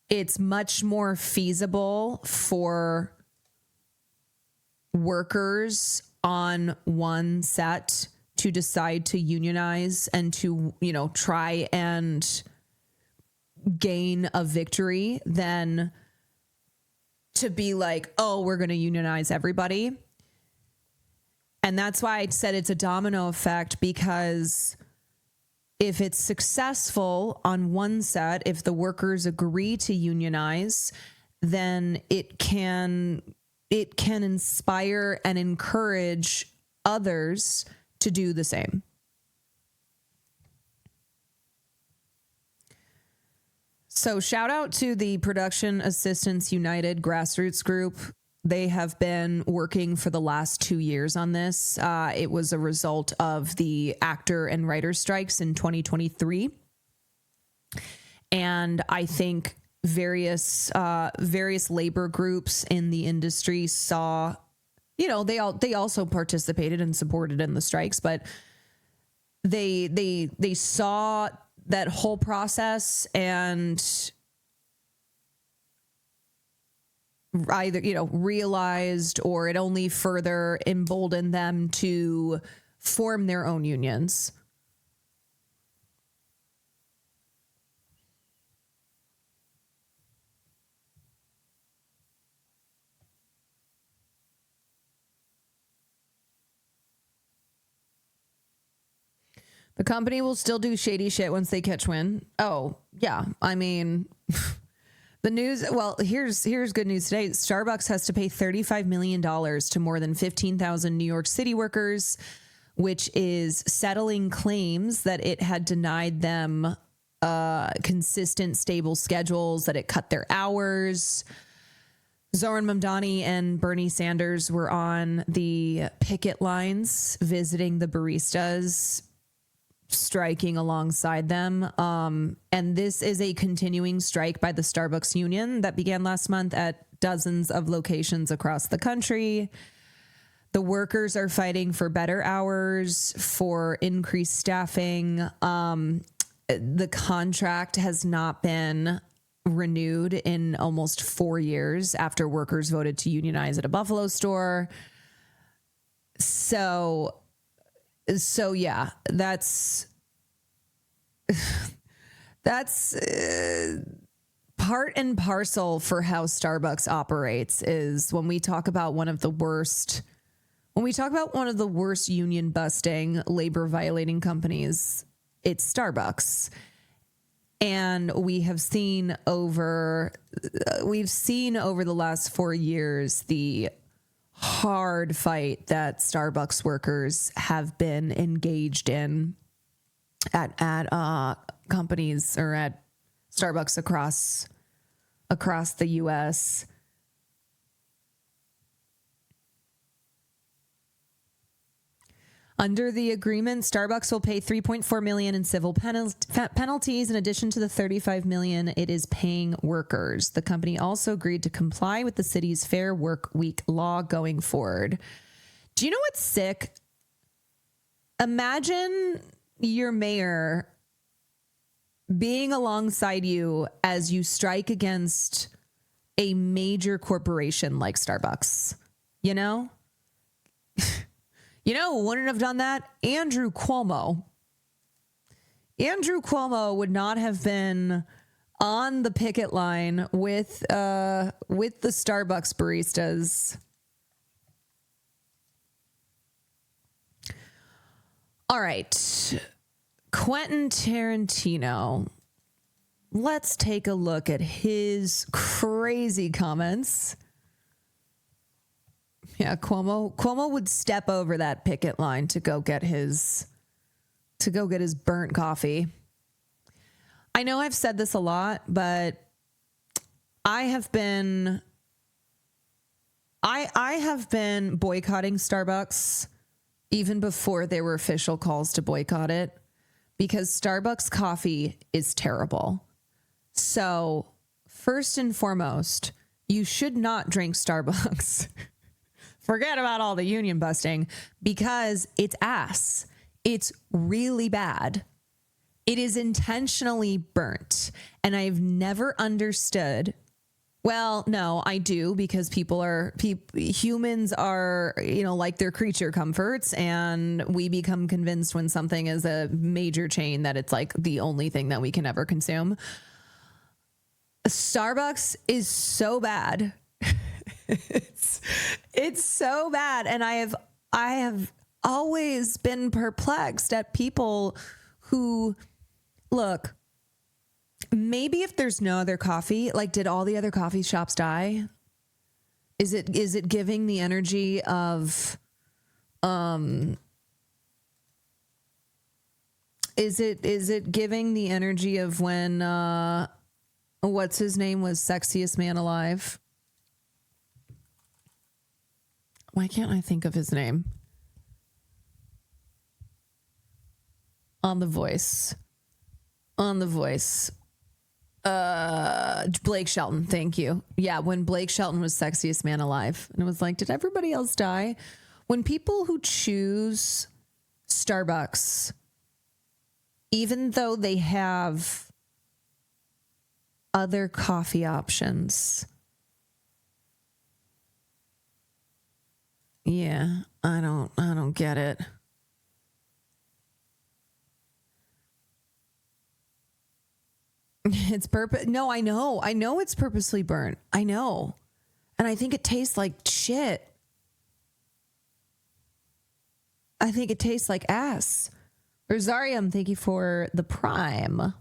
it's much more feasible for workers on one set to decide to unionize and to, you know, try and gain a victory than to be like, oh, we're going to unionize everybody. And that's why I said it's a domino effect, because if it's successful on one set, if the workers agree to unionize, then it can inspire and encourage others to do the same. So shout out to the Production Assistants United grassroots group. They have been working for the last 2 years on this. It was a result of the actor and writer strikes in 2023. And I think various labor groups in the industry saw, you know, they also participated and supported in the strikes, but they saw that whole process and either, you know, realized, or it only further emboldened them to form their own unions. The company will still do shady shit once they catch wind. Oh, yeah. I mean, the news, well, here's good news today. Starbucks has to pay $35 million to more than 15,000 New York City workers, which is settling claims that it had denied them consistent, stable schedules, that it cut their hours. Zoran Mamdani and Bernie Sanders were on the picket lines visiting the baristas, striking alongside them. And this is a continuing strike by the Starbucks union that began last month at dozens of locations across the country. The workers are fighting for better hours, for increased staffing. The contract has not been renewed in almost 4 years after workers voted to unionize at a Buffalo store. So yeah, that's part and parcel for how Starbucks operates. Is when we talk about one of the worst union busting, labor violating companies, it's Starbucks. And we've seen over the last 4 years the hard fight that Starbucks workers have been engaged in at companies, or at Starbucks across the US. Under the agreement, Starbucks will pay $3.4 million in civil penalties in addition to the $35 million it is paying workers. The company also agreed to comply with the city's Fair Work Week law going forward. Do you know what's sick? Imagine your mayor being alongside you as you strike against a major corporation like Starbucks. You know? You know who wouldn't have done that? Andrew Cuomo. Andrew Cuomo would not have been on the picket line with the Starbucks baristas. All right. Quentin Tarantino. Let's take a look at his crazy comments. Yeah, Cuomo would step over that picket line to go get his burnt coffee. I know I've said this a lot, but I have been boycotting Starbucks even before there were official calls to boycott it, because Starbucks coffee is terrible. So, first and foremost, you should not drink Starbucks. Forget about all the union busting, because it's ass. It's really bad. It is intentionally burnt. And I've never understood. Well, no, I do, because humans are, like their creature comforts, and we become convinced when something is a major chain that it's like the only thing that we can ever consume. Starbucks is so bad. it's so bad. And I have always been perplexed at people who, look, maybe if there's no other coffee, like, did all the other coffee shops die? Is it giving the energy of, is it giving the energy of when, what's his name was sexiest man alive? Why can't I think of his name? On The Voice. Blake Shelton, thank you. Yeah, when Blake Shelton was sexiest man alive. And it was like, did everybody else die? When people who choose Starbucks, even though they have other coffee options, yeah, I don't get it. It's No, I know it's purposely burnt. I know. And I think it tastes like shit. I think it tastes like ass. Rosarium, thank you for the prime.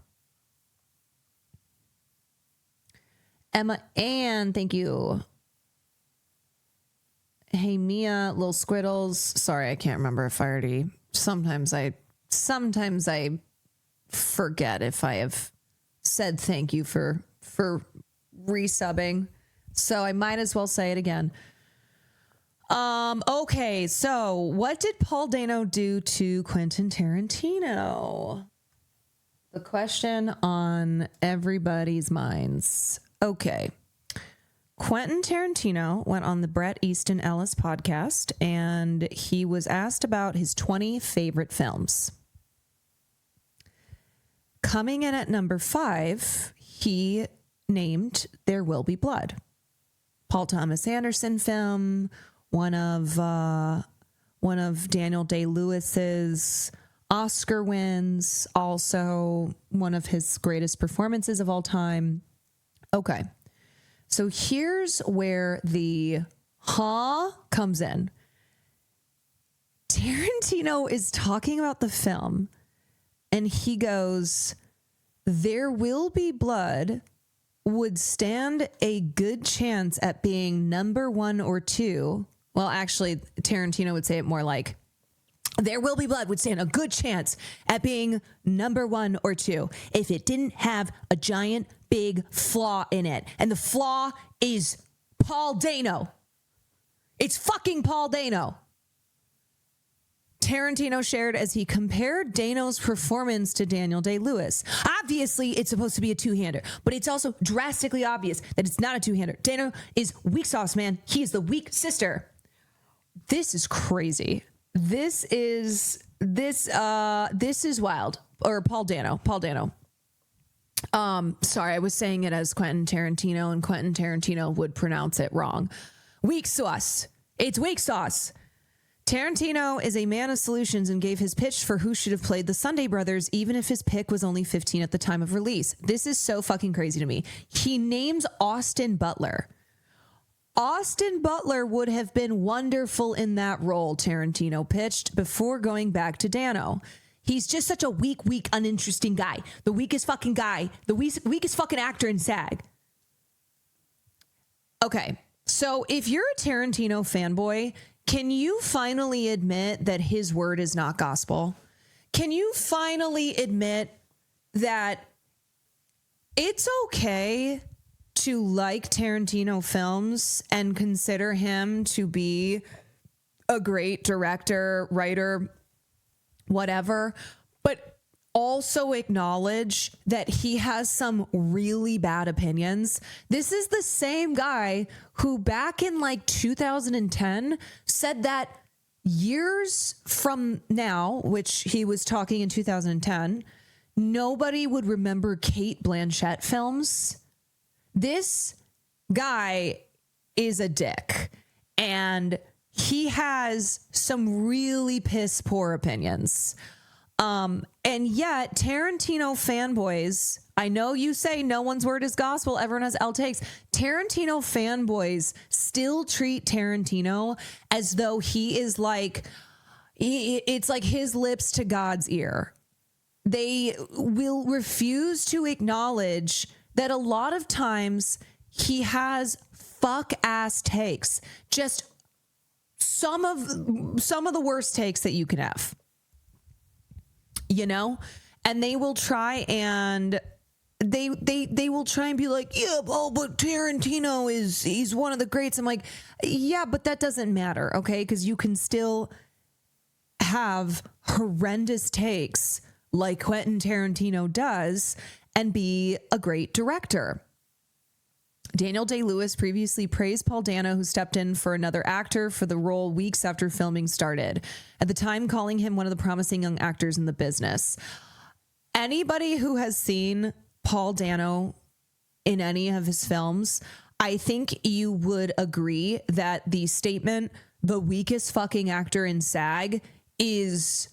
Emma Ann, thank you. Hey Mia, Little Squiddles. Sorry, I can't remember if I already. Sometimes I forget if I have said thank you for resubbing, so I might as well say it again. Okay, so what did Paul Dano do to Quentin Tarantino? The question on everybody's minds. Okay, Quentin Tarantino went on the Bret Easton Ellis podcast, and he was asked about his 20 favorite films. Coming in at number 5, he named There Will Be Blood. Paul Thomas Anderson film, one of Daniel Day-Lewis's Oscar wins, also one of his greatest performances of all time. Okay, so here's where the comes in. Tarantino is talking about the film, and he goes, There Will Be Blood would stand a good chance at being number 1 or 2. Well, actually, Tarantino would say it more like, There Will Be Blood would stand a good chance at being number 1 or 2 if it didn't have a giant, big flaw in it. And the flaw is Paul Dano. It's fucking Paul Dano. Tarantino shared as he compared Dano's performance to Daniel Day-Lewis. Obviously, it's supposed to be a two-hander, but it's also drastically obvious that it's not a two-hander. Dano is weak sauce, man. He is the weak sister. This is crazy. This is wild. Or Paul Dano. Sorry, I was saying it as Quentin Tarantino, and Quentin Tarantino would pronounce it wrong. Weak sauce. It's weak sauce. Tarantino is a man of solutions and gave his pitch for who should have played the Sunday Brothers, even if his pick was only 15 at the time of release. This is so fucking crazy to me. He names Austin Butler. Austin Butler would have been wonderful in that role, Tarantino pitched, before going back to Dano. He's just such a weak, uninteresting guy. The weakest fucking guy. The weakest fucking actor in SAG. Okay, So if you're a Tarantino fanboy, can you finally admit that his word is not gospel? Can you finally admit that it's okay to like Tarantino films and consider him to be a great director, writer, whatever, but also acknowledge that he has some really bad opinions? This is the same guy who back in like 2010 said that years from now, which he was talking in 2010, nobody would remember Cate Blanchett films. This guy is a dick, and he has some really piss poor opinions. And yet Tarantino fanboys, I know you say no one's word is gospel, everyone has L takes. Tarantino fanboys still treat Tarantino as though he is like, it's like his lips to God's ear. They will refuse to acknowledge that a lot of times he has fuck ass takes, just some of the worst takes that you can have, you know, and they will try and they will try and be like, yeah, oh, but Tarantino he's one of the greats. I'm like, yeah, but that doesn't matter. Okay. Cause you can still have horrendous takes like Quentin Tarantino does and be a great director. Daniel Day-Lewis previously praised Paul Dano, who stepped in for another actor for the role weeks after filming started, at the time calling him one of the promising young actors in the business. Anybody who has seen Paul Dano in any of his films, I think you would agree that the statement, the weakest fucking actor in SAG, is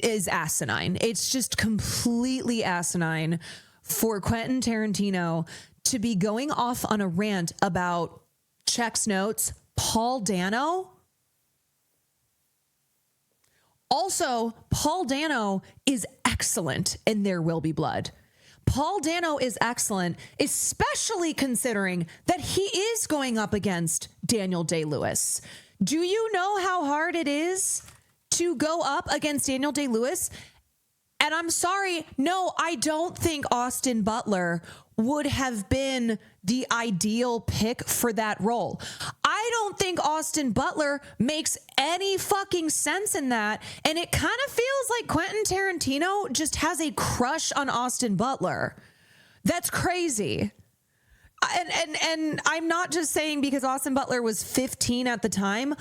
asinine. It's just completely asinine for Quentin Tarantino to be going off on a rant about, checks notes, Paul Dano. Also, Paul Dano is excellent in There Will Be Blood. Paul Dano is excellent, especially considering that he is going up against Daniel Day-Lewis. Do you know how hard it is to go up against Daniel Day-Lewis? And I'm sorry, no, I don't think Austin Butler would have been the ideal pick for that role. I don't think Austin Butler makes any fucking sense in that. And it kind of feels like Quentin Tarantino just has a crush on Austin Butler. That's crazy. And I'm not just saying because Austin Butler was 15 at the time.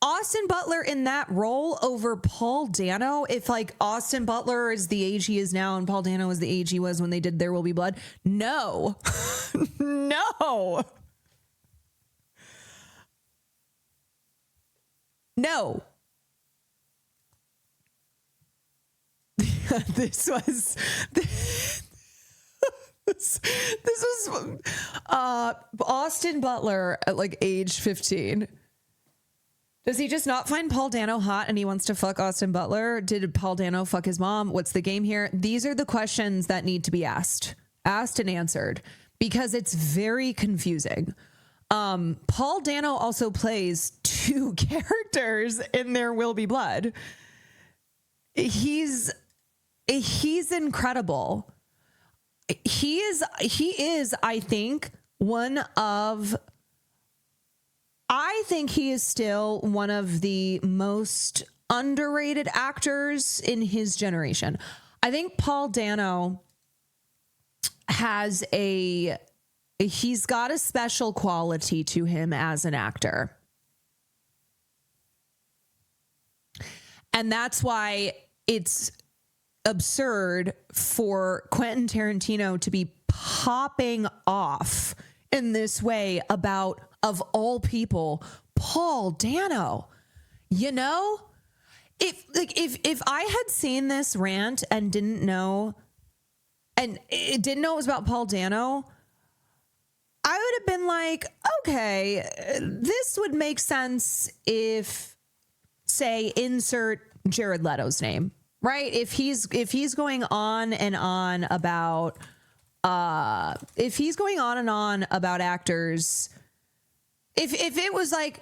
Austin Butler in that role over Paul Dano, if like Austin Butler is the age he is now and Paul Dano is the age he was when they did There Will Be Blood, no. No. No. This was Austin Butler at like age 15. Does he just not find Paul Dano hot and he wants to fuck Austin Butler? Did Paul Dano fuck his mom? What's the game here? These are the questions that need to be asked and answered, because it's very confusing. Paul Dano also plays two characters in There Will Be Blood. He's incredible. He is, I think he is still one of the most underrated actors in his generation. I think Paul Dano he's got a special quality to him as an actor. And that's why it's absurd for Quentin Tarantino to be popping off in this way about, of all people, Paul Dano. You know, if I had seen this rant and didn't know it was about Paul Dano, I would have been like, okay, this would make sense if, say, insert Jared Leto's name, right? If he's going on and on about actors If it was like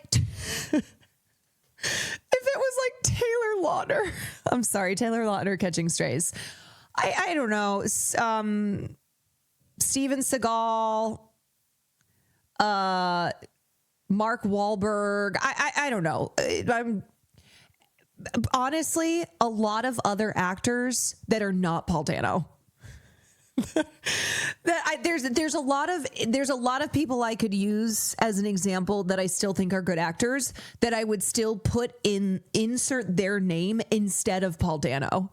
if it was like Taylor Lautner, I'm sorry, Taylor Lautner catching strays. I don't know. Steven Seagal, Mark Wahlberg. I don't know. I'm honestly a lot of other actors that are not Paul Dano. There's a lot of people I could use as an example that I still think are good actors that I would still insert their name instead of Paul Dano.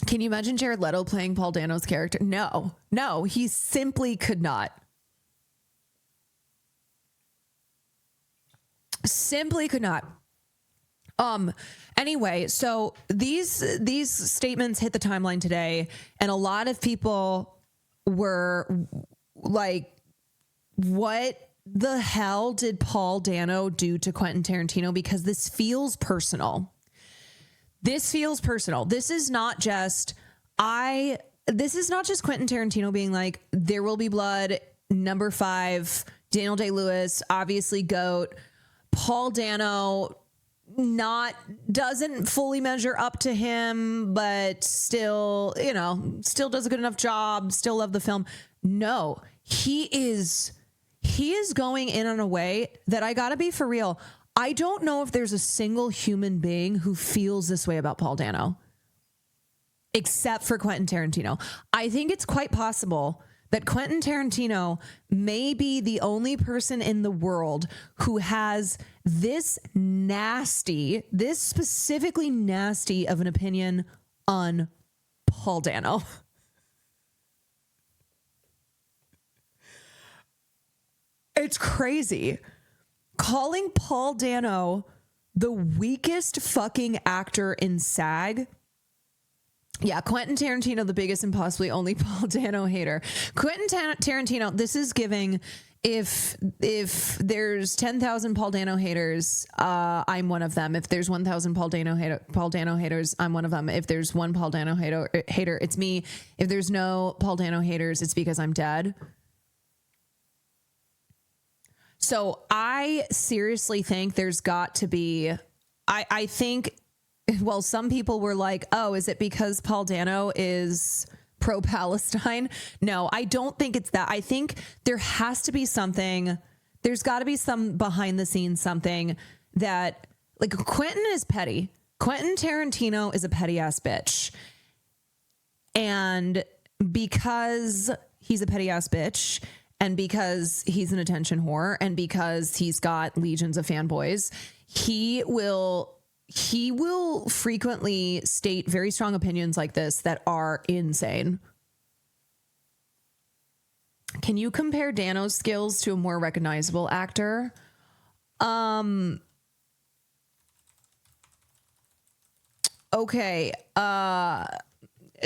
Can you imagine Jared Leto playing Paul Dano's character? No, he simply could not. Simply could not. Anyway, so these statements hit the timeline today, and a lot of people were like, what the hell did Paul Dano do to Quentin Tarantino? Because this feels personal. This feels personal. This is not just Quentin Tarantino being like, There Will Be Blood, number 5, Daniel Day-Lewis, obviously GOAT. Paul Dano doesn't fully measure up to him, but still does a good enough job, still love the film. No, he is going in on a way that I gotta be for real. I don't know if there's a single human being who feels this way about Paul Dano, except for Quentin Tarantino. I think it's quite possible that Quentin Tarantino may be the only person in the world who has this specifically nasty of an opinion on Paul Dano. It's crazy. Calling Paul Dano the weakest fucking actor in SAG. Yeah, Quentin Tarantino, the biggest and possibly only Paul Dano hater. Quentin Tarantino, this is giving, if there's 10,000 Paul Dano haters, I'm one of them. If there's 1,000 Paul Dano haters, I'm one of them. If there's one Paul Dano hater, it's me. If there's no Paul Dano haters, it's because I'm dead. So I seriously think there's got to be, I think, well, some people were like, oh, is it because Paul Dano is pro-Palestine? No, I don't think it's that. I think there has to be something, there's got to be some behind the scenes something that, like, Quentin is petty. Quentin Tarantino is a petty ass bitch. And because he's a petty ass bitch, and because he's an attention whore, and because he's got legions of fanboys, he will frequently state very strong opinions like this that are insane. Can you compare Dano's skills to a more recognizable actor? Okay.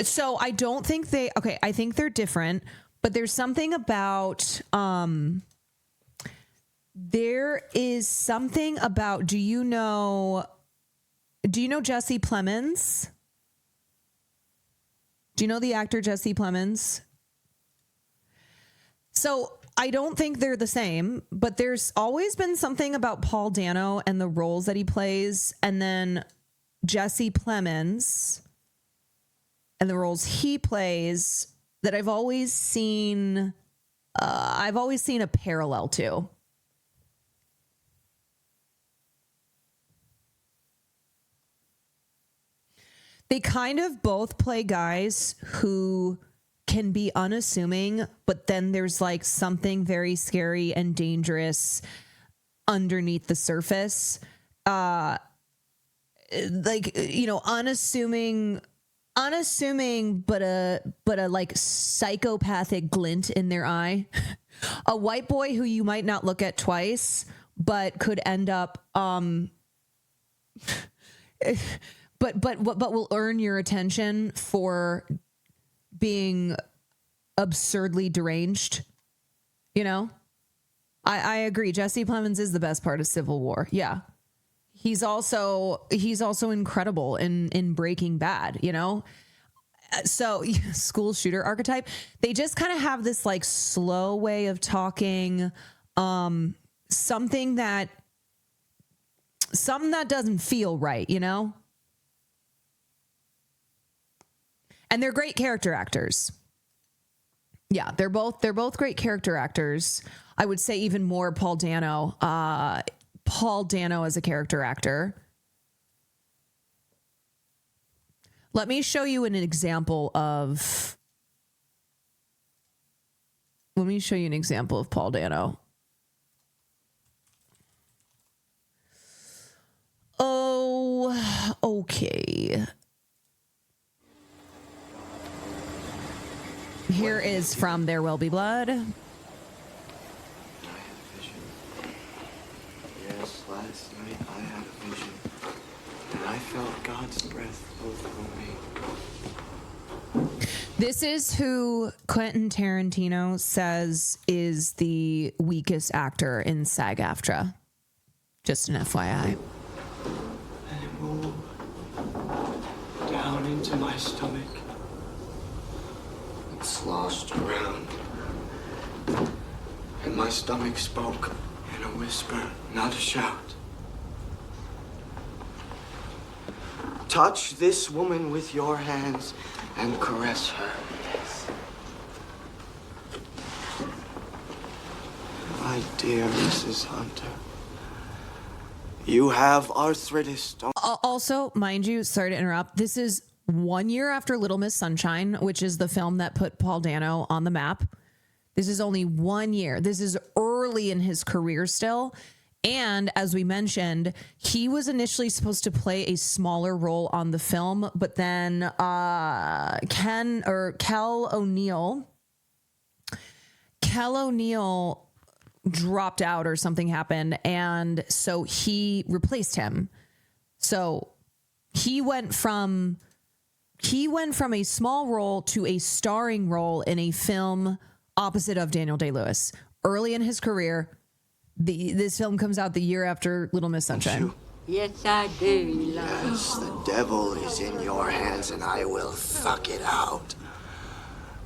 So I don't think I think they're different. But there's something about, there is something about, do you know Jesse Plemons? Do you know the actor Jesse Plemons? So I don't think they're the same, but there's always been something about Paul Dano and the roles that he plays, and then Jesse Plemons and the roles he plays that I've always seen a parallel to. They kind of both play guys who can be unassuming, but then there's like something very scary and dangerous underneath the surface. Like, you know, unassuming, but a like psychopathic glint in their eye. A white boy who you might not look at twice, but could end up, but will earn your attention for being absurdly deranged. You know, I agree. Jesse Plemons is the best part of Civil War. Yeah. He's also incredible in Breaking Bad, you know? So school shooter archetype, they just kind of have this like slow way of talking, something that doesn't feel right, you know? And they're great character actors. Yeah, they're both great character actors. I would say even more Paul Dano. Paul Dano as a character actor. Let me show you an example of Paul Dano. Oh, okay. Here is from There Will Be Blood. I had a vision. Yes, last night I had a vision. And I felt God's breath over me. This is who Quentin Tarantino says is the weakest actor in SAG-AFTRA. Just an FYI. And it moved down into my stomach. It sloshed around. And my stomach spoke in a whisper, not a shout. Touch this woman with your hands and caress her. Yes. My dear Mrs. Hunter, you have arthritis. Also, mind you, sorry to interrupt. This is 1 year after Little Miss Sunshine, which is the film that put Paul Dano on the map. This is only 1 year. This is early in his career still. And as we mentioned, he was initially supposed to play a smaller role on the film, but then Kel O'Neill dropped out or something happened, and so he replaced him. So he went from a small role to a starring role in a film opposite of Daniel Day-Lewis. Early in his career, this film comes out the year after Little Miss Sunshine. Yes, I do. Yes, the devil is in your hands and I will suck it out.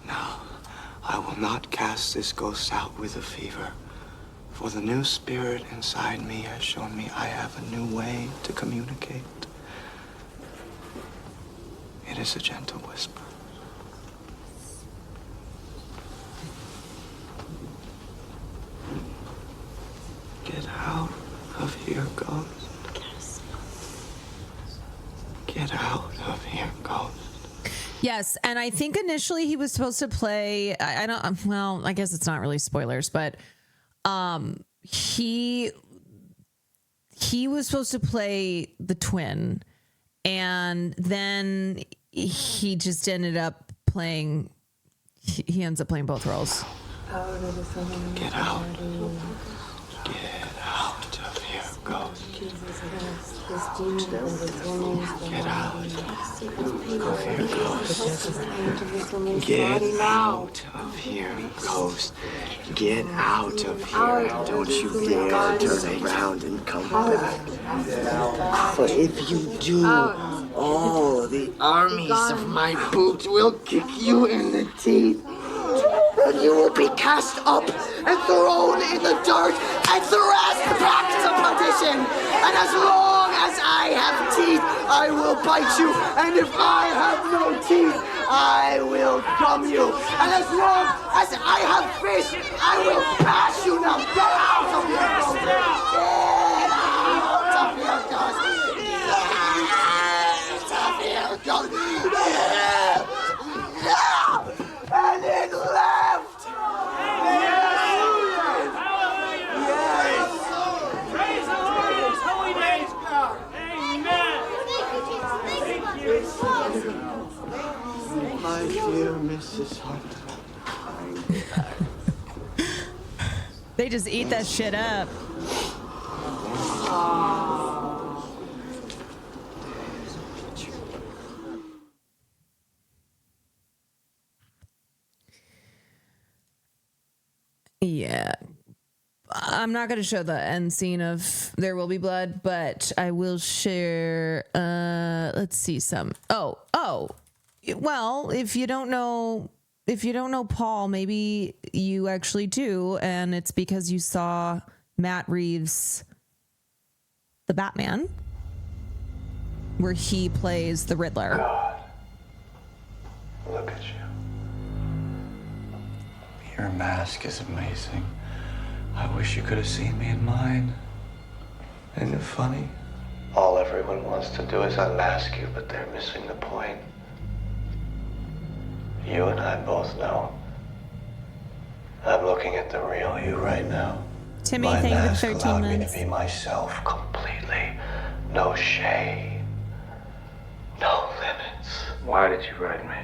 No, I will not cast this ghost out with a fever. For the new spirit inside me has shown me I have a new way to communicate. It is a gentle whisper. Get out of here, ghost. Get out of here, ghost. Yes, and I think initially he was supposed to play. I guess it's not really spoilers, but he was supposed to play the twin, and then he just ended up playing. He ends up playing both roles. Get out. Get out of here, ghost. Get out of here, ghost. Get out of here, ghost. Get out of here. Don't you dare turn around and come back. For if you do, all the armies of my boots will kick you in the teeth. And you will be cast up and thrown in the dirt and thrust back to perdition. And as long as I have teeth, I will bite you. And if I have no teeth, I will gum you. And as long as I have fish, I will bash you. Now get out of here, ghost. Get out of here, ghost. Get out of here, ghost. And it left! Yes! Praise the Lord in His holy name! Amen! My dear Mrs. Hunter. They just eat that shit up. Yeah. I'm not going to show the end scene of There Will Be Blood, but I will share, let's see some. Oh, Well, if you don't know Paul, maybe you actually do, and it's because you saw Matt Reeves' The Batman, where he plays the Riddler. God, look at you. Your mask is amazing. I wish you could have seen me in mine. Isn't it funny? All everyone wants to do is unmask you, but they're missing the point. You and I both know. I'm looking at the real you right now. Timmy, My thank you for mask 13 allowed months. me to be myself completely. No shame. No limits. Why did you write me?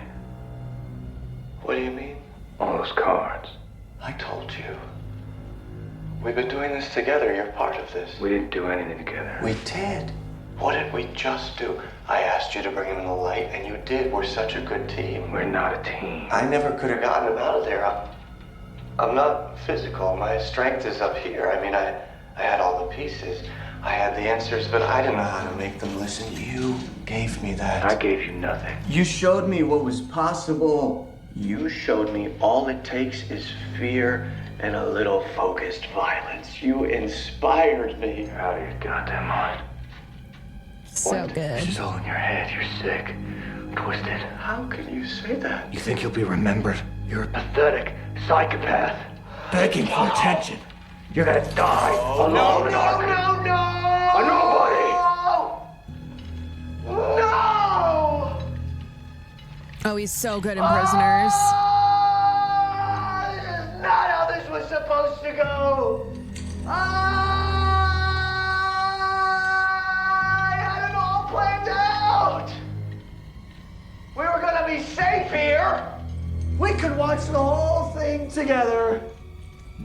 What do you mean? All those cards. I told you. We've been doing this together. You're part of this. We didn't do anything together. We did. What did we just do? I asked you to bring him in the light, and you did. We're such a good team. We're not a team. I never could have gotten him out of there. I'm not physical. My strength is up here. I mean, I had all the pieces. I had the answers, but I didn't know how to make them listen. You gave me that. I gave you nothing. You showed me what was possible. You showed me all it takes is fear and a little focused violence. You inspired me. You're out of your goddamn mind. So good. This is all in your head. You're sick. Twisted. How can you say that? You think you'll be remembered? You're a pathetic psychopath. Begging for attention. You're gonna die alone. No. A nobody. No. Oh, he's so good in Prisoners. This is not how this was supposed to go. I had it all planned out. We were gonna be safe here. We could watch the whole thing together.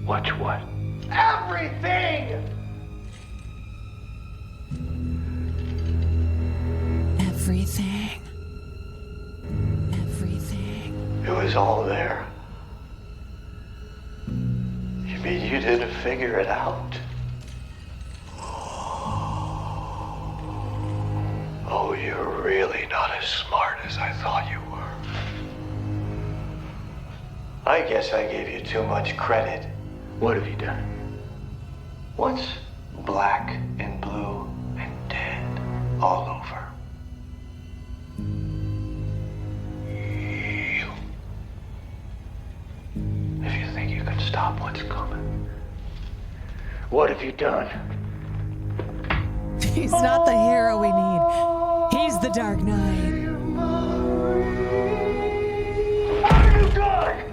Watch what? Everything! Everything. It was all there. You mean you didn't figure it out? Oh, you're really not as smart as I thought you were. I guess I gave you too much credit. What have you done? What's black and blue and dead all over? You. If you think you can stop what's coming. What have you done? He's not the hero we need. He's the Dark Knight. What have you done?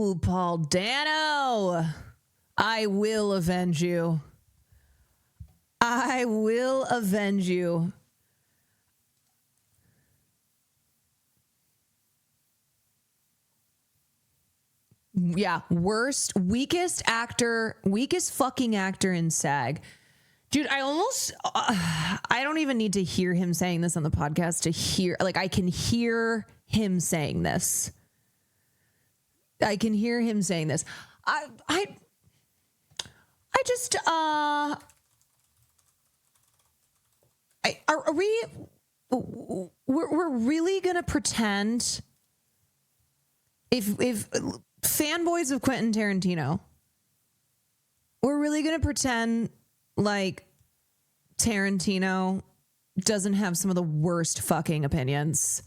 Ooh, Paul Dano. I will avenge you. I will avenge you. Yeah, weakest fucking actor in SAG. Dude, I don't even need to hear him saying this on the podcast to hear, like, I can hear him saying this. I can hear him saying this. We're really gonna pretend if fanboys of Quentin Tarantino, we're really gonna pretend like Tarantino doesn't have some of the worst fucking opinions.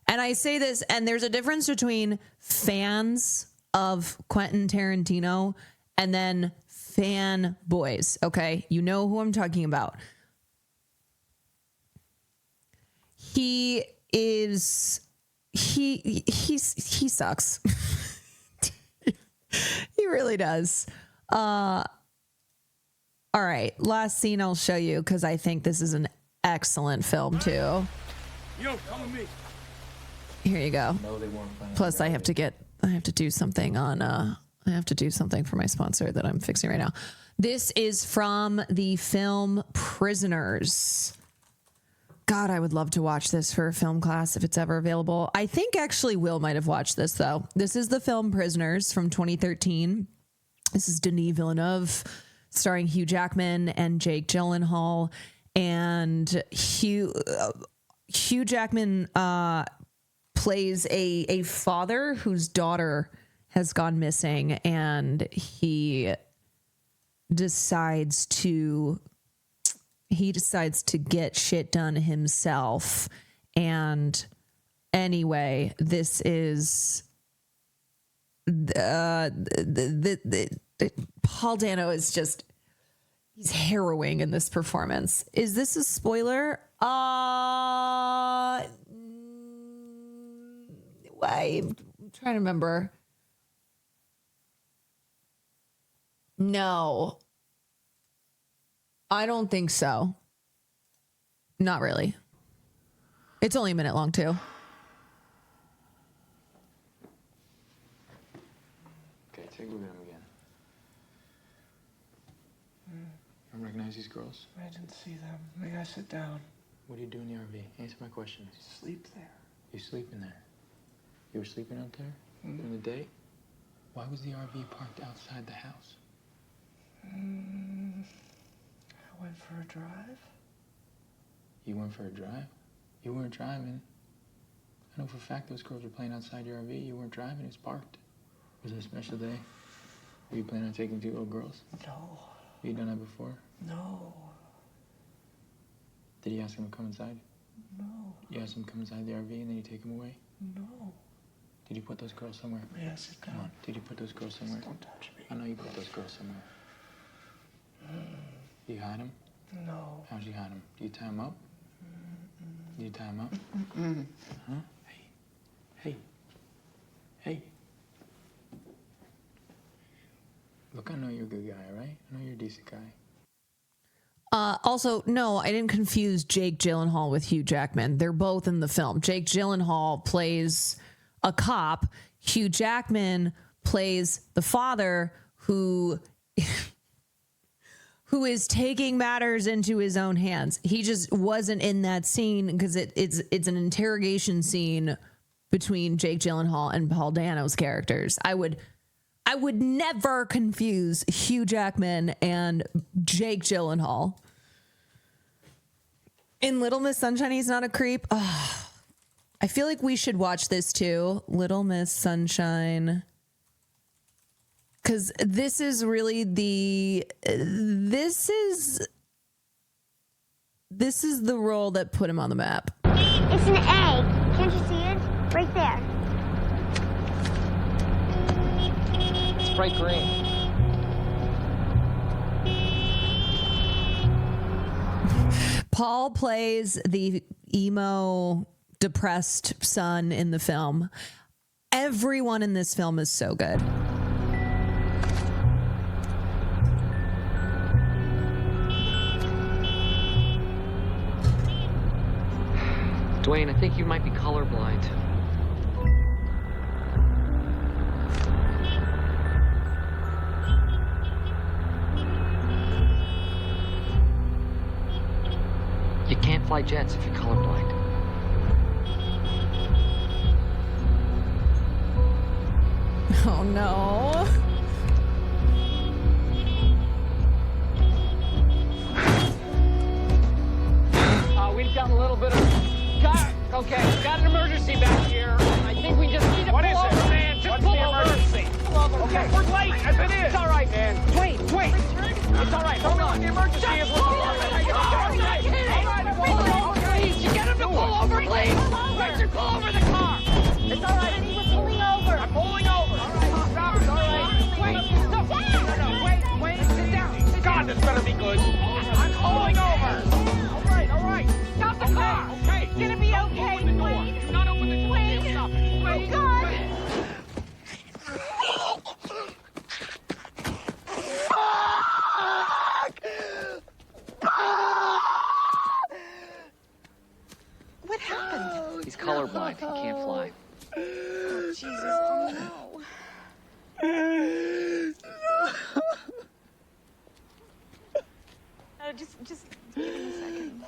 And I say this, and there's a difference between fans of Quentin Tarantino and then fanboys, okay? You know who I'm talking about. He sucks. He really does. All right, last scene I'll show you because I think this is an excellent film too. Yo, come with me. Here you go. Plus I have to do something on I have to do something for my sponsor that I'm fixing right now. This is from the film Prisoners. God, I would love to watch this for a film class if it's ever available. I think actually Will might have watched this, though. This is the film Prisoners from 2013. This is Denis Villeneuve, starring Hugh Jackman and Jake Gyllenhaal. And Hugh Jackman plays a father whose daughter has gone missing, and he decides to get shit done himself. And anyway, this is Paul Dano is just, he's harrowing in this performance. Is this a spoiler? I'm trying to remember. No, I don't think so. Not really. It's only a minute long, too. Okay, take a look at him again. You recognize these girls? I didn't see them. May I sit down? What do you do in the RV? Answer my questions. Sleep there. You sleep in there? You were sleeping out there during the day? Why was the RV parked outside the house? I went for a drive. You went for a drive? You weren't driving. I know for a fact those girls were playing outside your RV. You weren't driving, it was parked. Was it a special day? Were you planning on taking 2 little girls? No. Have you done that before? No. Did you ask them to come inside? No. You asked them to come inside the RV and then you take them away? No. Did you put those girls somewhere? May I sit down? Come on. Did you put those girls somewhere? Don't touch me. I know you put those girls somewhere. You hide them? No. How'd you hide them? Do you tie them up? Do you tie them up? Huh? Hey. Look, I know you're a good guy, right? I know you're a decent guy. Also, no, I didn't confuse Jake Gyllenhaal with Hugh Jackman. They're both in the film. Jake Gyllenhaal plays a cop. Hugh Jackman plays the father who is taking matters into his own hands. He just wasn't in that scene because it's an interrogation scene between Jake Gyllenhaal and Paul Dano's characters. I would never confuse Hugh Jackman and Jake Gyllenhaal. In Little Miss Sunshine, he's not a creep. Oh, I feel like we should watch this too. Little Miss Sunshine. Because this is really this is the role that put him on the map. It's an egg. Can't you see it? Right there. It's bright green. Paul plays the emo, depressed son in the film. Everyone in this film is so good. Dwayne, I think you might be colorblind. You can't fly jets if you're colorblind. Oh no. We've got a little bit of... Okay, got an emergency back here. I think we just need to pull over, man. Just pull over. Emergency? Pull over. Okay, we're late. As it is. It's all right, man. Wait. It's all right. Hold on. The emergency is... All right. Please, you get him to pull over, please. Richard, pull over the car. It's all right. We're pulling over. I'm pulling over. All right. Stop. It's all right. Wait. No. Wait. Sit down. God, this better be good. I'm pulling over. All right. Stop the car. Okay. It's gonna be okay. Open the door. Do not open the door. Wait. Stop it. Wait. Oh, God. What happened? He's colorblind. He can't fly. Oh, Jesus. Oh, no. Just give me a second.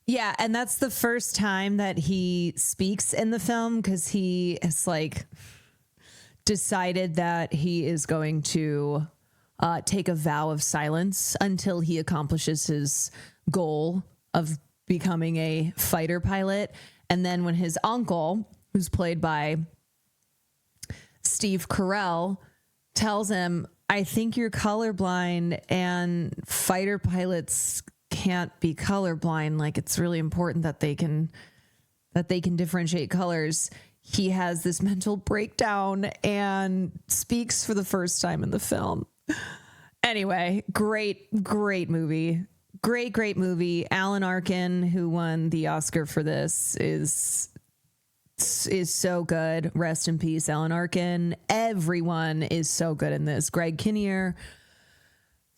Yeah, and that's the first time that he speaks in the film because he has like decided that he is going to take a vow of silence until he accomplishes his goal of becoming a fighter pilot. And then when his uncle, who's played by Steve Carell, tells him, I think you're colorblind and fighter pilots can't be colorblind. Like, it's really important that they can differentiate colors. He has this mental breakdown and speaks for the first time in the film. Anyway, great movie. Great movie. Alan Arkin, who won the Oscar for this, is so good. Rest in peace, Alan Arkin. Everyone is so good in this. Greg Kinnear,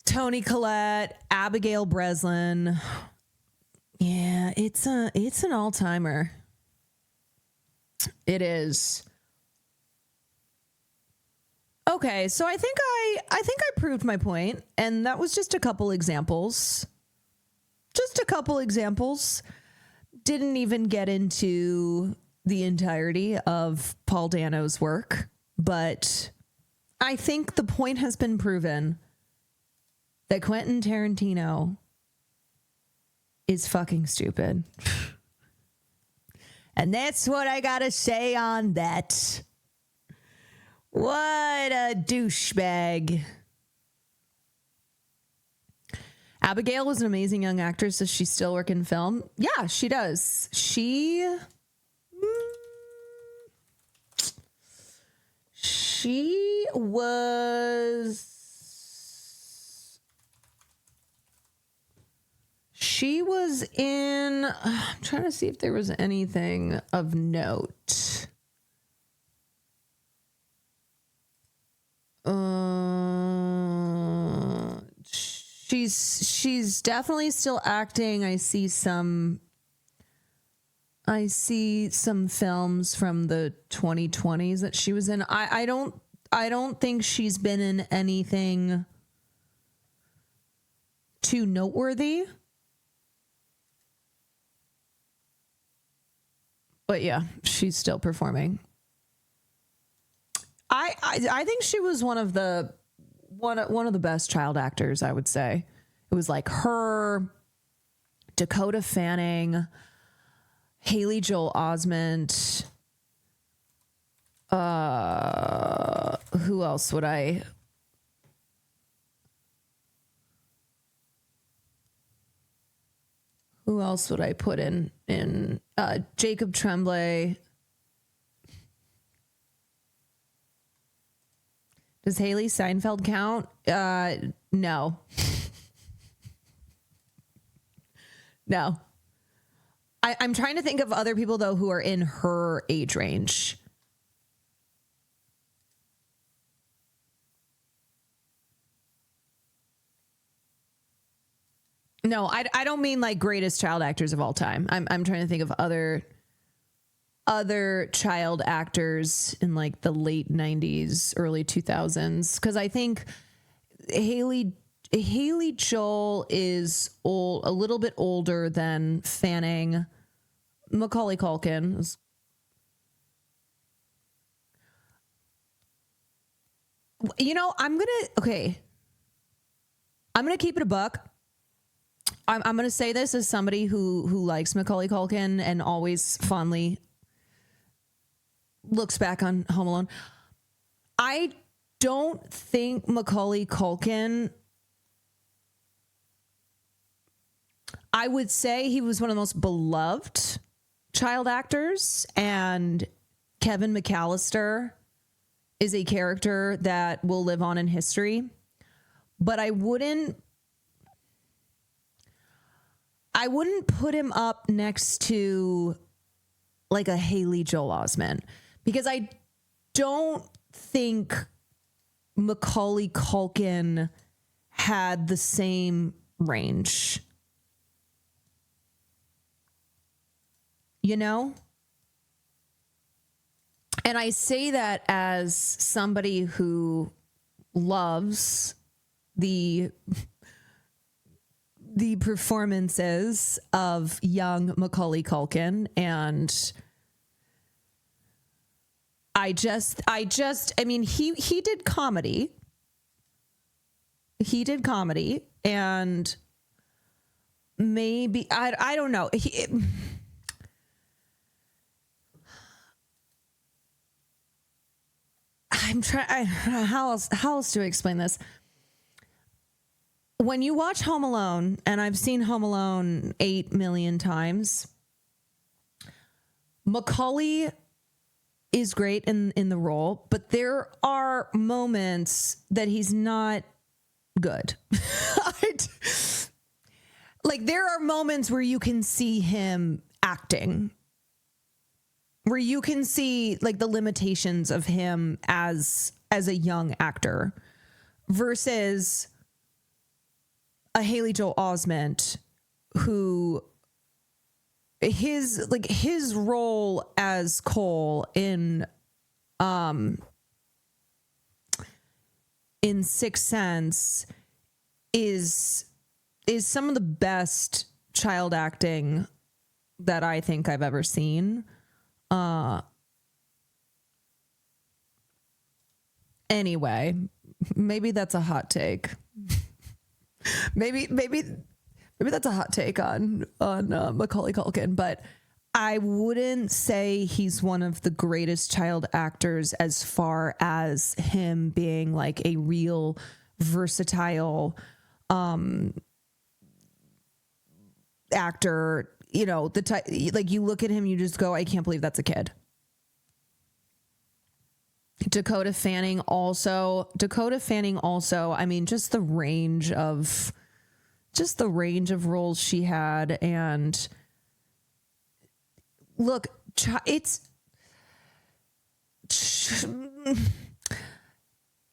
Toni Collette, Abigail Breslin. Yeah, it's an all-timer. It is. Okay, so I think I proved my point, and that was just a couple examples. Didn't even get into the entirety of Paul Dano's work, but I think the point has been proven that Quentin Tarantino is fucking stupid. And that's what I gotta say on that. What a douchebag. Abigail was an amazing young actress. Does she still work in film? Yeah, she does. She was in, I'm trying to see if there was anything of note. She's definitely still acting. I see some films from the 2020s that she was in. I don't think she's been in anything too noteworthy. But yeah, she's still performing. I think she was one of the best child actors, I would say. It was like her, Dakota Fanning, Haley Joel Osment. Who else would I? Who else would I put in Jacob Tremblay? Does Haley Steinfeld count? No. No. I'm trying to think of other people, though, who are in her age range. No, I don't mean like greatest child actors of all time. I'm trying to think of other child actors in like the late 90s, early 2000s, because I think Haley Joel is a little bit older than Fanning. Macaulay Culkin is, I'm gonna keep it a buck. I'm going to say this as somebody who likes Macaulay Culkin and always fondly looks back on Home Alone. I don't think Macaulay Culkin, I would say he was one of the most beloved child actors, and Kevin McAllister is a character that will live on in history. But I wouldn't put him up next to like a Haley Joel Osment, because I don't think Macaulay Culkin had the same range. And I say that as somebody who loves the performances of young Macaulay Culkin, and I mean, he did comedy. He did comedy, and maybe I don't know. I'm trying. How else do I explain this? When you watch Home Alone, and I've seen Home Alone 8 million times, Macaulay is great in the role, but there are moments that he's not good. Like, there are moments where you can see him acting, where you can see like the limitations of him as a young actor versus a Haley Joel Osment, who his role as Cole in Sixth Sense is some of the best child acting that I think I've ever seen. Anyway, maybe that's a hot take. maybe that's a hot take on Macaulay Culkin, but I wouldn't say he's one of the greatest child actors as far as him being like a real versatile actor. You know, the type, like, you look at him, you just go, I can't believe that's a kid. Dakota Fanning also, I mean, just the range of roles she had. And look,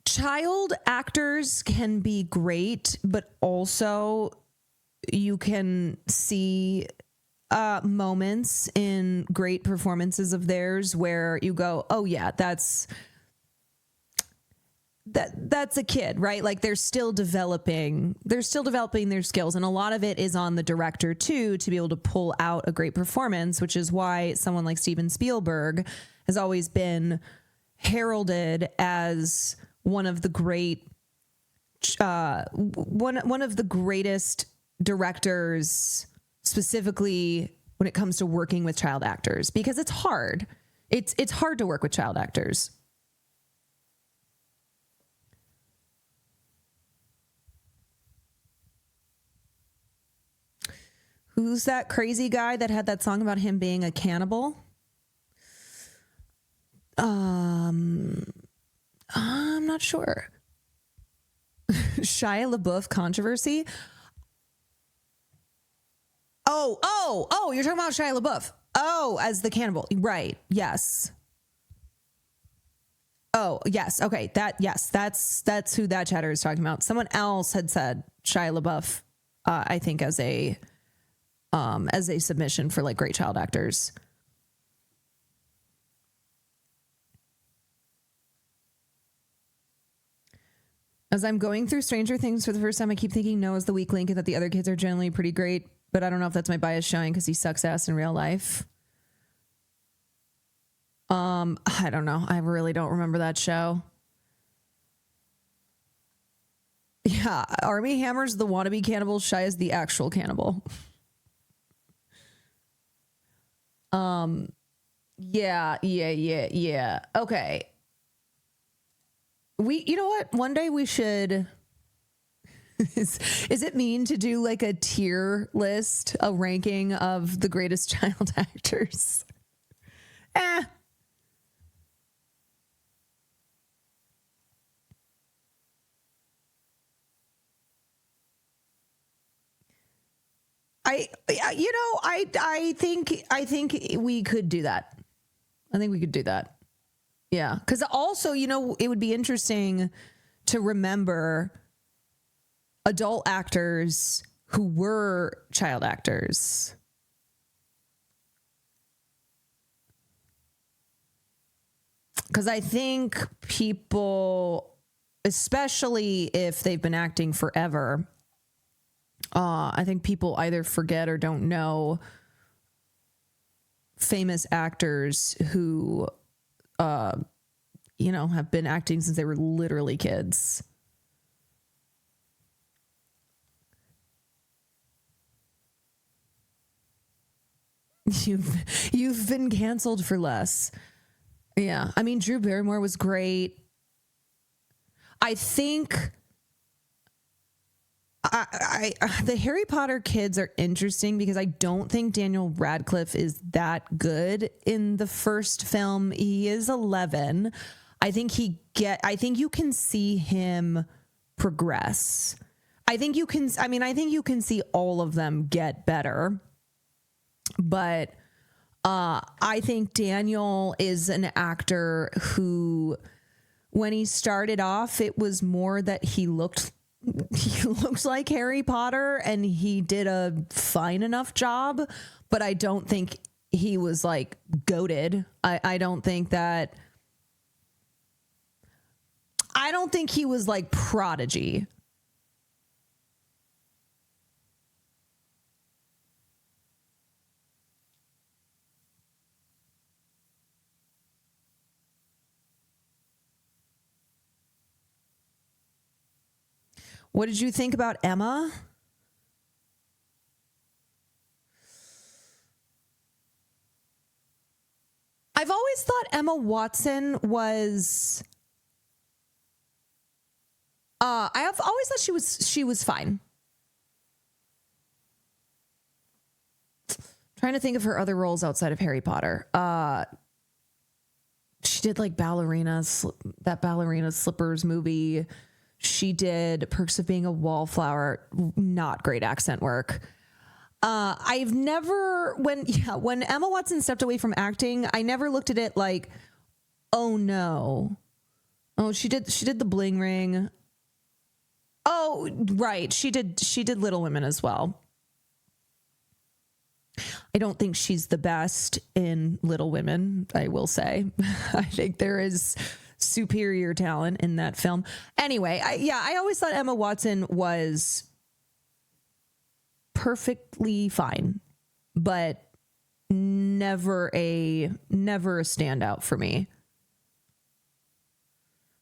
child actors can be great, but also you can see moments in great performances of theirs where you go, oh yeah, that's a kid, right? Like, they're still developing their skills. And a lot of it is on the director too, to be able to pull out a great performance, which is why someone like Steven Spielberg has always been heralded as one of the great, one of the greatest directors, specifically when it comes to working with child actors, because it's hard. It's hard to work with child actors. Who's that crazy guy that had that song about him being a cannibal? I'm not sure. Shia LaBeouf controversy. Oh, you're talking about Shia LaBeouf. Oh, as the cannibal. Right. Yes. Oh, yes. Okay. That's who that chatter is talking about. Someone else had said Shia LaBeouf, I think, as a submission for like great child actors. As I'm going through Stranger Things for the first time, I keep thinking Noah's the weak link and that the other kids are generally pretty great, but I don't know if that's my bias showing because he sucks ass in real life. I don't know. I really don't remember that show. Yeah, Army Hammer's the wannabe cannibal. Shy is the actual cannibal. Yeah. Okay. You know what? One day we should. Is it mean to do like a tier list, a ranking of the greatest child actors? I think we could do that. I think we could do that. Yeah. Because also, it would be interesting to remember adult actors who were child actors. Because I think people especially if they've been acting forever. I think people either forget or don't know famous actors who, have been acting since they were literally kids. You've been canceled for less. Yeah. I mean, Drew Barrymore was great. I think the Harry Potter kids are interesting because I don't think Daniel Radcliffe is that good in the first film. He is 11. I think you can see him progress. I think you can see all of them get better. But I think Daniel is an actor who, when he started off, it was more that he looked like Harry Potter and he did a fine enough job, but I don't think he was like goated. I don't think he was like Prodigy. What did you think about Emma? I've always thought Emma Watson was. I've always thought she was fine. Trying to think of her other roles outside of Harry Potter. She did like that ballerina slippers movie. She did Perks of Being a Wallflower. Not great accent work. I've never, when Emma Watson stepped away from acting, I never looked at it like, oh no. Oh, she did The Bling Ring. Oh, right. She did Little Women as well. I don't think she's the best in Little Women, I will say. I think there is superior talent in that film. Anyway, I always thought Emma Watson was perfectly fine, but never a standout for me.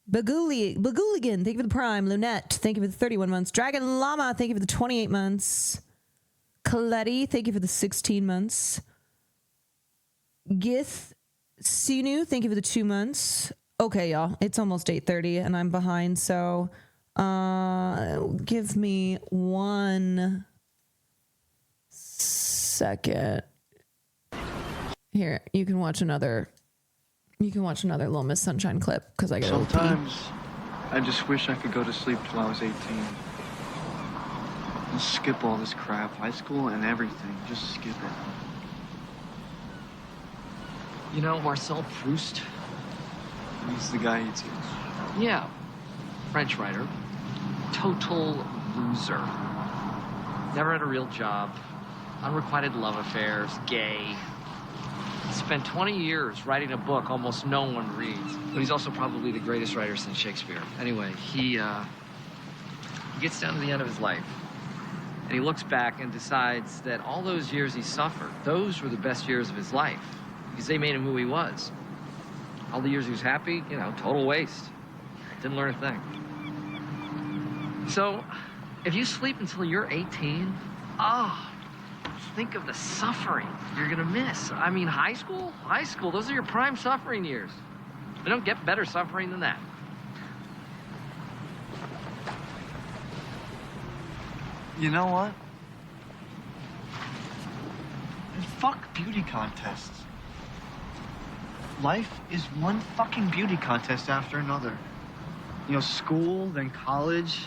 Bagooligan, thank you for the prime. Lunette, thank you for the 31 months. Dragon Llama, thank you for the 28 months. Coletti, thank you for the 16 months. Gith Sinu, thank you for the 2 months. Okay, y'all, it's almost 8:30 and I'm behind, so give me 1 second. Here, you can watch another Little Miss Sunshine clip because I got Sometimes I just wish I could go to sleep till I was 18. And skip all this crap, high school and everything. Just skip it. You know Marcel Proust? He's the guy eats it. Yeah, French writer. Total loser. Never had a real job. Unrequited love affairs. Gay. Spent 20 years writing a book almost no one reads. But he's also probably the greatest writer since Shakespeare. Anyway, he gets down to the end of his life. And he looks back and decides that all those years he suffered, those were the best years of his life. Because they made him who he was. All the years he was happy, total waste. Didn't learn a thing. So, if you sleep until you're 18, think of the suffering you're gonna miss. I mean, high school, those are your prime suffering years. They don't get better suffering than that. You know what? And fuck beauty contests. Life is one fucking beauty contest after another. School, then college,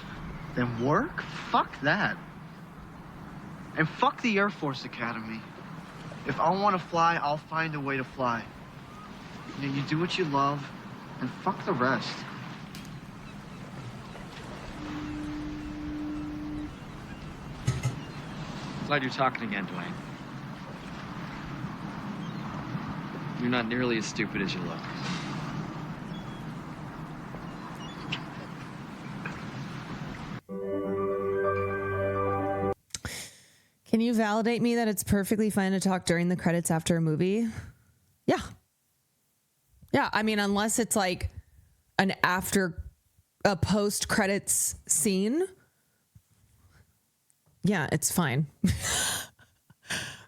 then work? Fuck that. And fuck the Air Force Academy. If I want to fly, I'll find a way to fly. You do what you love, and fuck the rest. Glad you're talking again, Dwayne. You're not nearly as stupid as you look. Can you validate me that it's perfectly fine to talk during the credits after a movie? Yeah. Yeah, I mean, unless it's like a post credits scene. Yeah, it's fine.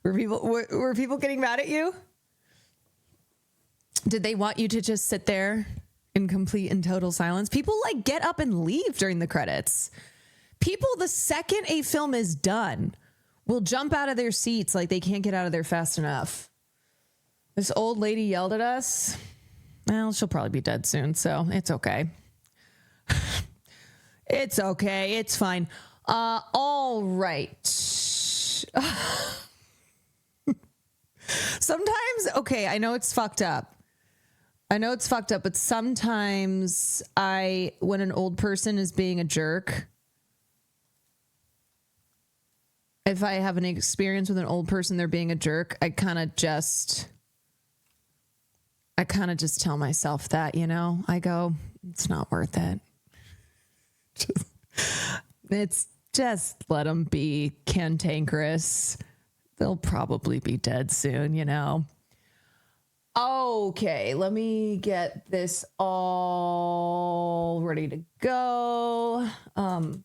Were people getting mad at you? Did they want you to just sit there in complete and total silence? People like get up and leave during the credits. People, the second a film is done, will jump out of their seats like they can't get out of there fast enough. This old lady yelled at us. Well, she'll probably be dead soon, so it's okay. It's okay. It's fine. All right. Sometimes, okay, I know it's fucked up. But sometimes when an old person is being a jerk, if I have an experience with an old person, they're being a jerk, I kind of just tell myself that, you know, I go, it's not worth it. It's just let them be cantankerous. They'll probably be dead soon, you know. Okay, let me get this all ready to go. Playing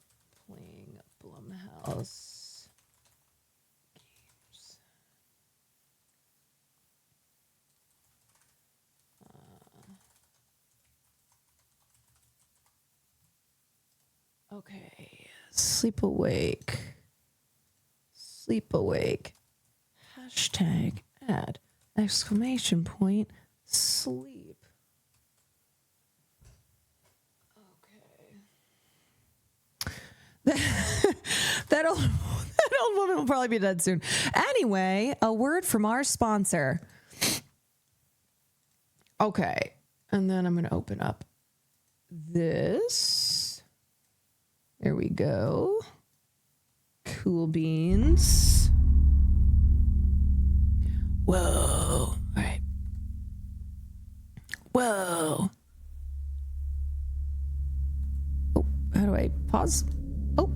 Blumhouse games. Okay, sleep awake. Hashtag ad. Exclamation point. Sleep. Okay. That old woman will probably be dead soon. Anyway, a word from our sponsor. Okay. And then I'm going to open up this. There we go. Cool beans. Whoa. All right. Whoa. Oh, how do I pause? Oh.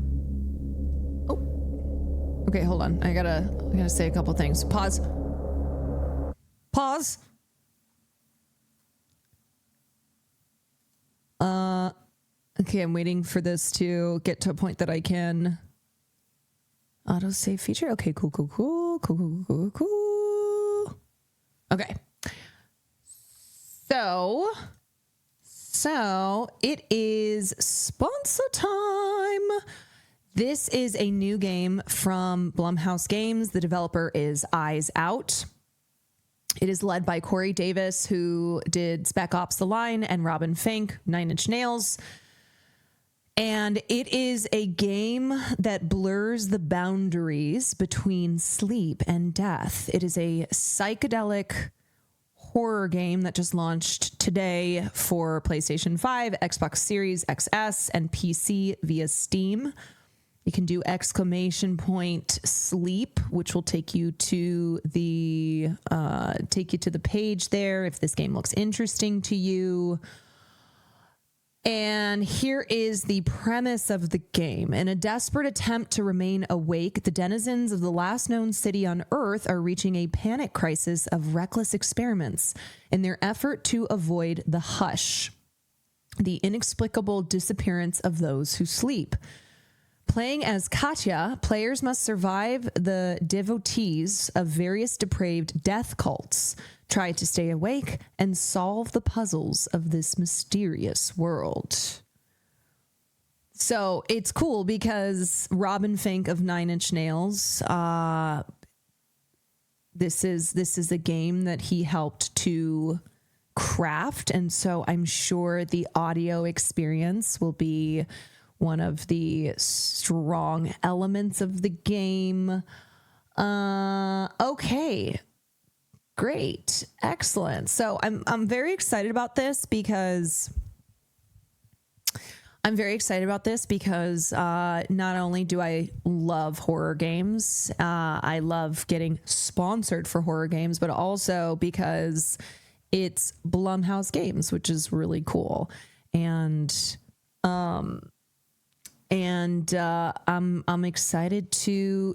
Okay, hold on. I gotta say a couple things. Pause. Okay, I'm waiting for this to get to a point that I can autosave feature. Okay, cool. Okay. So it is sponsor time. This is a new game from BLUMHOUSE Games. The developer is Eyes Out. It is led by Corey Davis, who did Spec Ops: The Line, and Robin Fink, 9 Inch Nails. And it is a game that blurs the boundaries between sleep and death. It is a psychedelic horror game that just launched today for PlayStation 5, Xbox Series XS, and PC via Steam. You can do exclamation point sleep, which will take you to the page there if this game looks interesting to you. And here is the premise of the game. In a desperate attempt to remain awake, the denizens of the last known city on Earth are reaching a panic crisis of reckless experiments in their effort to avoid the hush, the inexplicable disappearance of those who sleep. Playing as Katya, players must survive the devotees of various depraved death cults, try to stay awake, and solve the puzzles of this mysterious world. So it's cool because Robin Fink of 9 Inch Nails, this is a game that he helped to craft, and so I'm sure the audio experience will be one of the strong elements of the game. Okay. Great. Excellent. So I'm very excited about this because not only do I love horror games, I love getting sponsored for horror games, but also because it's Blumhouse Games, which is really cool. And I'm excited to